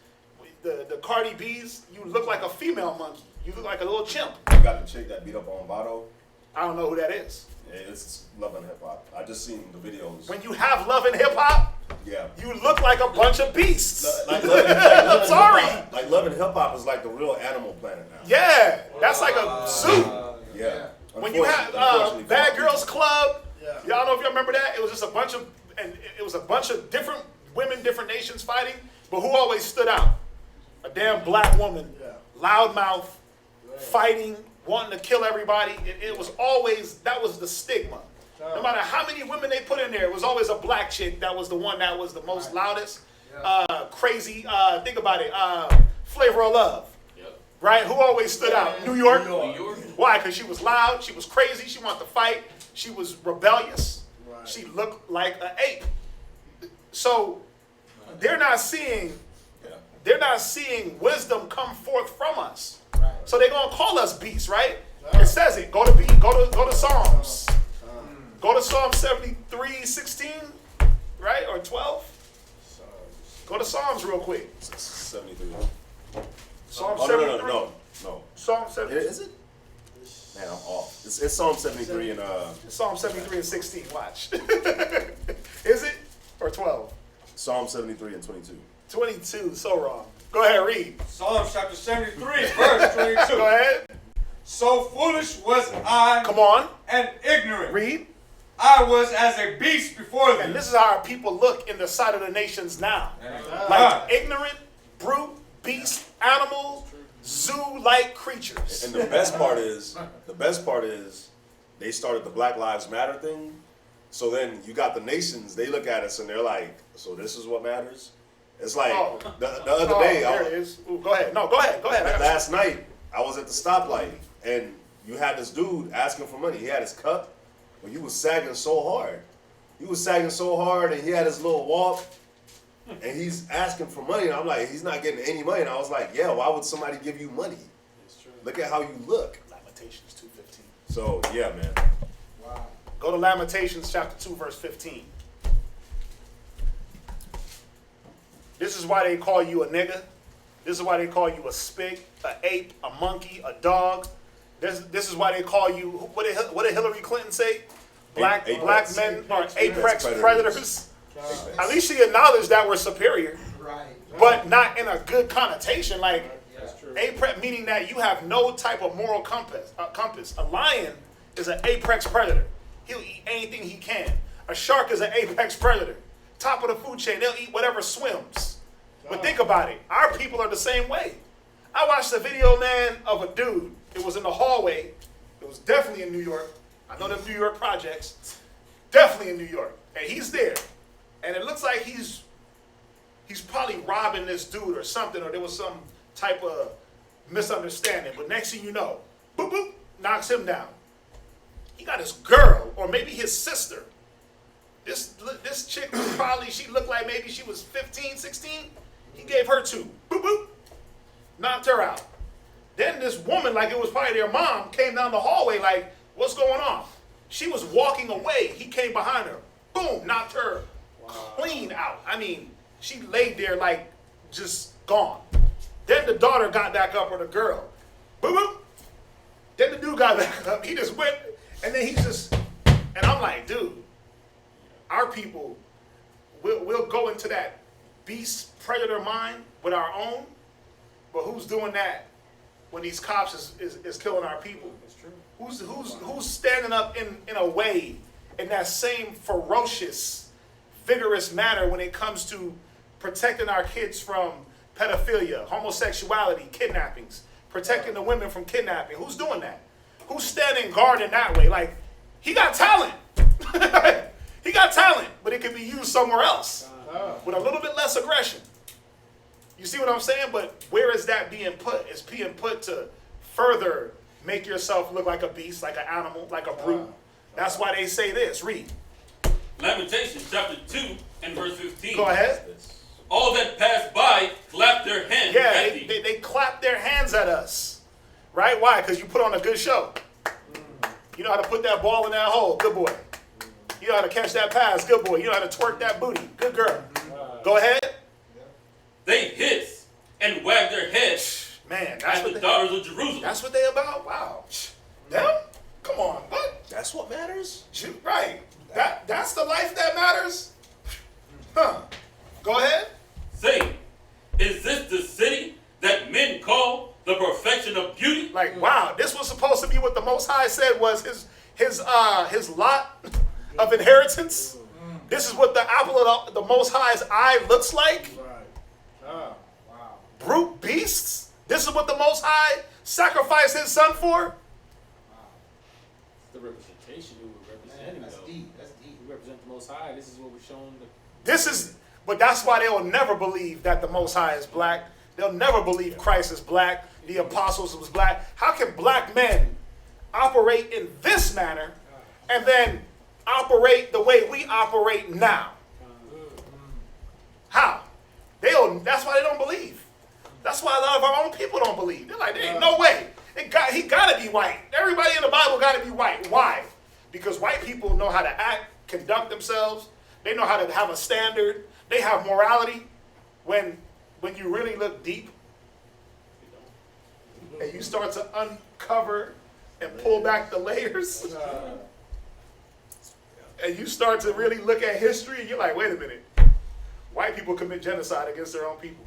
the Cardi B's. You look like a female monkey. You look like a little chimp. You got the chick that beat up on Bato. I don't know who that is. Yeah, it's Love and Hip Hop. I just seen the videos. When you have love and hip hop, yeah, you look like a bunch of beasts. I'm sorry. Like Love and Hip Hop is like the real Animal Planet now. Yeah, that's like a zoo. Yeah. When you have Bad Girls Club, y'all know if y'all remember that? It was just a bunch of different women, different nations fighting. But who always stood out? A damn black woman, loudmouth, fighting, wanting to kill everybody. It was always, that was the stigma. No matter how many women they put in there, it was always a black chick that was the one that was the most loudest, crazy. Think about it, Flavor of Love. Right? Who always stood out? New York. Why? Because she was loud, she was crazy, she wanted to fight, she was rebellious, she looked like an ape. So they're not seeing wisdom come forth from us. So they're gonna call us beasts, right? It says it. Go to Psalms. Go to Psalm 73:16, right? Or 12. Go to Psalms real quick. 73. Psalm 73. No. Psalm 73. Is it? Man, I'm off. It's Psalm 73 and It's Psalm 73 and 16. Watch. Is it or 12? Psalm 73 and 22. 22. So wrong. Go ahead, read. Psalms chapter 73, verse 22. Go ahead. So foolish was I. Come on. And ignorant. Read. I was as a beast before thee. And this is how our people look in the sight of the nations now. Like ignorant, brute, beast, animals, zoo-like creatures. And the best part is, they started the Black Lives Matter thing. So then you got the nations, they look at us and they're like, so this is what matters? It's like, the other day. There it is. Ooh, go ahead. No, go ahead. Last night, I was at the stoplight and you had this dude asking for money. He had his cup, but he was sagging so hard. And he had his little walk. And he's asking for money, and I'm like, he's not getting any money. And I was like, yeah, why would somebody give you money? Look at how you look. Lamentations 2:15. So, yeah, man. Wow. Go to Lamentations chapter 2, verse 15. This is why they call you a nigga. This is why they call you a spig, an ape, a monkey, a dog. This is why they call you, what did Hillary Clinton say? Black men are apex predators. At least she acknowledged that we're superior, but not in a good connotation. Like apex, meaning that you have no type of moral compass. A lion is an apex predator. He'll eat anything he can. A shark is an apex predator. Top of the food chain, they'll eat whatever swims. But think about it. Our people are the same way. I watched a video, man, of a dude. It was in the hallway. It was definitely in New York. I know them New York projects. Definitely in New York. And he's there. And it looks like he's probably robbing this dude or something, or there was some type of misunderstanding. But next thing you know, boop, boop, knocks him down. He got his girl, or maybe his sister. This chick was probably, she looked like maybe she was 15, 16. He gave her 2. Boop, boop. Knocked her out. Then this woman, like it was probably their mom, came down the hallway like, what's going on? She was walking away. He came behind her. Boom, knocked her clean out. I mean, She laid there like just gone. Then the daughter got back up, or the girl. Boop, boop. Then the dude got back up. He just went, and then he just, and I'm like, dude, our people, we'll go into that beast predator mind with our own, but who's doing that when these cops is killing our people? That's true. Who's standing up in a way, in that same ferocious, vigorous manner when it comes to protecting our kids from pedophilia, homosexuality, kidnappings, protecting the women from kidnapping? Who's doing that? Who's standing guard in that way? Like, he got talent. He got talent, but it can be used somewhere else with a little bit less aggression. You see what I'm saying? But where is that being put? It's being put to further make yourself look like a beast, like an animal, like a brute. That's why they say this. Read. Lamentations chapter 2 and verse 15. Go ahead. All that pass by clap their hands at thee. They clap their hands at us. Right? Why? Because you put on a good show. You know how to put that ball in that hole. Good boy. You know how to catch that pass. Good boy. You know how to twerk that booty. Good girl. Go ahead. They hiss and wag their heads. Man, that's the daughters of Jerusalem. That's what they about? Wow. Them? Come on. What? That's what matters? Right. That's the life that matters? Huh. Go ahead. Say, is this the city that men call the perfection of beauty? Like, wow, this was supposed to be what the Most High said was his lot of inheritance. This is what the apple of the Most High's eye looks like. Wow. Brute beasts. This is what the Most High sacrificed his son for. The representation we were representing. That's deep. That's deep. We represent the Most High. This is what we're showing. But that's why they will never believe that the Most High is black. They'll never believe Christ is black. The apostles was black. How can black men operate in this manner and then operate the way we operate now? How? That's why they don't believe. That's why a lot of our own people don't believe. They're like, there ain't no way. He got to be white. Everybody in the Bible got to be white. Why? Because white people know how to act, conduct themselves. They know how to have a standard. They have morality. When you really look deep and you start to uncover and pull back the layers and you start to really look at history, and you're like, wait a minute. White people commit genocide against their own people.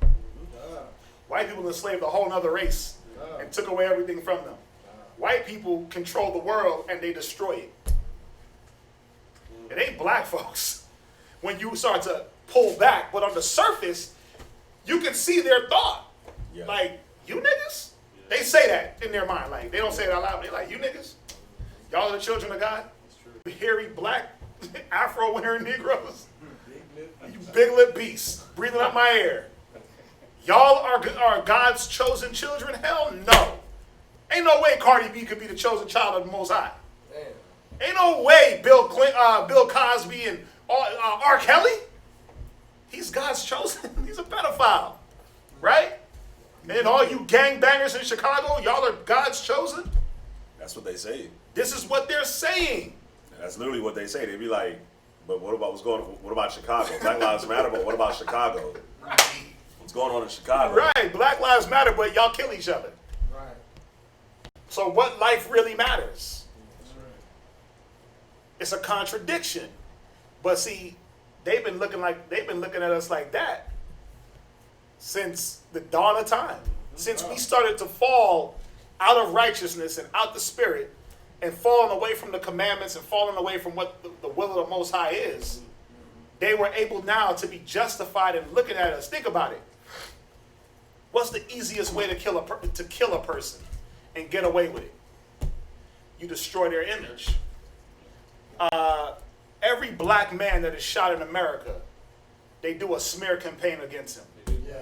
White people enslaved a whole other race and took away everything from them. White people control the world and they destroy it. It ain't black folks. When you start to pull back, but on the surface, you can see their thought. Yeah. Like, you niggas? Yeah. They say that in their mind. Like, they don't say it out loud. They're like, you niggas? Y'all are the children of God? Hairy, black, Afro-wearing Negroes? You big lip beasts breathing up my air. Y'all are God's chosen children? Hell no. Ain't no way Cardi B could be the chosen child of the Most High. Damn. Ain't no way Bill Cosby and R. Kelly. He's God's chosen. He's a pedophile. Right? And all you gangbangers in Chicago, y'all are God's chosen? That's what they say. This is what they're saying. That's literally what they say. They be like, but what about Chicago? Black Lives Matter, but what about Chicago? Right. What's going on in Chicago? Right. Black Lives Matter, but y'all kill each other. Right. So what life really matters? That's right. It's a contradiction. But see, they've been looking at us like that since the dawn of time. Since we started to fall out of righteousness and out the spirit and falling away from the commandments and falling away from what the will of the Most High is, they were able now to be justified in looking at us. Think about it. What's the easiest way to kill a person and get away with it? You destroy their image. Every black man that is shot in America, they do a smear campaign against him. Yeah.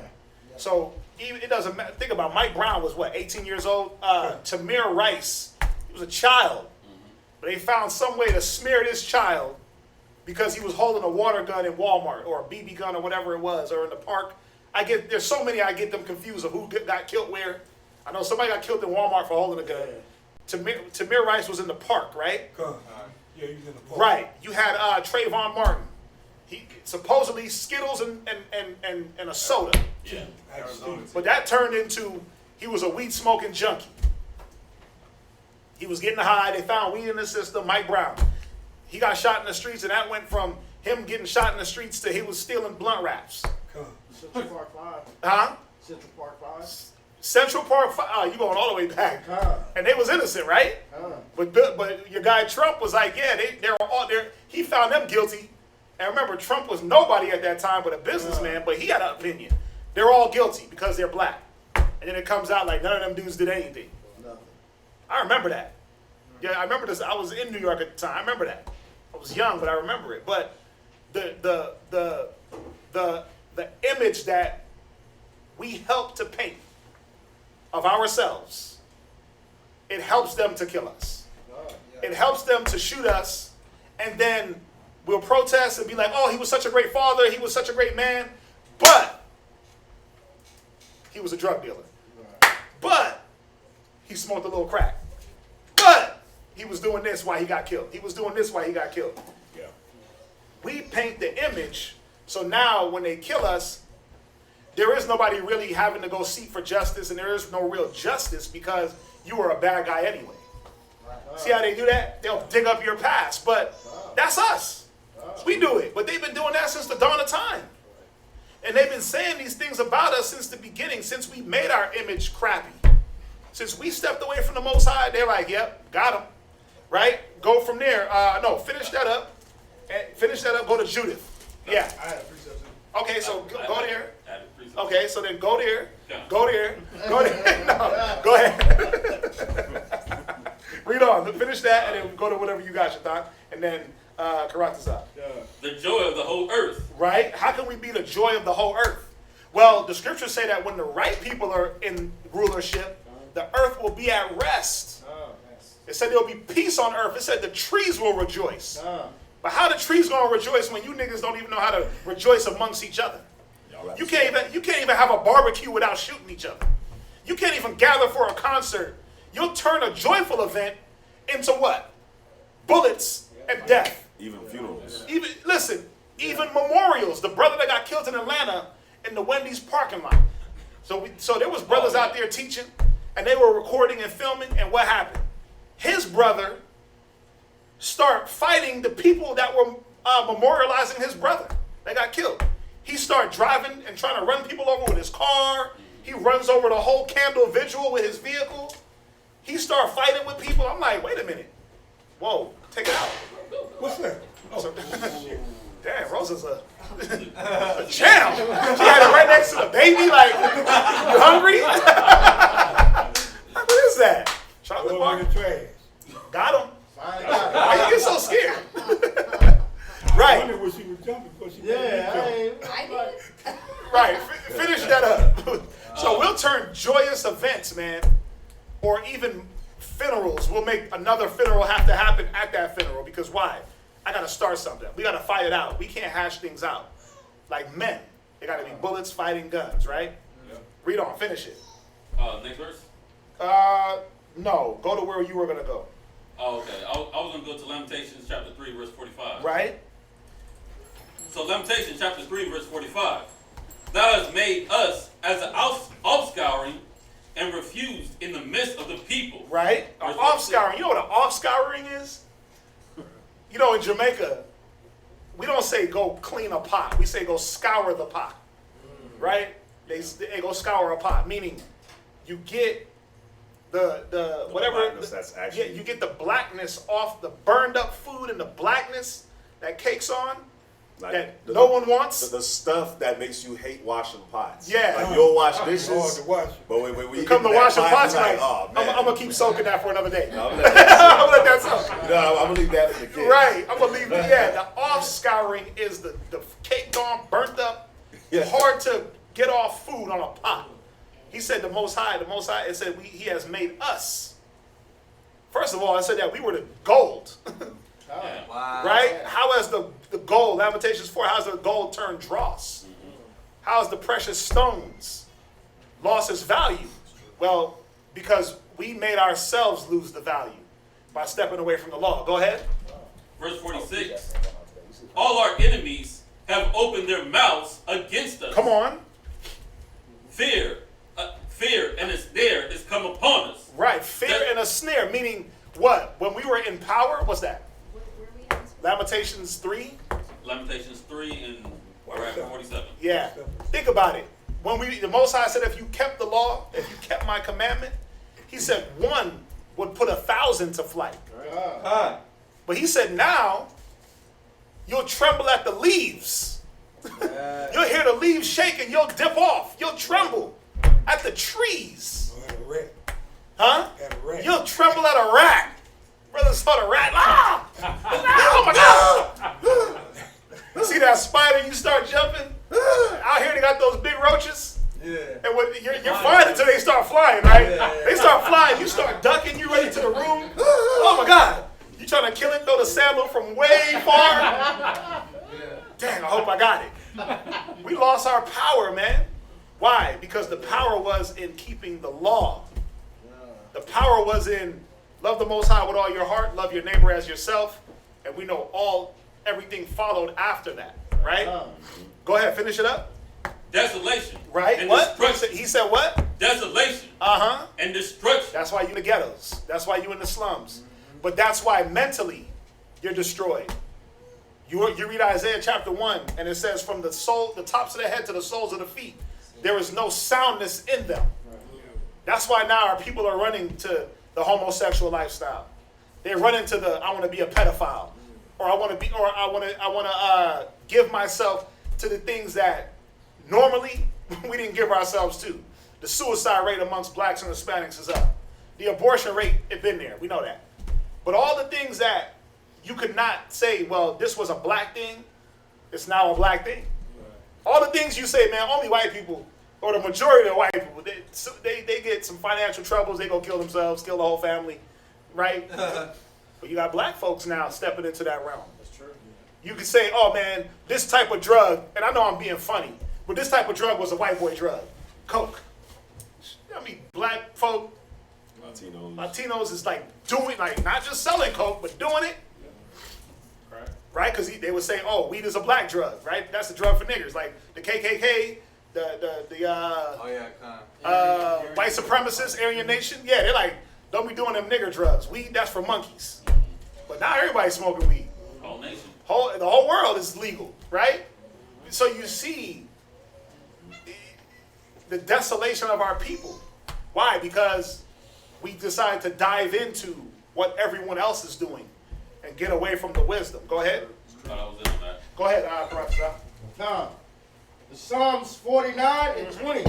So even it doesn't matter. Think about Mike Brown was what, 18 years old? Tamir Rice, he was a child. But they found some way to smear this child because he was holding a water gun in Walmart or a BB gun or whatever it was, or in the park. There's so many I get them confused of who got killed where. I know somebody got killed in Walmart for holding a gun. Tamir Rice was in the park, right? Yeah, he was in the park. Right. You had Trayvon Martin. He supposedly Skittles and a soda. Yeah. But that turned into he was a weed smoking junkie. He was getting high. They found weed in the system. Mike Brown. He got shot in the streets, and that went from him getting shot in the streets to he was stealing blunt wraps. Central Park 5. Huh? Central Park 5. Central Park 5. Oh, you going all the way back. And they was innocent, right? But your guy Trump was like, yeah, they're all there. He found them guilty. And remember, Trump was nobody at that time but a businessman, but he had an opinion. They're all guilty because they're black. And then it comes out like none of them dudes did anything. I remember that. Yeah, I remember this. I was in New York at the time. I remember that. I was young, but I remember it. But the image that we help to paint of ourselves, it helps them to kill us. It helps them to shoot us, and then we'll protest and be like, oh, he was such a great father, he was such a great man, but he was a drug dealer. But he smoked a little crack. But he was doing this while he got killed. He was doing this while he got killed. Yeah. We paint the image, so now when they kill us, there is nobody really having to go seek for justice, and there is no real justice because you were a bad guy anyway. See how they do that? They'll dig up your past, but that's us. We do it, but they've been doing that since the dawn of time. And they've been saying these things about us since the beginning, since we made our image crappy. Since we stepped away from the Most High, they're like, yep, got him. Right? Go from there. No, finish that up. Finish that up, go to Judith. Yeah. I had a precept. Okay, so go there. Okay, so then go there. Go there. Go there. No, go ahead. Read on. Finish that, and then go to whatever you got, Shaitan. And then Karatazah. The joy of the whole earth. Right? How can we be the joy of the whole earth? Well, the scriptures say that when the right people are in rulership, the earth will be at rest. It said there will be peace on earth. It said the trees will rejoice. But how the trees gonna rejoice when you niggas don't even know how to rejoice amongst each other? You can't even have a barbecue without shooting each other. You can't even gather for a concert. You'll turn a joyful event into what? Bullets and death. Even funerals. Even memorials. The brother that got killed in Atlanta in the Wendy's parking lot. So there was brothers out there teaching, and they were recording and filming, and what happened? His brother start fighting the people that were memorializing his brother. They got killed. He started driving and trying to run people over with his car. He runs over the whole candle vigil with his vehicle. He started fighting with people. I'm like, wait a minute. Whoa, take it out. What's that? So, damn, Rosa's a champ. She had it right next to the baby. Like, you hungry? What is that? Chocolate bar? Got him. Why you get so scared? Right. I wonder where she was jumping before she Right. Finish that up. So we'll turn joyous events, man, or even funerals. We'll make another funeral have to happen at that funeral because why? I got to start something. We got to fight it out. We can't hash things out. Like men. They got to be bullets fighting guns, right? Yeah. Read on. Finish it. Next verse? No. Go to where you were going to go. Oh, okay. I was going to go to Lamentations chapter 3, verse 45. Right. So Lamentations chapter 3, verse 45. Thou hast made us as an offscouring and refused in the midst of the people. Right. An offscouring. You know what an offscouring is? You know, in Jamaica, we don't say go clean a pot. We say go scour the pot. Right? They go scour a pot, meaning you get the whatever. That's actually, you get the blackness off the burned up food and the blackness that cakes on. like that no one wants. The stuff that makes you hate washing pots. Yeah. Like you'll wash dishes, but when you come to washing pots, like, like, oh, man. I'm gonna keep soaking that for another day. No, I'm gonna let that soak. No, I'm gonna leave that for the kids. Right. I'm gonna leave it. Yeah. The off scouring is the caked on, burnt up, hard to get off food on a pot. He said the Most High. It said He has made us. First of all, I said that we were the gold. Wow. Right? How has the gold, Lamentations 4, how's the gold turned dross? How's the precious stones lost its value? Well, because we made ourselves lose the value by stepping away from the law. Go ahead. Verse 46. All our enemies have opened their mouths against us. Come on. Fear and a snare is come upon us. Right, fear and a snare, meaning what? When we were in power, what's that? Lamentations 3? Lamentations 3 and we're at 47. Yeah. Think about it. When the Most High said, if you kept the law, if you kept my commandment, he said one would put 1,000 to flight. But he said now, you'll tremble at the leaves. You'll hear the leaves shaking. You'll dip off. You'll tremble at the trees. Huh? You'll tremble at a rat. Brother saw the rat. Ah! Oh my God! See that spider? You start jumping. Out here they got those big roaches. Yeah. And when you're fine until they start flying, right? Yeah. They start flying. You start ducking. You ready to the room. Oh my God! You trying to kill it? Throw the sandal from way far. Dang! I hope I got it. We lost our power, man. Why? Because the power was in keeping the law. The power was in love the Most High with all your heart, love your neighbor as yourself, and we know everything followed after that, right? Go ahead, finish it up. Desolation. Right? And What? destruction. He said what? Desolation. And destruction. That's why you in the ghettos. That's why you in the slums. But that's why mentally you're destroyed. You read Isaiah chapter 1, and it says from the tops of the head to the soles of the feet, there is no soundness in them. That's why now our people are running to the homosexual lifestyle. They run into the I want to be a pedophile, or I want to give myself to the things that normally we didn't give ourselves to. The suicide rate amongst blacks and Hispanics is up. The abortion rate has been there. We know that. But all the things that you could not say, well, this was a black thing, it's now a black thing. All the things you say, man, only white people, or the majority of white people, they get some financial troubles, they go kill themselves, kill the whole family, right? But you got black folks now stepping into that realm. That's true. You could say, oh man, this type of drug, and I know I'm being funny, but this type of drug was a white boy drug, coke. I mean, black folk, Latinos is like doing, like not just selling coke, but doing it. Right? Because they would say, oh, weed is a black drug, right? That's a drug for niggers. Like the KKK, white supremacists, Aryan Nation. Yeah, they're like, don't be doing them nigger drugs. Weed, that's for monkeys. But now everybody's smoking weed. Whole nation. The whole world is legal, right? So you see the desolation of our people. Why? Because we decide to dive into what everyone else is doing and get away from the wisdom. Go ahead. Go ahead, Professor. Now, the Psalms 49 and 20.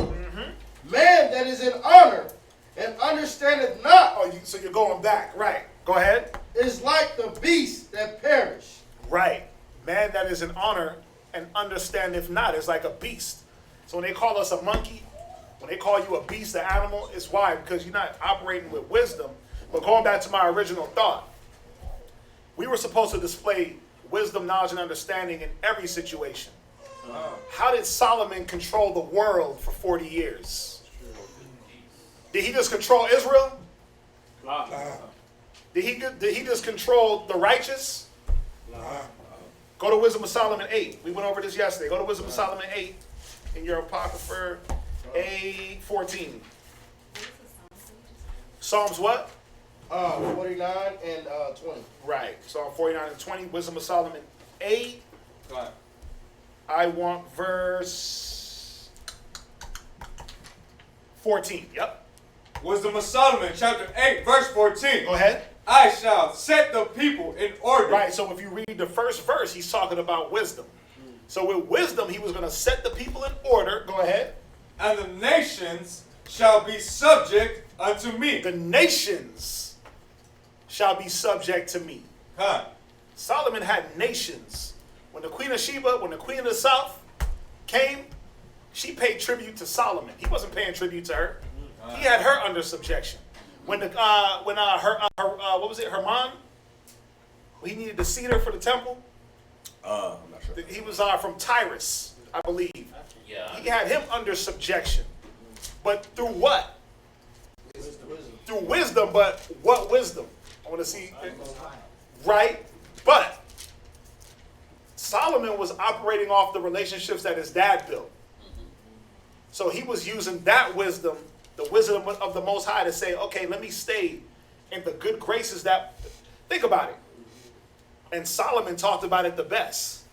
Man that is in honor and understandeth not. Oh, so you're going back. Right. Go ahead. Is like the beasts that perish. Right. Man that is in honor and understandeth not is like a beast. So when they call us a monkey, when they call you a beast, an animal, it's why? Because you're not operating with wisdom. But going back to my original thought, we were supposed to display wisdom, knowledge, and understanding in every situation. How did Solomon control the world for 40 years? Did he just control Israel? Did he just control the righteous? Go to Wisdom of Solomon 8. We went over this yesterday. Go to Wisdom of Solomon 8 in your Apocrypha 8:14. Psalms what? 49 and 20. Right. Psalm 49 and 20. Wisdom of Solomon 8. I want verse 14. Yep. Wisdom of Solomon, chapter 8, verse 14. Go ahead. I shall set the people in order. Right, so if you read the first verse, he's talking about wisdom. So with wisdom, he was going to set the people in order. Go ahead. And the nations shall be subject unto me. The nations shall be subject to me. Solomon had nations. When the Queen of Sheba, when the Queen of the South came, she paid tribute to Solomon. He wasn't paying tribute to her. He had her under subjection. When what was it, Herman? He needed the cedar for the temple. I'm not sure. He was from Tyrus, I believe. Yeah. He had him under subjection. But through what? Through wisdom, but what wisdom? I want to see. Right? But Solomon was operating off the relationships that his dad built. So he was using that wisdom, the wisdom of the Most High, to say, okay, let me stay in the good graces that, think about it. And Solomon talked about it the best.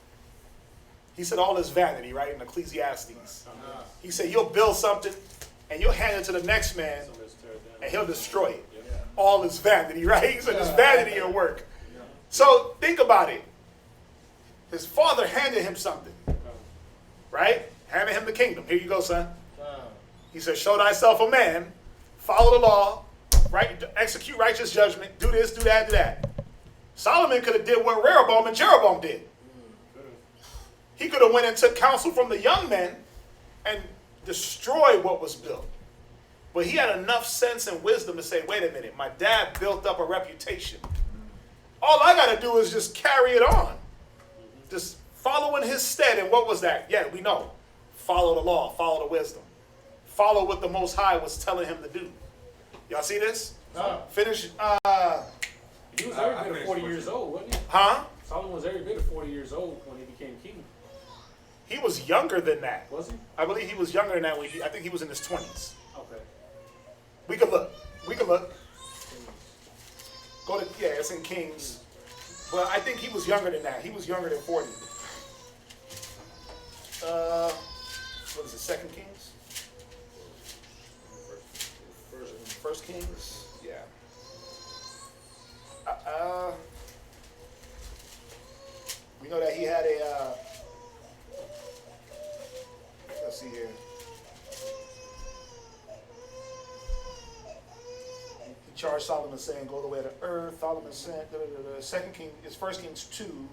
He said all is vanity, right, in Ecclesiastes. He said you'll build something and you'll hand it to the next man and he'll destroy it. All is vanity, right? He said it's vanity in work. So think about it. His father handed him something, right? Handed him the kingdom. Here you go, son. He said, show thyself a man, follow the law, right? Execute righteous judgment, do this, do that, do that. Solomon could have did what Rehoboam and Jeroboam did. He could have went and took counsel from the young men and destroyed what was built. But he had enough sense and wisdom to say, wait a minute, my dad built up a reputation. All I got to do is just carry it on. Just follow in his stead. And what was that? Yeah, we know. Follow the law, follow the wisdom. Follow what the Most High was telling him to do. Y'all see this? Finish. He was every bit of 40 years old, wasn't he? Huh? Solomon was every bit of 40 years old when he became king. He was younger than that. Was he? I believe he was younger than that. I think he was in his 20s. Okay. We could look. We could look. Go to, yeah, it's in Kings. But I think he was younger than that. He was younger than 40. What is it, 2 Kings? First Kings? Yeah. We know that he had a, let's see here. He charged Solomon saying, go the way of the earth. Solomon sent, 2 Kings, it's 1 Kings 2.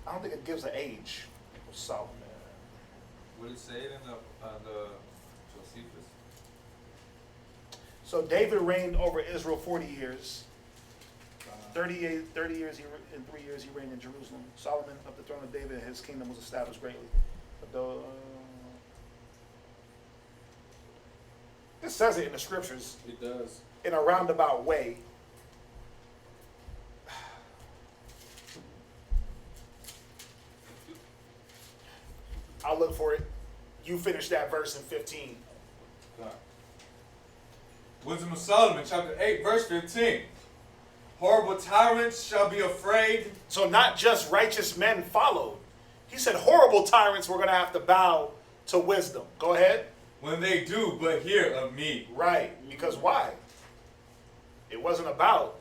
I don't think it gives an age of Solomon. Would it say it in the Josephus? So David reigned over Israel 40 years. 30 years, in 3 years he reigned in Jerusalem. Solomon, up the throne of David, and his kingdom was established greatly. It says it in the scriptures. It does. In a roundabout way. I'll look for it. You finish that verse in 15. Wisdom of Solomon, chapter 8, verse 15. Horrible tyrants shall be afraid. So not just righteous men followed. He said horrible tyrants were going to have to bow to wisdom. Go ahead. When they do but hear of me. Right. Because why? It wasn't about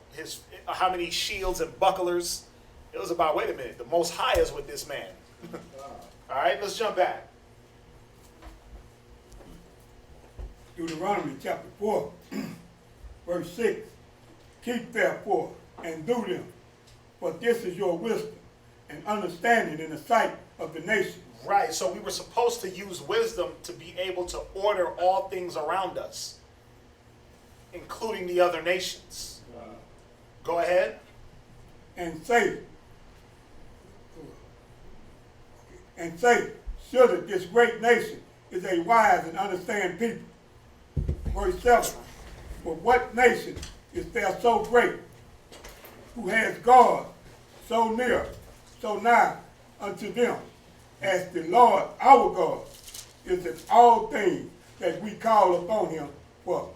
how many shields and bucklers. It was about, wait a minute, the Most High is with this man. All right, let's jump back. Deuteronomy chapter 4, verse 6. Keep therefore and do them, for this is your wisdom and understanding in the sight of the nations. Right, so we were supposed to use wisdom to be able to order all things around us, including the other nations. Go ahead. And say, surely this great nation is a wise and understanding people. Verse 7. For what nation is there so great, who has God so near, so nigh unto them, as the Lord our God is in all things that we call upon him for?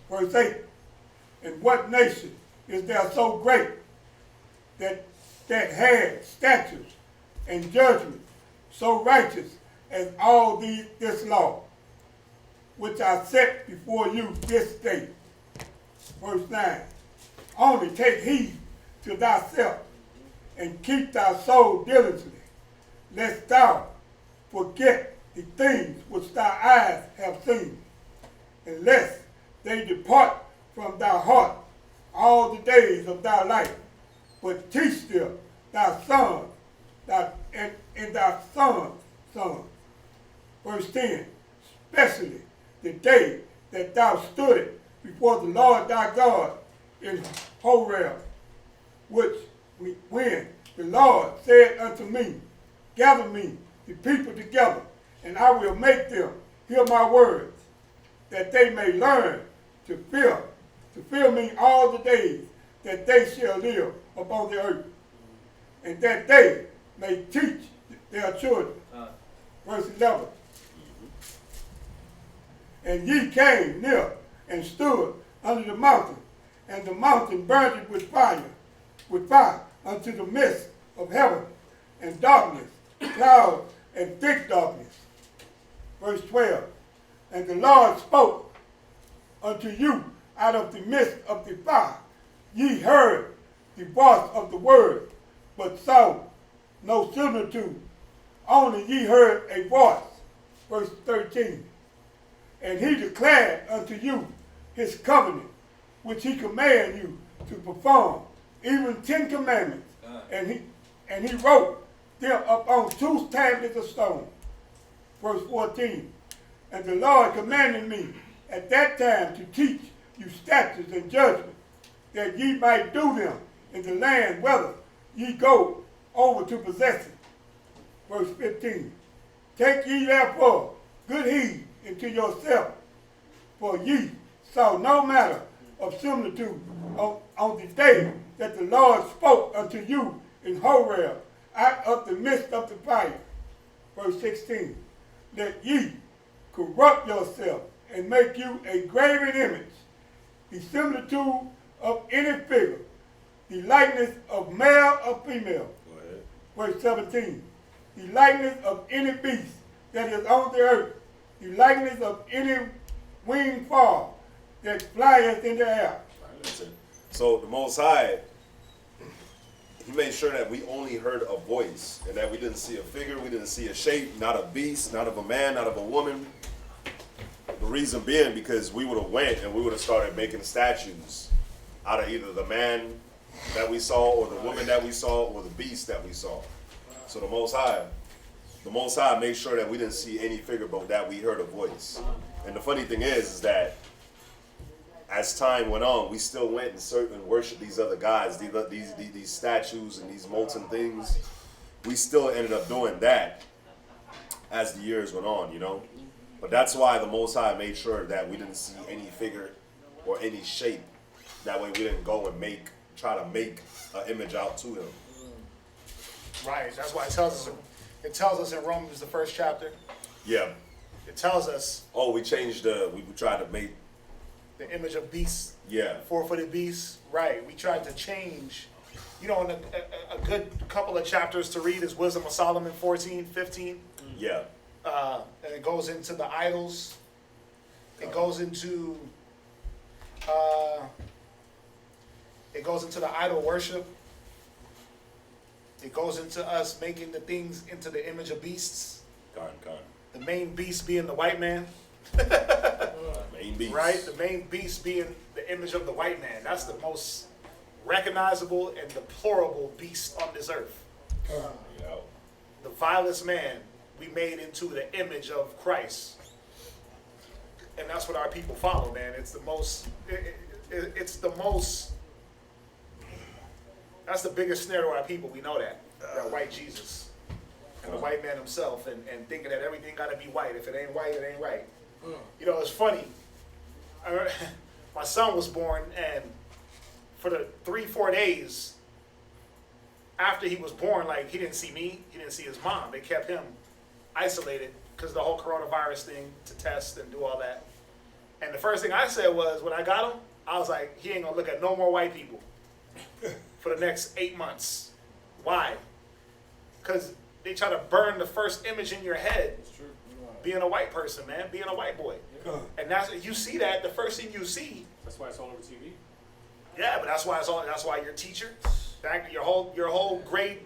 Verse 8. And what nation is there so great that has statutes and judgment so righteous as all this law, which I set before you this day? Verse 9. Only take heed to thyself and keep thy soul diligently, lest thou forget the things which thy eyes have seen, and lest they depart from thy heart all the days of thy life, but teach them thy sons, and thy sons' sons. Verse 10. Especially the day that thou stoodest before the Lord thy God in Horeb, when the Lord said unto me, gather me the people together, and I will make them hear my words, that they may learn to fear me all the days that they shall live upon the earth. and that they may teach their children. Verse 11. And ye came near and stood under the mountain, and the mountain burned it with fire unto the midst of heaven, and darkness, clouds, and thick darkness. Verse 12. And the Lord spoke unto you out of the midst of the fire. Ye heard the voice of the word, but saw no similitude. Only ye heard a voice. Verse 13. And he declared unto you his covenant, which he commanded you to perform, even 10 commandments. And he wrote them upon 2 tablets of stone. Verse 14. And the Lord commanded me at that time to teach you statutes and judgments, that ye might do them in the land whether ye go over to possess it. Verse 15. Take ye therefore good heed unto yourself, for ye saw no matter of similitude on the day that the Lord spoke unto you in Horeb out of the midst of the fire. Verse 16. That ye corrupt yourself and make you a graven image, the similitude of any figure, the likeness of male or female. Verse 17. The likeness of any beast that is on the earth, the likeness of any winged fowl that flieth in the air. So the Most High, he made sure that we only heard a voice and that we didn't see a figure, we didn't see a shape, not a beast, not of a man, not of a woman. The reason being because we would have went and we would have started making statues out of either the man that we saw or the woman that we saw or the beast that we saw. So the Most High made sure that we didn't see any figure but that we heard a voice. And the funny thing is that as time went on, we still went and served and worshiped these other gods, these statues and these molten things. We still ended up doing that as the years went on, you know. But that's why the Most High made sure that we didn't see any figure or any shape. That way we didn't go and try to make an image out to him. Right. That's why it tells us in Romans, the 1st chapter. Yeah. It tells us. Oh, we tried to make the image of beasts. Yeah. 4-footed beasts. Right. We tried to change. You know, a good couple of chapters to read is Wisdom of Solomon 14, 15. Yeah. And it goes into the idols. It goes into the idol worship. It goes into us making the things into the image of beasts. The main beast being the white man. Main beast. Right? The main beast being the image of the white man. That's the most recognizable and deplorable beast on this earth. The vilest man we made into the image of Christ. And that's what our people follow, man. It's the most, that's the biggest snare to our people. We know that white Jesus, and the white man himself, and thinking that everything got to be white. If it ain't white, it ain't right. You know, it's funny. My son was born, and for the 3-4 days after he was born, like, he didn't see me, he didn't see his mom. They kept him isolated because of the whole coronavirus thing, to test and do all that. And the first thing I said was, when I got him, I was like, he ain't gonna look at no more white people for the next 8 months. Why? Because they try to burn the first image in your head. Being a white person, man, being a white boy. And you see that, the first thing you see. That's why it's all over TV. Yeah, but that's why your teacher, your whole grade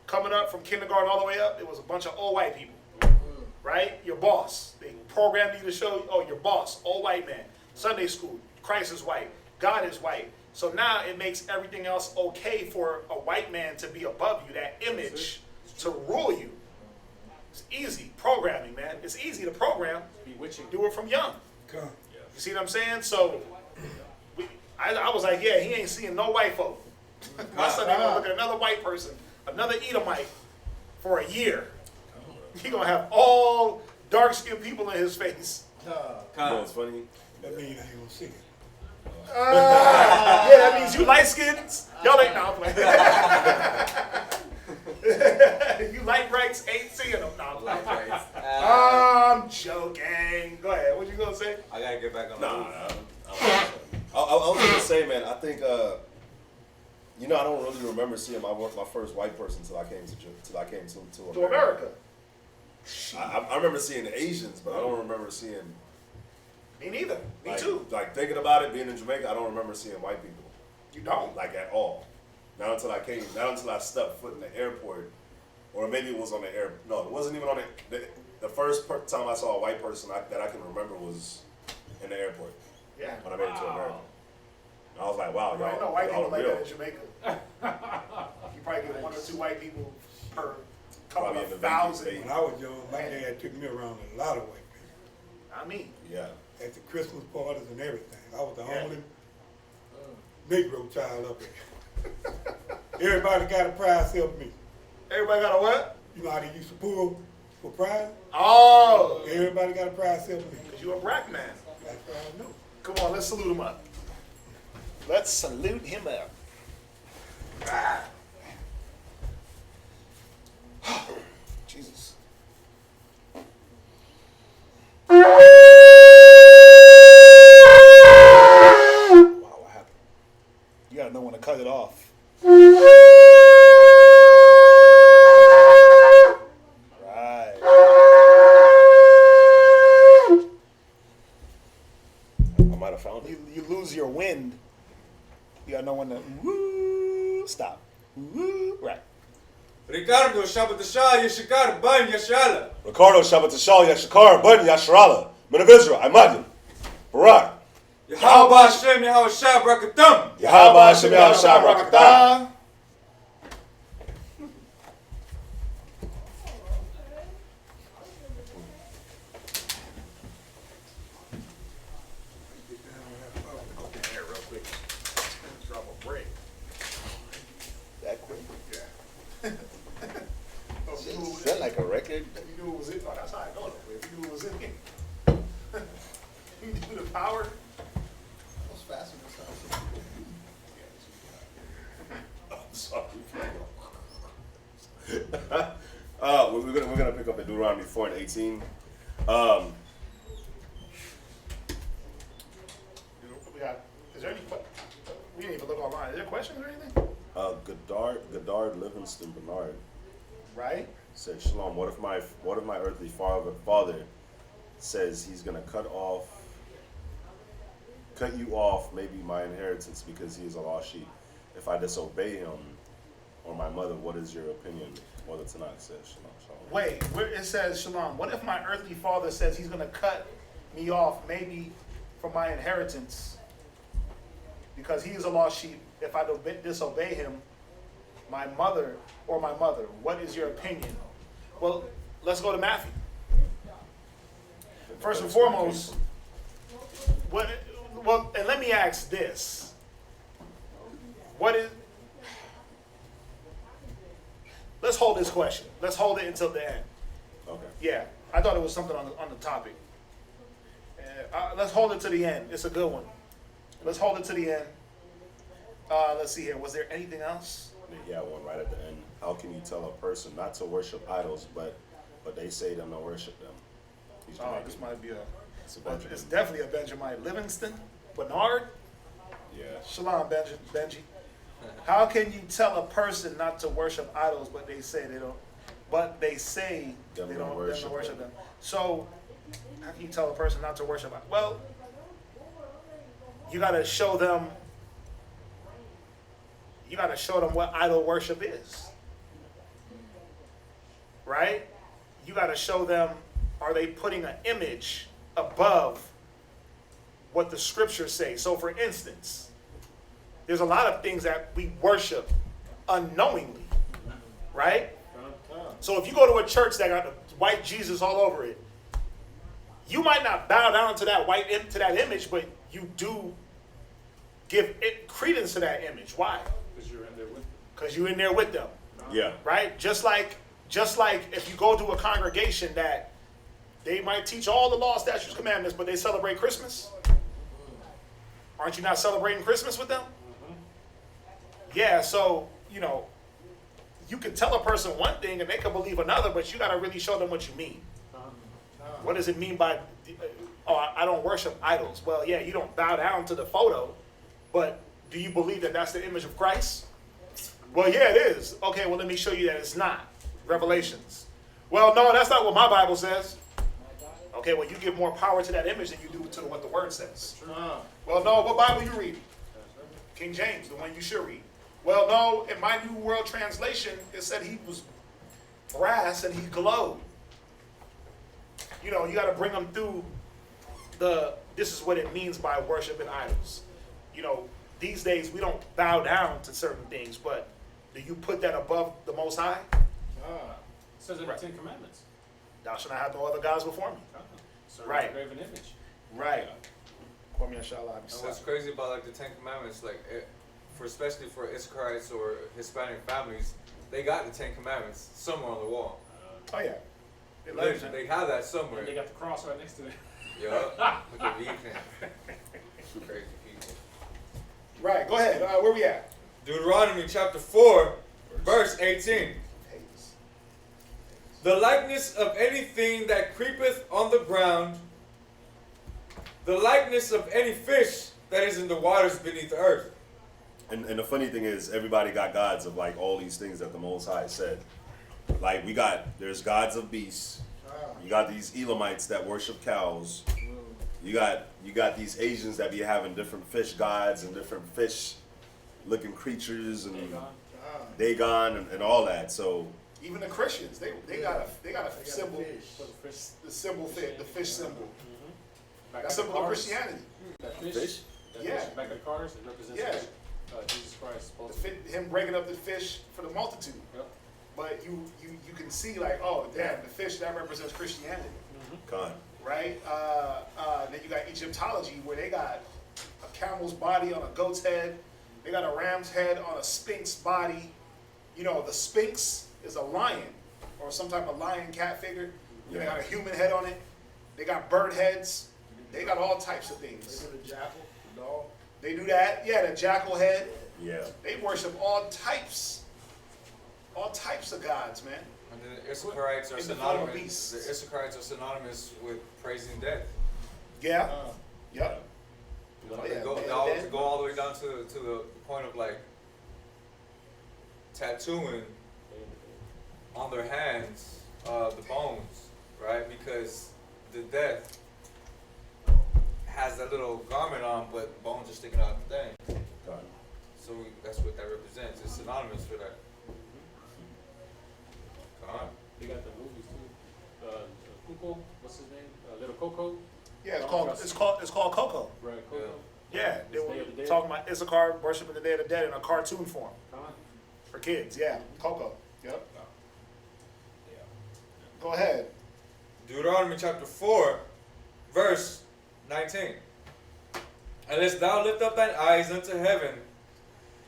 coming up from kindergarten all the way up, it was a bunch of old white people. Right? Your boss. They programmed you to show, your boss, old white man. Sunday school, Christ is white. God is white. So now it makes everything else okay for a white man to be above you, that image to rule you. It's easy. Programming, man. It's easy to program. Do it from young. You see what I'm saying? So I was like, yeah, he ain't seeing no white folk. My son ain't gonna look at another white person, another Edomite, for a year. He gonna have all dark-skinned people in his face. You know what's funny? That means I ain't gonna see it. Yeah, that means you light-skinned. Y'all ain't now. You light brights ain't seeing them. No, Light brights. I'm joking. Go ahead. What you gonna say? I gotta get back on the roof. I was gonna say, man. I think you know, I don't really remember seeing my first white person till I came to America. I remember seeing Asians, but I don't remember seeing. Me neither. Me like, too. Like thinking about it, being in Jamaica, I don't remember seeing white people. You don't? Like at all. Not until I stepped foot in the airport, or maybe it was on the air. No, it wasn't even on the first time I saw a white person that I can remember was in the airport. Yeah. When I made it to America. And I was like, wow, I y'all, know white people y'all like real. that in Jamaica. You probably get 1 or 2 white people per couple Probably of in the thousand. Vegas, When I was young, my dad took me around a lot of white people. I mean. Yeah. At the Christmas parties and everything. I was the Yeah. only Negro child up there. Everybody got a prize except me. Everybody got a what? You know how they used to pull for prize? Oh. Everybody got a prize except me. Because you a black man. That's what I know. Come on, let's salute him up. Let's salute him up. Jesus. Wow, what happened? You gotta know when to cut it off. Right. I might have found it. You lose your wind. You gotta know when to woo, stop. Woo, right. Ricardo, Shabbat Shah, Yashikar, Ban, Yashala. Ricardo, Shabbat Shal, Yashakar, Bun, Yashrala, Men of Israel, Imagine, Barak, Yahweh Hashem, Yahweh Shah, Brakatum. Yahweh Hashem, Yahweh Shah, Barakatah. That quick? Yeah. Is that like a record? You knew it was in. Oh, that's how I know it. If you knew it was in here. You knew the power. That was faster than I'm sorry. We're gonna pick up at Deuteronomy 4:18. Is there any? We didn't even look online. Is there questions or anything? Godard Livingston Bernard. Right. Said, Shalom. What if my earthly father says he's gonna cut you off, maybe my inheritance because he is a lost sheep? If I disobey him, or my mother, what is your opinion? Mother Tanakh says, Shalom. Wait, where it says Shalom. What if my earthly father says he's gonna cut me off, maybe from my inheritance, because he is a lost sheep? If I disobey him, my mother, what is your opinion? Well, let's go to Matthew. First and foremost, and let me ask this. Let's hold this question. Let's hold it until the end. Okay. Yeah, I thought it was something on the topic. Let's hold it to the end. It's a good one. Let's hold it to the end. Let's see here. Was there anything else? Yeah, one right at the end. How can you tell a person not to worship idols, but they say them to worship them? This might be Benjamin. It's definitely a Benjamin Livingston. Bernard? Yeah. Shalom, Benji. How can you tell a person not to worship idols, but they say they don't worship them? So, how can you tell a person not to worship idols? Well, you gotta show them what idol worship is. Right? You gotta show them, are they putting an image above what the scriptures say? So for instance, there's a lot of things that we worship unknowingly, right? So if you go to a church that got a white Jesus all over it, you might not bow down to that image, but you do give credence to that image. Why? Because you're in there with them. Yeah. Right? Just like if you go to a congregation that they might teach all the law, statutes, commandments, but they celebrate Christmas. Aren't you not celebrating Christmas with them? Yeah, so, you can tell a person one thing and they can believe another, but you got to really show them what you mean. What does it mean by, I don't worship idols? Well, yeah, you don't bow down to the photo, but do you believe that that's the image of Christ? Well, yeah, it is. Okay, well, let me show you that it's not. Revelations. Well, no, that's not what my Bible says. Okay, well, you give more power to that image than you do to what the Word says. Well, no, what Bible you read? King James, the one you should read. Well, no, in my New World Translation, it said he was brass and he glowed. You know, you got to bring them through this is what it means by worshiping idols. You know, these days we don't bow down to certain things, but do you put that above the Most High? It says in the Ten Commandments. Thou shalt not have no other gods before me. Right. Graven image. Right. Call me inshallah. And what's crazy about like the Ten Commandments, like especially for Issacharites or Hispanic families, they got the Ten Commandments somewhere on the wall. Oh yeah. They have that somewhere. And they got the cross right next to it. Yup. Look at me. Crazy people. Right. Go ahead. Where we at? Deuteronomy chapter 4, verse 18. The likeness of anything that creepeth on the ground, the likeness of any fish that is in the waters beneath the earth. And the funny thing is, everybody got gods of like all these things that the Most High said. Like there's gods of beasts. You got these Elamites that worship cows. You got these Asians that be having different fish gods and different fish-looking creatures and Dagon and all that. So even the Christians, they got a symbol, the symbol fit, the fish symbol. That's symbol of Christianity. That fish? Yeah. Fish back of the cars, it represents Jesus Christ. Him breaking up the fish for the multitude. Yep. But you can see like, oh damn, the fish that represents Christianity. God. Right? Then you got Egyptology where they got a camel's body on a goat's head. They got a ram's head on a sphinx body. You know, the sphinx is a lion or some type of lion cat figure. They got a human head on it. They got bird heads. They got all types of things. They do the jackal, the dog. They do that. Yeah, the jackal head. Yeah. They worship all types of gods, man. And the Issacharites are synonymous. The Issacharites are synonymous with praising death. Yeah. Yep. They go all the way down to the point of like tattooing on their hands the bones, right? Because the death has that little garment on, but bones are sticking out the thing. So that's what that represents. It's synonymous for that. They got the movies too. Cuco, what's his name? Little Coco. Yeah, it's called Coco. Right, Coco. Yeah, they were talking about Issachar worshiping the Day of the Dead in a cartoon form for kids. Yeah, Coco. Yep. Go ahead. Deuteronomy chapter 4, verse 19. Unless thou lift up thine eyes unto heaven,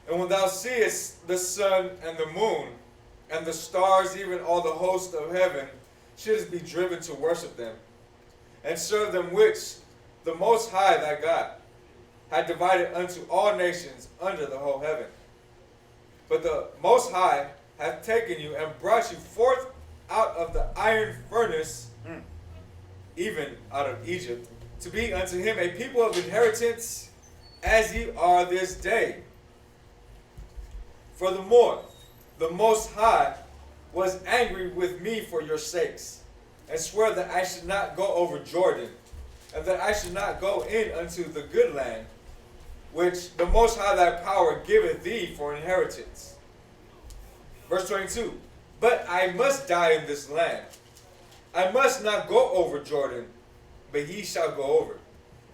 and when thou seest the sun and the moon, and the stars, even all the host of heaven, shouldst be driven to worship them, and serve them which the Most High thy God had divided unto all nations under the whole heaven. But the Most High hath taken you and brought you forth out of the iron furnace, even out of Egypt, to be unto him a people of inheritance, as ye are this day. Furthermore, the Most High was angry with me for your sakes, and sware that I should not go over Jordan, and that I should not go in unto the good land, which the Most High thy power giveth thee for inheritance. Verse 22, but I must die in this land. I must not go over Jordan, but ye shall go over,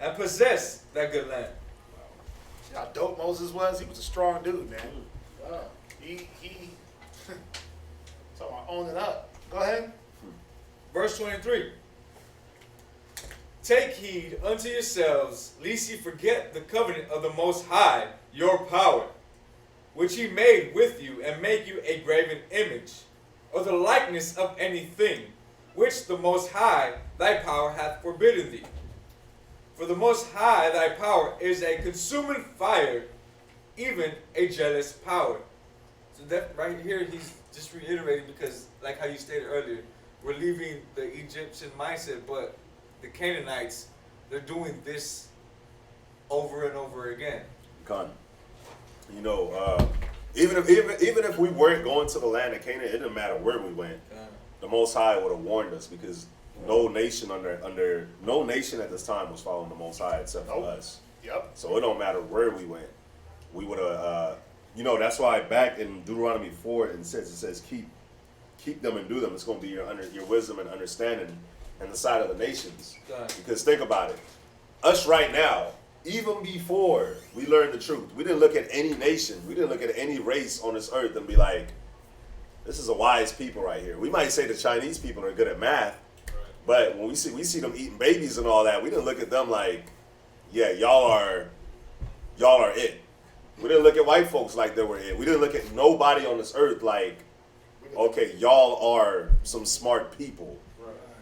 and possess that good land. See how dope Moses was? He was a strong dude, man. He so I own it up. Go ahead. Verse 23. Take heed unto yourselves, lest ye forget the covenant of the Most High, your power, which he made with you, and make you a graven image, or the likeness of anything, which the Most High thy power hath forbidden thee. For the Most High thy power is a consuming fire, even a jealous power. So that right here, he's just reiterating, because like how you stated earlier, we're leaving the Egyptian mindset, but the Canaanites, they're doing this over and over again. Con. You know, even if we weren't going to the land of Canaan, it didn't matter where we went. The Most High would have warned us, because no nation no nation at this time was following the Most High except for us. Yep. So it don't matter where we went. We would have, you know, that's why back in Deuteronomy 4 and 6 it says keep them and do them. It's going to be your wisdom and understanding and the side of the nations. Because think about it. Us right now, even before we learned the truth, we didn't look at any nation, we didn't look at any race on this earth and be like, this is a wise people right here. We might say the Chinese people are good at math, but when we see them eating babies and all that, we didn't look at them like, yeah, y'all are it. We didn't look at white folks like they were it. We didn't look at nobody on this earth like, okay, y'all are some smart people.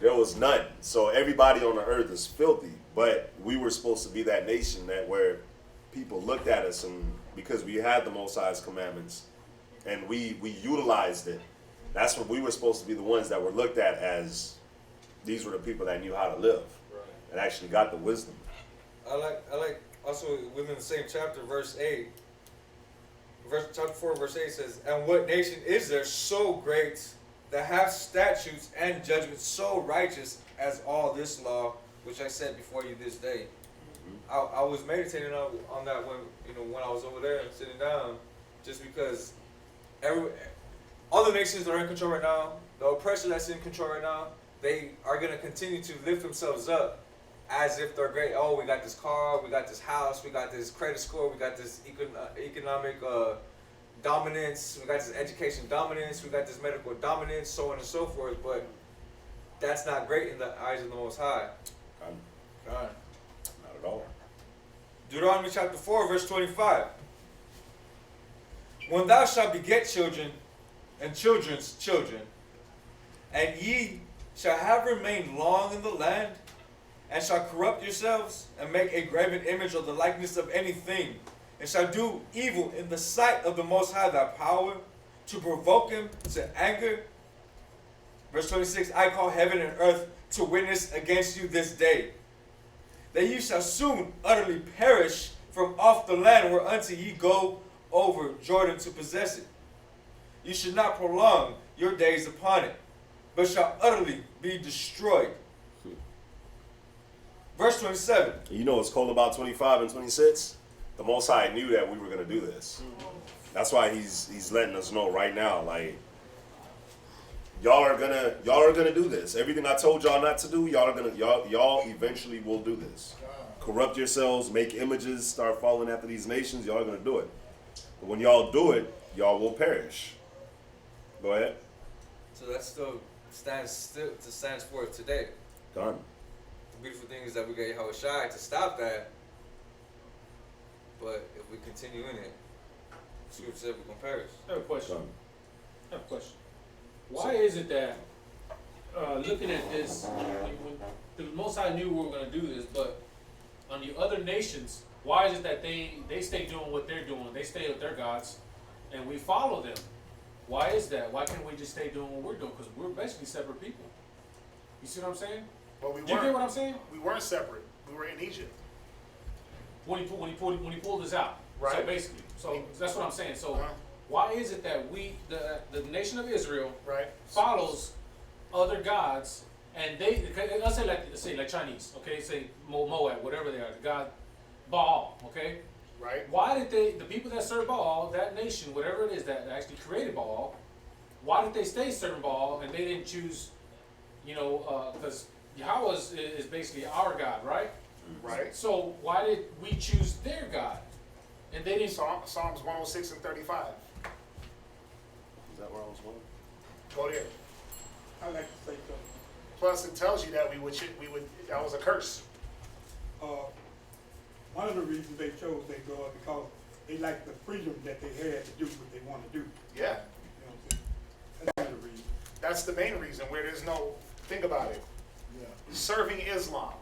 There was none. So everybody on the earth is filthy. But we were supposed to be that nation that where people looked at us, and because we had the Most High's commandments and we utilized it, that's what we were supposed to be, the ones that were looked at as these were the people that knew how to live and actually got the wisdom. I like also within the same chapter, verse 8. Chapter 4, verse 8 says, "And what nation is there so great that have statutes and judgments so righteous as all this law, which I set before you this day?" I was meditating on that when I was over there and sitting down, just because all the nations that are in control right now, the oppressor that's in control right now, they are going to continue to lift themselves up as if they're great. Oh, we got this car, we got this house, we got this credit score, we got this economic dominance, we got this education dominance, we got this medical dominance, so on and so forth. But that's not great in the eyes of the Most High. Not at all. Deuteronomy chapter 4, verse 25. "When thou shalt beget children and children's children, and ye shall have remained long in the land, and shall corrupt yourselves, and make a graven image of the likeness of anything, and shall do evil in the sight of the Most High thy power, to provoke him to anger." Verse 26, "I call heaven and earth to witness against you this day, that ye shall soon utterly perish from off the land whereunto ye go over Jordan to possess it. You should not prolong your days upon it, but shall utterly be destroyed." Verse 27. You know what's cool about 25 and 26? The Most High knew that we were going to do this. That's why he's letting us know right now, like, y'all are gonna do this. Everything I told y'all not to do, y'all eventually will do this. Corrupt yourselves, make images, start following after these nations, y'all are gonna do it. But when y'all do it, y'all will perish. Go ahead. So that still stands for today. Done. The beautiful thing is that we got Yahushua to stop that. But if we continue in it, Scripture said we're gonna perish. I have a question. Why is it that looking at this, when the Most High knew we were going to do this, but on the other nations, why is it that they stay doing what they're doing? They stay with their gods, and we follow them. Why is that? Why can't we just stay doing what we're doing? Because we're basically separate people. You see what I'm saying? Well, Do you get what I'm saying? We weren't separate. We were in Egypt. When he pulled this out, right? So basically, that's what I'm saying. So. Why is it that the nation of Israel, follows other gods, and let's say like Chinese, okay, say Moab, whatever they are, the god Baal, okay, right? Why did the people that serve Baal, that nation, whatever it is that actually created Baal, why did they stay serving Baal and they didn't choose, because Yahweh is basically our God, right? Right. So why did we choose their God? And they didn't. Psalms 106 and 35. Is that where I was going? Go there. I like to say something. Plus, it tells you that we would that was a curse. One of the reasons they chose their God because they liked the freedom that they had to do what they want to do. Yeah. You know what I'm saying? That's one of the reasons. That's the main reason. Where there's no, think about it. Yeah. Serving Islam.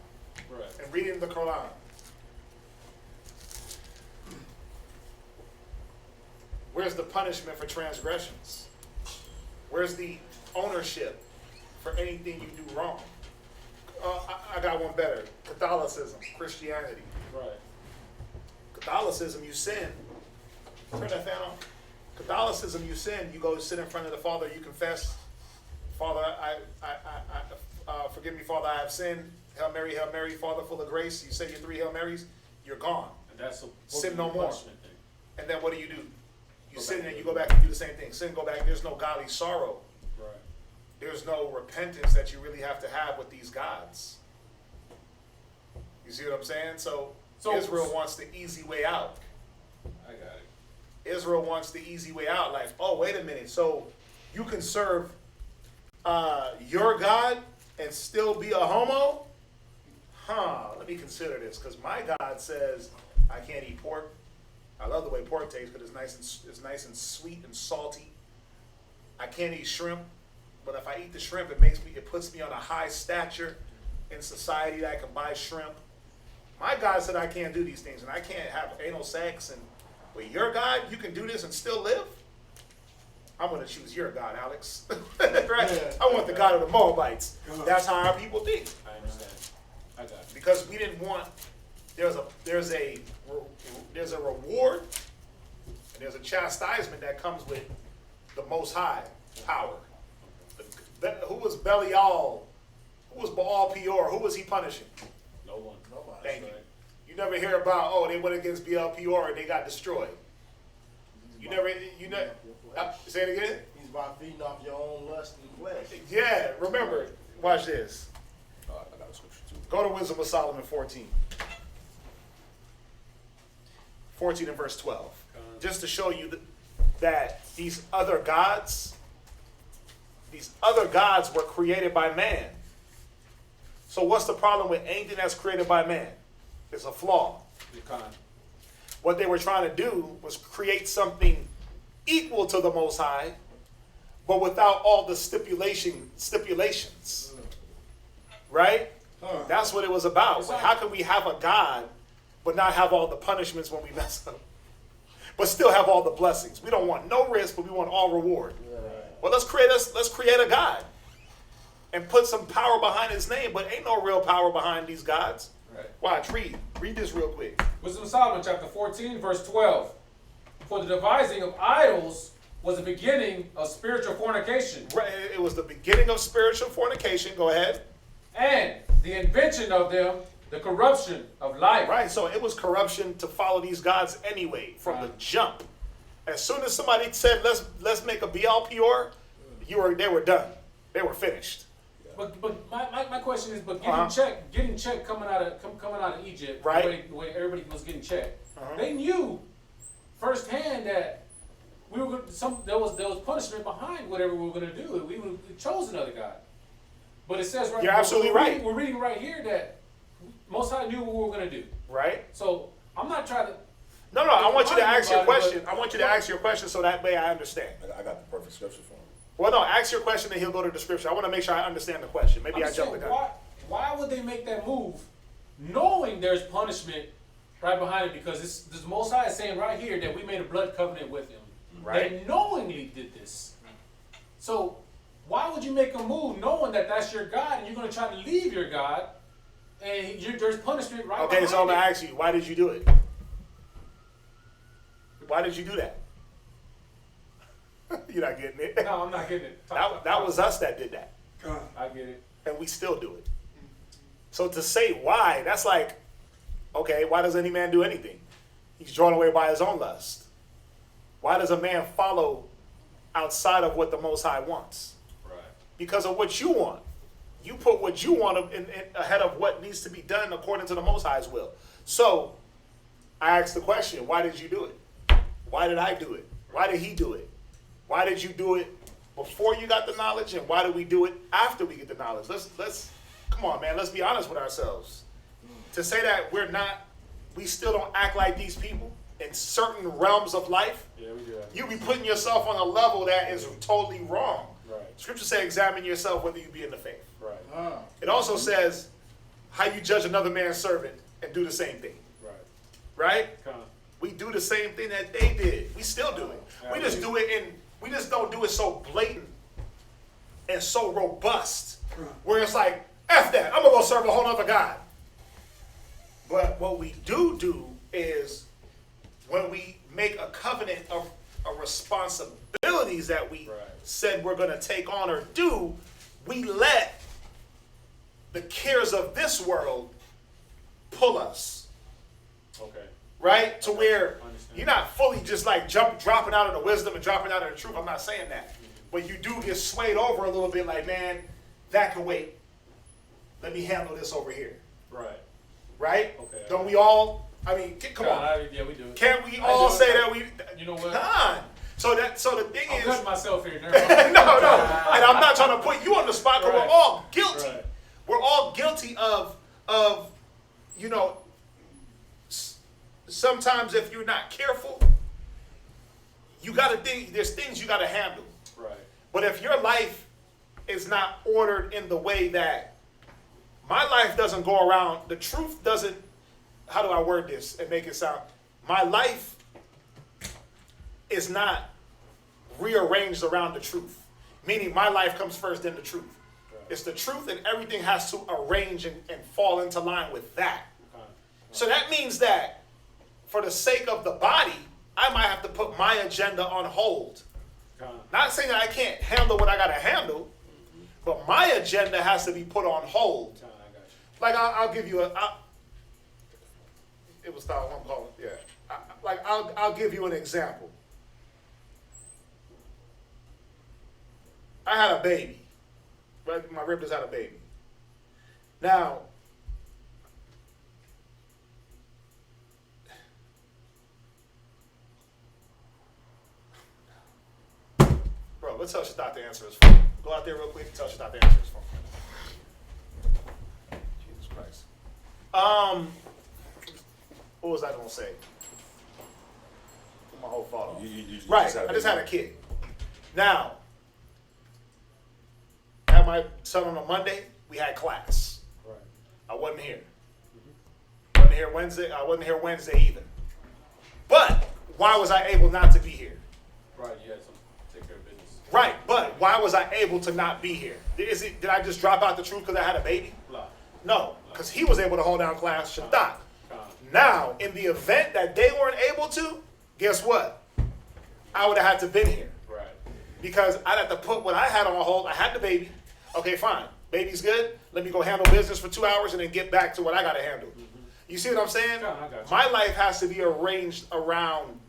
Right. And reading the Quran. Where's the punishment for transgressions? Where's the ownership for anything you do wrong? I got one better. Catholicism, Christianity. Right. Catholicism, you sin. Turn that fan on. Catholicism, you sin. You go sit in front of the Father. You confess, Father, forgive me, Father, I have sinned. Hail Mary, Father, full of grace. You say your 3 Hail Marys, you're gone. And that's a sin no more. Thing. And then what do? You sin and you go back and do the same thing. Sin, go back. There's no godly sorrow. Right. There's no repentance that you really have to have with these gods. You see what I'm saying? So Israel wants the easy way out. I got it. Israel wants the easy way out. Like, oh, wait a minute. So you can serve your God and still be a homo? Let me consider this, because my God says I can't eat pork. I love the way pork tastes because it's nice and sweet and salty. I can't eat shrimp, but if I eat the shrimp, it puts me on a high stature in society that I can buy shrimp. My God said I can't do these things, and I can't have anal sex. And with your God, you can do this and still live? I'm going to choose your God, Alex. Right? Yeah. I want the God of the Moabites. That's how our people think. I understand. I got it. Because we didn't want. There's a reward and there's a chastisement that comes with the Most High power. Who was Belial? Who was Baal Peor? Who was he punishing? No one. Nobody. Thank you. You never hear about, they went against Baal Peor and they got destroyed. You never. Say it again. He's about feeding off your own lust and flesh. Yeah. Remember. Watch this. I got a scripture too. Go to Wisdom of Solomon 14. 14 and verse 12. Just to show you that these other gods were created by man. So what's the problem with anything that's created by man? It's a flaw. What they were trying to do was create something equal to the Most High, but without all the stipulations. Right? That's what it was about. Well, how can we have a God but not have all the punishments when we mess up? But still have all the blessings. We don't want no risk, but we want all reward. Well, let's create a God and put some power behind his name, but ain't no real power behind these gods. Right. Watch, read this real quick. Wisdom of Solomon, chapter 14, verse 12. For the devising of idols was the beginning of spiritual fornication. Right, it was the beginning of spiritual fornication. Go ahead. And the invention of them, the corruption of life. Right, so it was corruption to follow these gods anyway, from the jump. As soon as somebody said, let's make a Baal Peor, they were done. They were finished. But my question is, getting checked coming out of Egypt, right? The way everybody was getting checked, they knew firsthand that there was punishment behind whatever we were going to do. We chose another God. But it says right. You're absolutely right. We're reading right here that Most High knew what we were going to do. Right. So I'm not trying to. No. I want you to ask your question. I want you to ask your question so that way I understand. I got the perfect scripture for him. Well, no, ask your question and he'll go to the scripture. I want to make sure I understand the question. Maybe I jumped the gun. Why would they make that move, knowing there's punishment right behind it? Because this Most High is saying right here that we made a blood covenant with him. Right. They knowingly did this. So why would you make a move knowing that that's your God and you're going to try to leave your God and there's punishment right behind it? Okay, so I'm going to ask you, why did you do it? Why did you do that? You're not getting it. No, I'm not getting it. That was us that did that. I get it. And we still do it. So to say why, that's like, okay, why does any man do anything? He's drawn away by his own lust. Why does a man follow outside of what the Most High wants? Right. Because of what you want. You put what you want ahead of what needs to be done according to the Most High's will. So I asked the question, why did you do it? Why did I do it? Why did he do it? Why did you do it before you got the knowledge, and why do we do it after we get the knowledge? Let's come on, man. Let's be honest with ourselves. To say that we still don't act like these people in certain realms of life. Yeah, we do. You be putting yourself on a level that is totally wrong. Right. Scripture says, examine yourself whether you be in the faith. Right. It also says how you judge another man's servant and do the same thing. Right. Right? We do the same thing that they did. We still do it. We just do it we just don't do it so blatant and so robust, where it's like, F that, I'm gonna go serve a whole other God. But what we do is, when we make a covenant of responsibilities that we said we're gonna take on or do, we let the cares of this world pull us. Okay. Right? To where you're not fully just like dropping out of the wisdom and dropping out of the truth. I'm not saying that. But you do get swayed over a little bit like, man, that can wait. Let me handle this over here. Right. Right? Okay. Don't we all, I mean, come on. Yeah, we do it. Can't we all say that we, you know what? come on. So the thing is, I'm cutting myself here. no, and I'm not trying to put you on the spot, because we're all guilty. Right. We're all guilty of, you know, sometimes if you're not careful, you got to think, there's things you got to handle. Right. But if your life is not ordered in the way that my life doesn't go around, the truth doesn't, how do I word this and make it sound, my life is not rearranged around the truth. Meaning my life comes first, then the truth. Right. It's the truth, and everything has to arrange and fall into line with that. So that means that for the sake of the body, I might have to put my agenda on hold. Not saying that I can't handle what I got to handle, but my agenda has to be put on hold. Like I'll give you it was thought I'm calling, yeah. I'll give you an example. I had a baby. Right? My rib just had a baby. Now, bro, let's tell Shadat to answer his phone. Go out there real quick and tell Shadat to answer his phone. Jesus Christ. What was I gonna say? My whole fault. Right, I just had a kid. Now, I had my son on a Monday. We had class. Right. I wasn't here. Wasn't here Wednesday. I wasn't here Wednesday either. But why was I able not to be here? Right, you had to take care of business. Right, but why was I able to not be here? Did I just drop out the truth because I had a baby? No, because he was able to hold down class. Shadat. Now, in the event that they weren't able to, guess what? I would have had to been here. Right. Because I'd have to put what I had on hold. I had the baby. Okay, fine. Baby's good. Let me go handle business for 2 hours and then get back to what I got to handle. Mm-hmm. You see what I'm saying? Yeah, I got you. My life has to be arranged around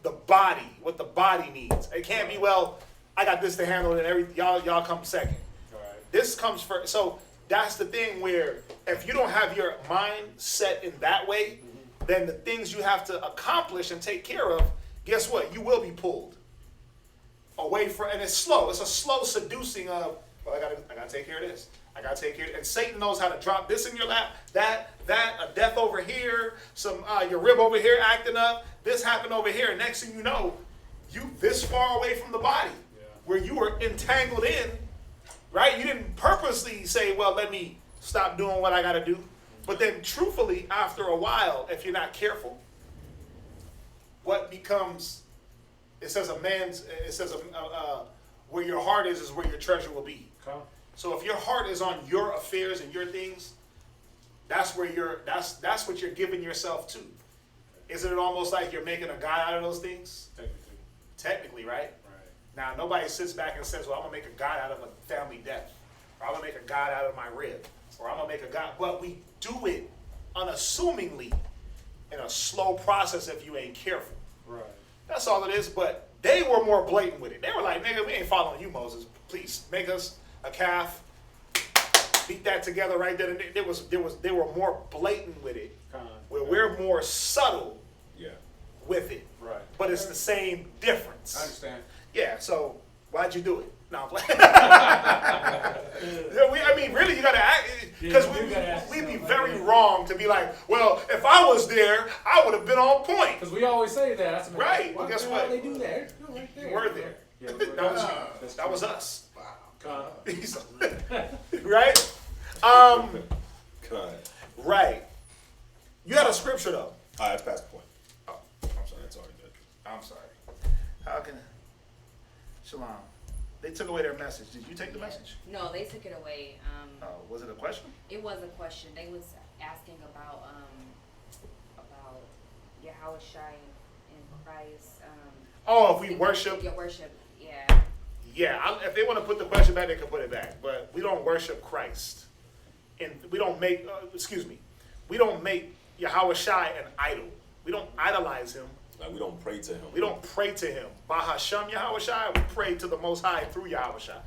the body, what the body needs. It can't be, well, I got this to handle and y'all come second. Right. This comes first. So that's the thing where if you don't have your mind set in that way, then the things you have to accomplish and take care of, guess what? You will be pulled away from, and it's slow. It's a slow seducing of, well, I gotta take care of this. I gotta take care of it. And Satan knows how to drop this in your lap, that, a death over here, some your rib over here acting up, this happened over here. And next thing you know, you this far away from the body, where you were entangled in, right? You didn't purposely say, well, let me stop doing what I gotta do. But then truthfully, after a while, if you're not careful, what becomes, it says where your heart is where your treasure will be. Okay. So if your heart is on your affairs and your things, that's where that's what you're giving yourself to. Isn't it almost like you're making a god out of those things? Technically, right? Right. Now, nobody sits back and says, well, I'm going to make a god out of a family death. Or I'm going to make a god out of my rib. Or I'm going to make a god. But we do it unassumingly in a slow process if you ain't careful. Right. That's all it is. But they were more blatant with it. They were like, nigga, we ain't following you, Moses. Please make us a calf. Beat that together right there. And they were more blatant with it. Where we're more subtle with it. Right. But it's the same difference. I understand. Yeah, so why'd you do it? No, I'm playing. I mean, really, you got to act, because we'd be very wrong to be like, well, if I was there, I would have been on point. Because we always say that. That's right, but guess what? They do that. You were there. Yeah, that was us. Wow. Right? Right. You had a scripture, though. All right, pass the point. Oh, I'm sorry. That's already good. I'm sorry. How can... Shalom. They took away their message. Did you take the message? No, they took it away. Was it a question? It was a question. They was asking about Yahushua and Christ. If we worship. Your worship, yeah. Yeah, if they want to put the question back, they can put it back. But we don't worship Christ, and we don't make. We don't make Yahushua an idol. We don't idolize him. Like we don't pray to him. We don't pray to him. Bahashem Yahushua, we pray to the Most High through Yahushua.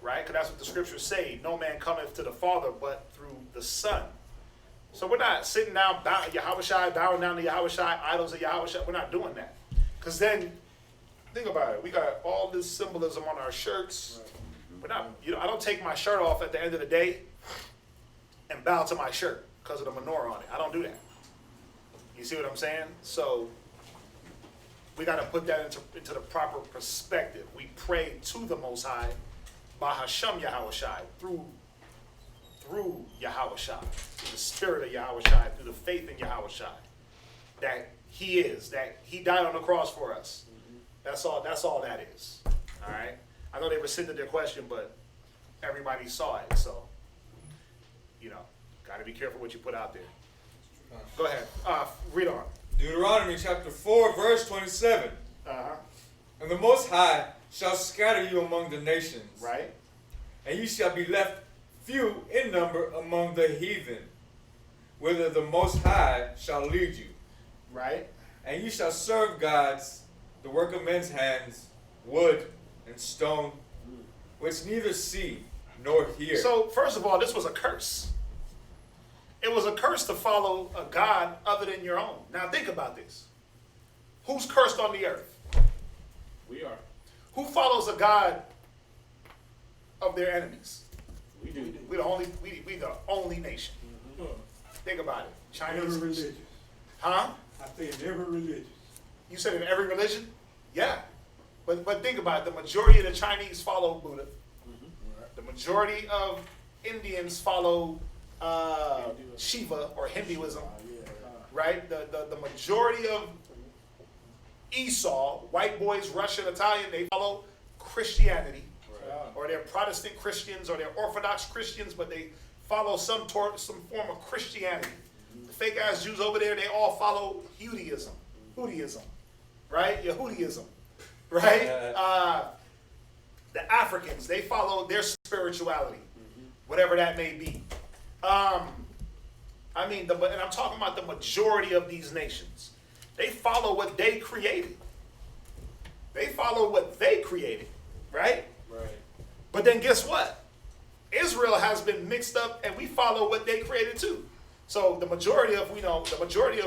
Right? Because that's what the scriptures say. No man cometh to the Father but through the Son. So we're not sitting down, bowing down to Yahushua, idols of Yahushua. We're not doing that. Because then, think about it. We got all this symbolism on our shirts. We're not, I don't take my shirt off at the end of the day and bow to my shirt because of the menorah on it. I don't do that. You see what I'm saying? So we got to put that into the proper perspective. We pray to the Most High, Bahashem Yahushua, through Yahushua, through the spirit of Yahushua, through the faith in Yahushua, that he died on the cross for us. That's all that is. All right? I know they rescinded their question, but everybody saw it, so, got to be careful what you put out there. Go ahead. Read on. Deuteronomy chapter 4, verse 27. And the Most High shall scatter you among the nations. Right. And you shall be left few in number among the heathen, whither the Most High shall lead you. Right. And you shall serve gods, the work of men's hands, wood and stone, which neither see nor hear. So, first of all, this was a curse. It was a curse to follow a God other than your own. Now think about this. Who's cursed on the earth? We are. Who follows a God of their enemies? We do. We the only nation. Mm-hmm. Think about it. Chinese. Every religion. Huh? I say in every religion. You said in every religion? Yeah. But think about it. The majority of the Chinese follow Buddha. Mm-hmm. The majority of Indians follow Shiva or Hinduism, right? The majority of Esau, white boys, Russian, Italian, they follow Christianity, or they're Protestant Christians, or they're Orthodox Christians, but they follow some form of Christianity. The fake ass Jews over there, they all follow Judaism, right? Yahudiism, right? The Africans, they follow their spirituality, whatever that may be. And I'm talking about the majority of these nations. They follow what they created. They follow what they created, right? Right. But then guess what? Israel has been mixed up, and we follow what they created too. So the majority of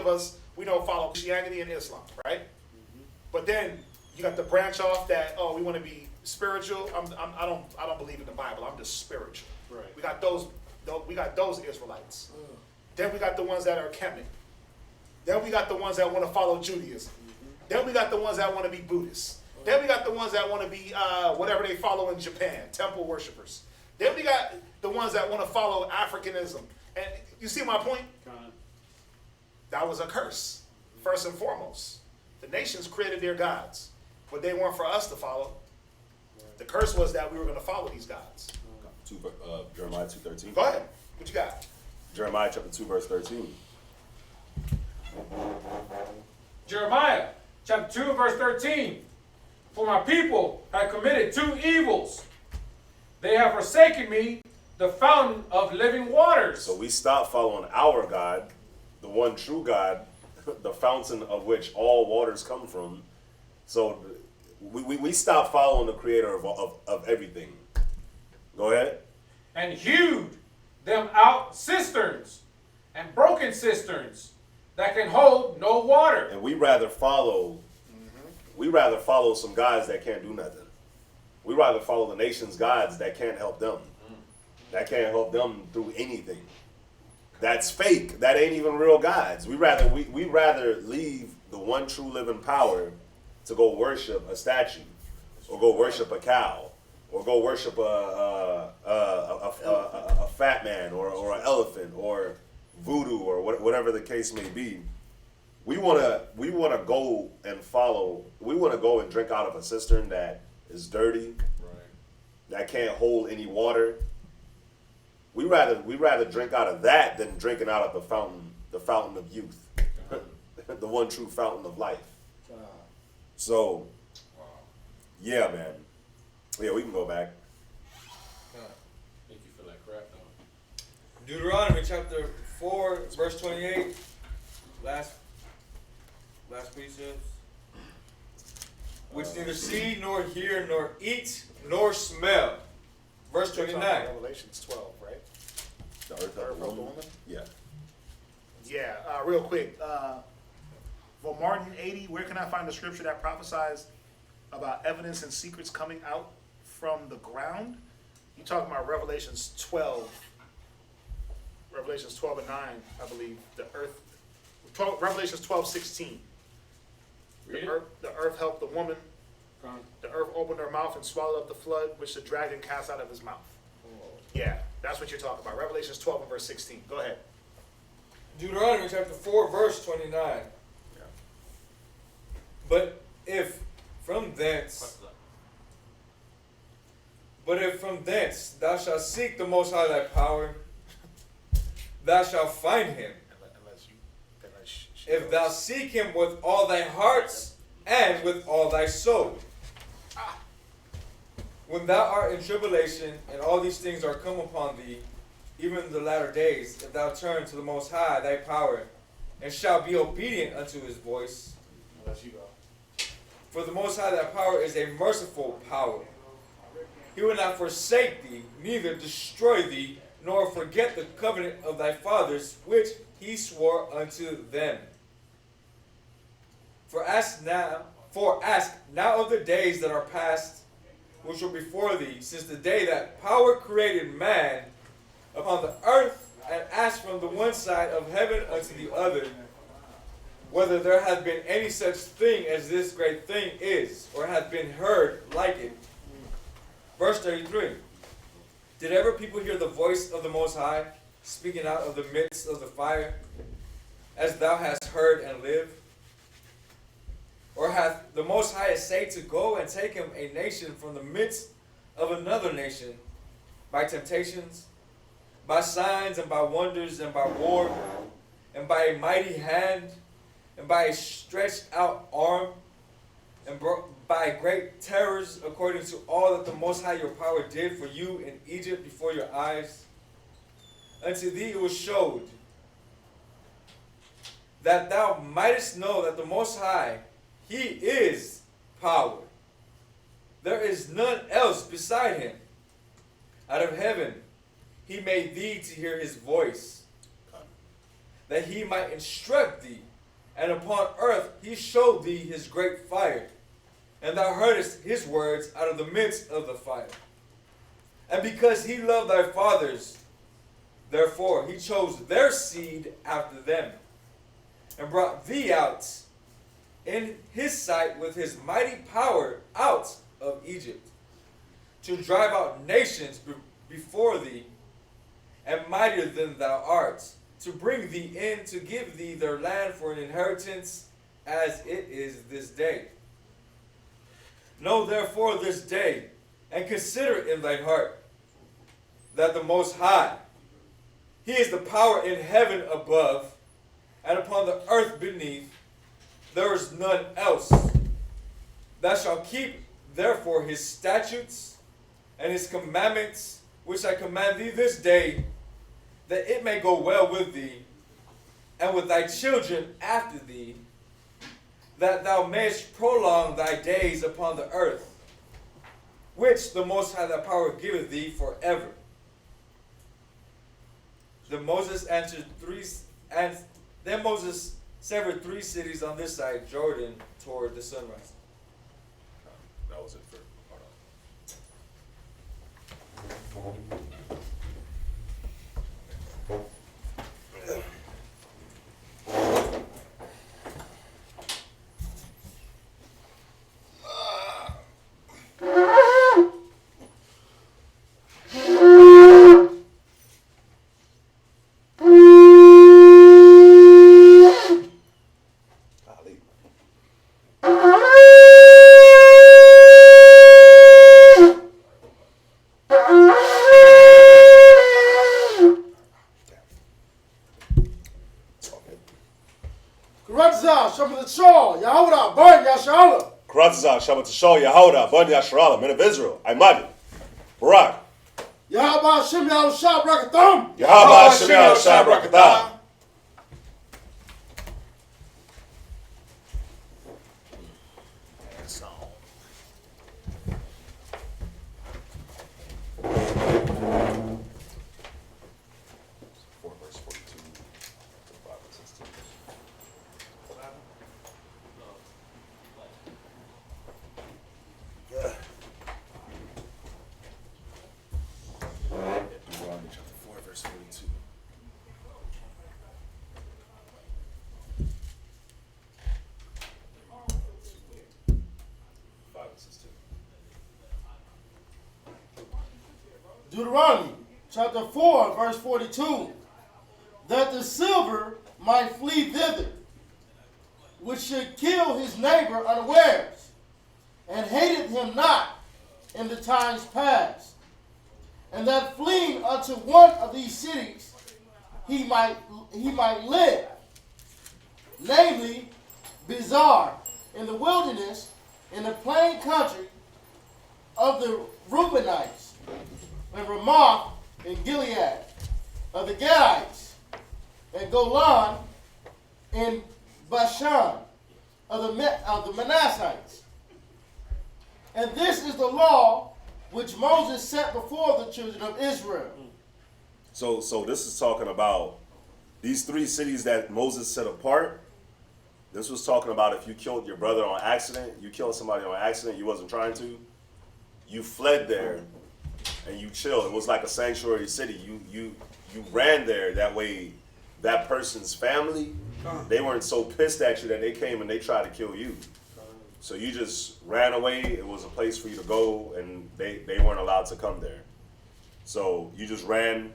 us follow Christianity and Islam, right? Mm-hmm. But then you got the branch off that we want to be spiritual. I don't believe in the Bible. I'm just spiritual. Right. We got those Israelites. Then we got the ones that are Kemet. Then we got the ones that want to follow Judaism. Then we got the ones that want to be Buddhists. Then we got the ones that want to be whatever they follow in Japan, temple worshippers. Then we got the ones that want to follow Africanism. And you see my point? That was a curse, first and foremost. The nations created their gods, but they weren't for us to follow. The curse was that we were going to follow these gods. Jeremiah 2:13. Go ahead. What you got? Jeremiah chapter 2, verse 13. Jeremiah chapter 2, verse 13. For my people have committed two evils. They have forsaken me, the fountain of living waters. So we stopped following our God, the one true God, the fountain of which all waters come from. So we stopped following the creator of everything. Go ahead. And hewed them out cisterns and broken cisterns that can hold no water. And we rather follow some gods that can't do nothing. We rather follow the nation's gods that can't help them. That can't help them through anything. That's fake. That ain't even real gods. We rather leave the one true living power to go worship a statue, or go worship a cow, or go worship a fat man, or an elephant, or voodoo, or whatever the case may be. We wanna go and follow. We wanna go and drink out of a cistern that is dirty, that can't hold any water. We rather drink out of that than drinking out of the fountain of youth, the one true fountain of life. So, yeah, man. Yeah, we can go back. Make you feel like crap, though. Deuteronomy chapter 4, verse 28. Last precepts. Which neither see, nor hear, nor eat, nor smell. Verse 29. Revelations 12, right? The earth of the woman? Yeah. Yeah, real quick. For Martin 80, where can I find the scripture that prophesies about evidence and secrets coming out from the ground? You talking about Revelations 12. Revelations 12 and 9, I believe. The earth. Revelations 12:16. The earth helped the woman. The earth opened her mouth and swallowed up the flood, which the dragon cast out of his mouth. Yeah, that's what you're talking about. Revelations 12 and verse 16. Go ahead. Deuteronomy chapter 4, verse 29. Yeah. But if from thence thou shalt seek the Most High thy power, thou shalt find him. If thou seek him with all thy heart and with all thy soul. When thou art in tribulation, and all these things are come upon thee, even in the latter days, if thou turn to the Most High thy power, and shalt be obedient unto his voice. For the Most High thy power is a merciful power. He will not forsake thee, neither destroy thee, nor forget the covenant of thy fathers, which he swore unto them. For ask now of the days that are past, which were before thee, since the day that power created man upon the earth, and ask from the one side of heaven unto the other, whether there hath been any such thing as this great thing is, or hath been heard like it. Verse 33. Did ever people hear the voice of the Most High, speaking out of the midst of the fire, as thou hast heard and lived? Or hath the Most High essayed to go and take him a nation from the midst of another nation, by temptations, by signs, and by wonders, and by war, and by a mighty hand, and by a stretched out arm, and by great terrors, according to all that the Most High your power did for you in Egypt before your eyes? Unto thee it was showed, that thou mightest know that the Most High, he is power. There is none else beside him. Out of heaven he made thee to hear his voice, that he might instruct thee. And upon earth he showed thee his great fire, and thou heardest his words out of the midst of the fire. And because he loved thy fathers, therefore he chose their seed after them, and brought thee out in his sight with his mighty power out of Egypt, to drive out nations before thee, and mightier than thou art, to bring thee in, to give thee their land for an inheritance, as it is this day. Know therefore this day, and consider in thine heart, that the Most High, he is the power in heaven above, and upon the earth beneath. There is none else. Thou shalt keep therefore his statutes and his commandments, which I command thee this day, that it may go well with thee, and with thy children after thee, that thou mayest prolong thy days upon the earth, which the Most High thy power giveth thee forever. Then Moses severed 3 cities on this side Jordan toward the sunrise. That was it for. Karatza, Shabbat Shaw, Yahudah, Bar Yashala. Karatza, Shabbat Shaw, Yahudah, Bar Yasharala, men of Israel, I imagine. Barak. Yahweh Shem Yahushua Brakatham. Yahweh Shem Yahushua Brakatham. Deuteronomy chapter 4, verse 42. Deuteronomy chapter 4, verse 42. That the silver might flee thither, which should kill his neighbor unawares, and hated him not in the times past, and that fleeing unto one of these cities he might live, namely Bizarre, in the wilderness, in the plain country of the Reubenites, and Ramoth in Gilead, of the Gadites, and Golan in Bashan, of the Manassites. And this is the law which Moses set before the children of Israel. So this is talking about these 3 cities that Moses set apart. This was talking about if you killed your brother on accident, you killed somebody on accident, you wasn't trying to, you fled there and you chilled. It was like a sanctuary city. You ran there, that way that person's family, they weren't so pissed at you that they came and they tried to kill you. So you just ran away. It was a place for you to go, and they weren't allowed to come there. So you just ran.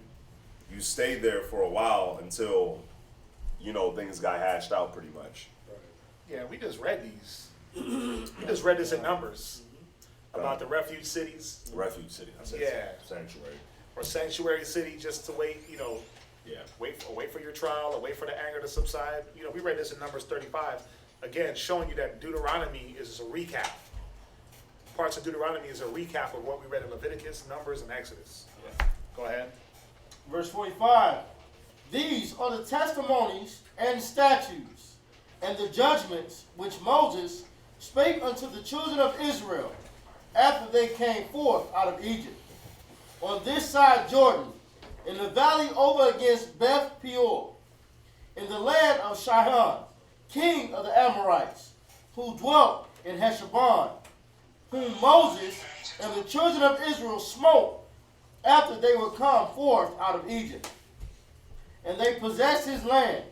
You stayed there for a while until, things got hashed out pretty much. Yeah, we just read these. We just read this in Numbers about the refuge cities. Refuge city. I said sanctuary. Or sanctuary city, just to wait, Yeah. wait for your trial, or wait for the anger to subside. We read this in Numbers 35. Again, showing you that Deuteronomy is a recap. Parts of Deuteronomy is a recap of what we read in Leviticus, Numbers, and Exodus. Yeah. Go ahead. Verse 45. These are the testimonies and statutes and the judgments which Moses spake unto the children of Israel after they came forth out of Egypt, on this side Jordan, in the valley over against Beth Peor, in the land of Sihon, king of the Amorites, who dwelt in Heshbon, whom Moses and the children of Israel smote after they were come forth out of Egypt. And they possessed his land.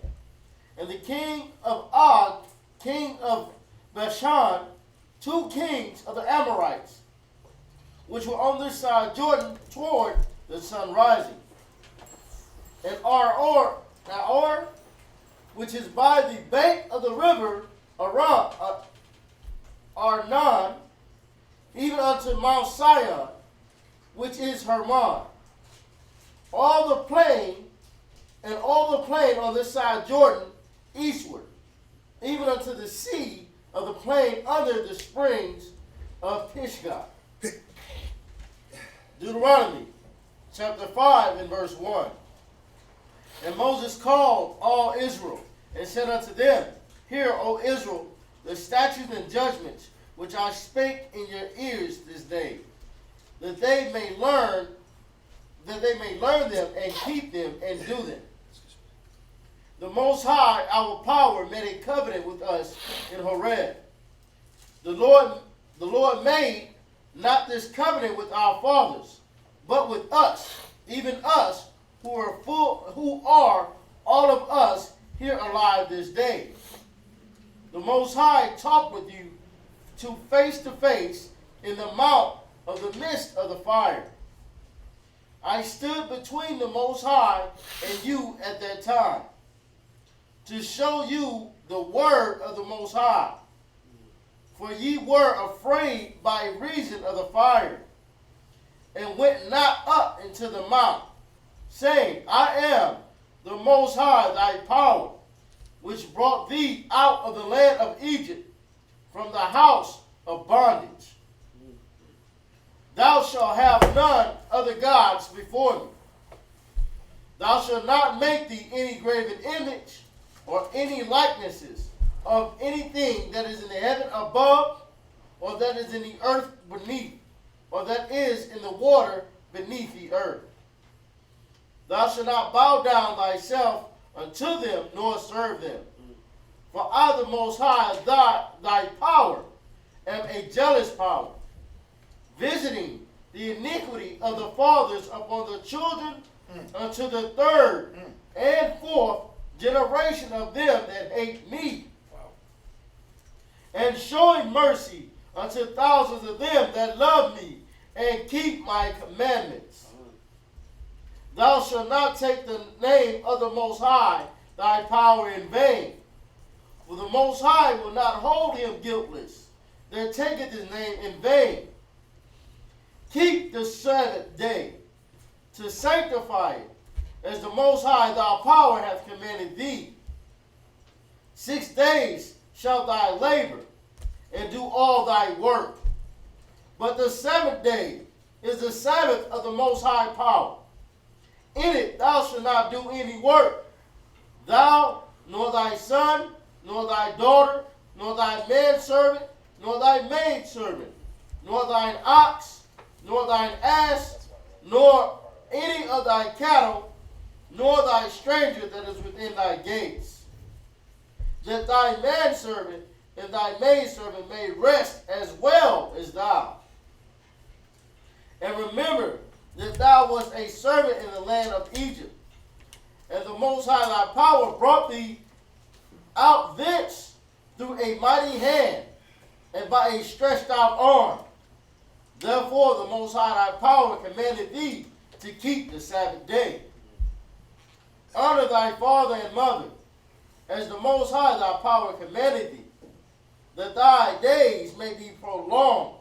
And the king of Og, king of Bashan, 2 kings of the Amorites, which were on this side Jordan toward the sun rising. And Naor, which is by the bank of the river Arnon, even unto Mount Sion, which is Hermon. All the plain on this side Jordan eastward, even unto the sea of the plain under the springs of Pisgah. Deuteronomy chapter 5 and verse 1. And Moses called all Israel and said unto them, Hear, O Israel, the statutes and judgments which I spake in your ears this day, that they may learn them and keep them and do them. The Most High, our power, made a covenant with us in Horeb. The Lord made not this covenant with our fathers, but with us, even us, who are all of us here alive this day. The Most High talked with you to face in the mount of the midst of the fire. I stood between the Most High and you at that time, to show you the word of the Most High. For ye were afraid by reason of the fire, and went not up into the mount, saying, I am the Most High thy power. which brought thee out of the land of Egypt, from the house of bondage. Thou shalt have none other gods before me. Thou shalt not make thee any graven image or any likenesses of anything that is in the heaven above, or that is in the earth beneath, or that is in the water beneath the earth. Thou shalt not bow down thyself unto them, nor serve them. For I, the Most High, thy power, am a jealous power, visiting the iniquity of the fathers upon the children unto the third and fourth generation of them that hate me, and showing mercy unto thousands of them that love me and keep my commandments. Thou shalt not take the name of the Most High, thy power, in vain. For the Most High will not hold him guiltless that taketh his name in vain. Keep the Sabbath day to sanctify it, as the Most High thy power hath commanded thee. 6 days shalt thou labor, and do all thy work. But the 7th day is the Sabbath of the Most High power. In it thou shalt not do any work, thou, nor thy son, nor thy daughter, nor thy manservant, nor thy maidservant, nor thine ox, nor thine ass, nor any of thy cattle, nor thy stranger that is within thy gates. That thy manservant and thy maidservant may rest as well as thou. And remember that thou wast a servant in the land of Egypt, and the Most High thy power brought thee out thence through a mighty hand and by a stretched out arm. Therefore the Most High thy power commanded thee to keep the Sabbath day. Honor thy father and mother, as the Most High thy power commanded thee, that thy days may be prolonged,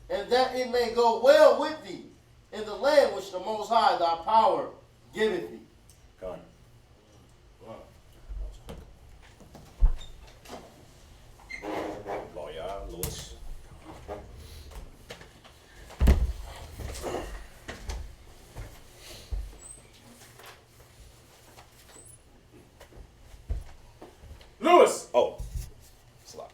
and that it may go well with thee in the land which the Most High thy power giveth thee. Gone. Lawyer Lewis. Lewis! Oh. Slack.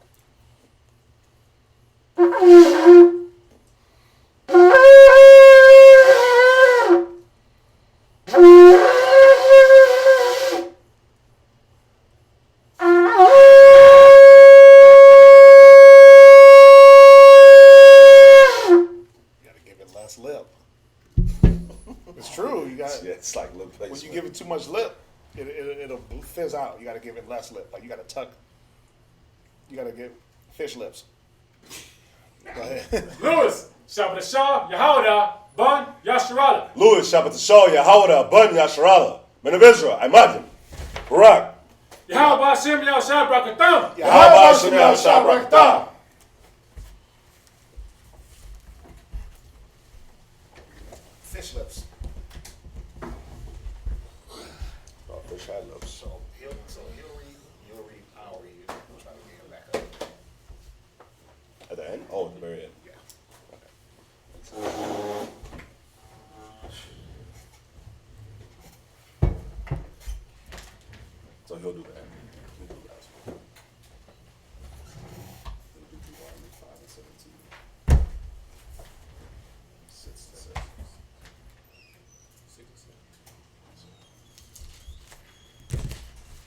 Lip. It's true. You got. Yeah, it's like lip placement. When you give it too much lip, it'll fizz out. You got to give it less lip. Like you got to tuck. You got to give fish lips. Go ahead. Lewis, Sabbath Shah, Yahawada, Bun, Yasharala. Louis, Shabbat Shah, Yahawada, Bun, Yasharala. Men of Israel, I imagine. Barak. Yahawah Hashem Yahshua Brakatham. Yahawah Hashem Yahshua Brakatham. Fish lips. Oh, fish had lips. So he'll read. You'll read. I'll read. We'll try to get him back up. At the end? Oh, at the very end. Yeah. So he'll do that.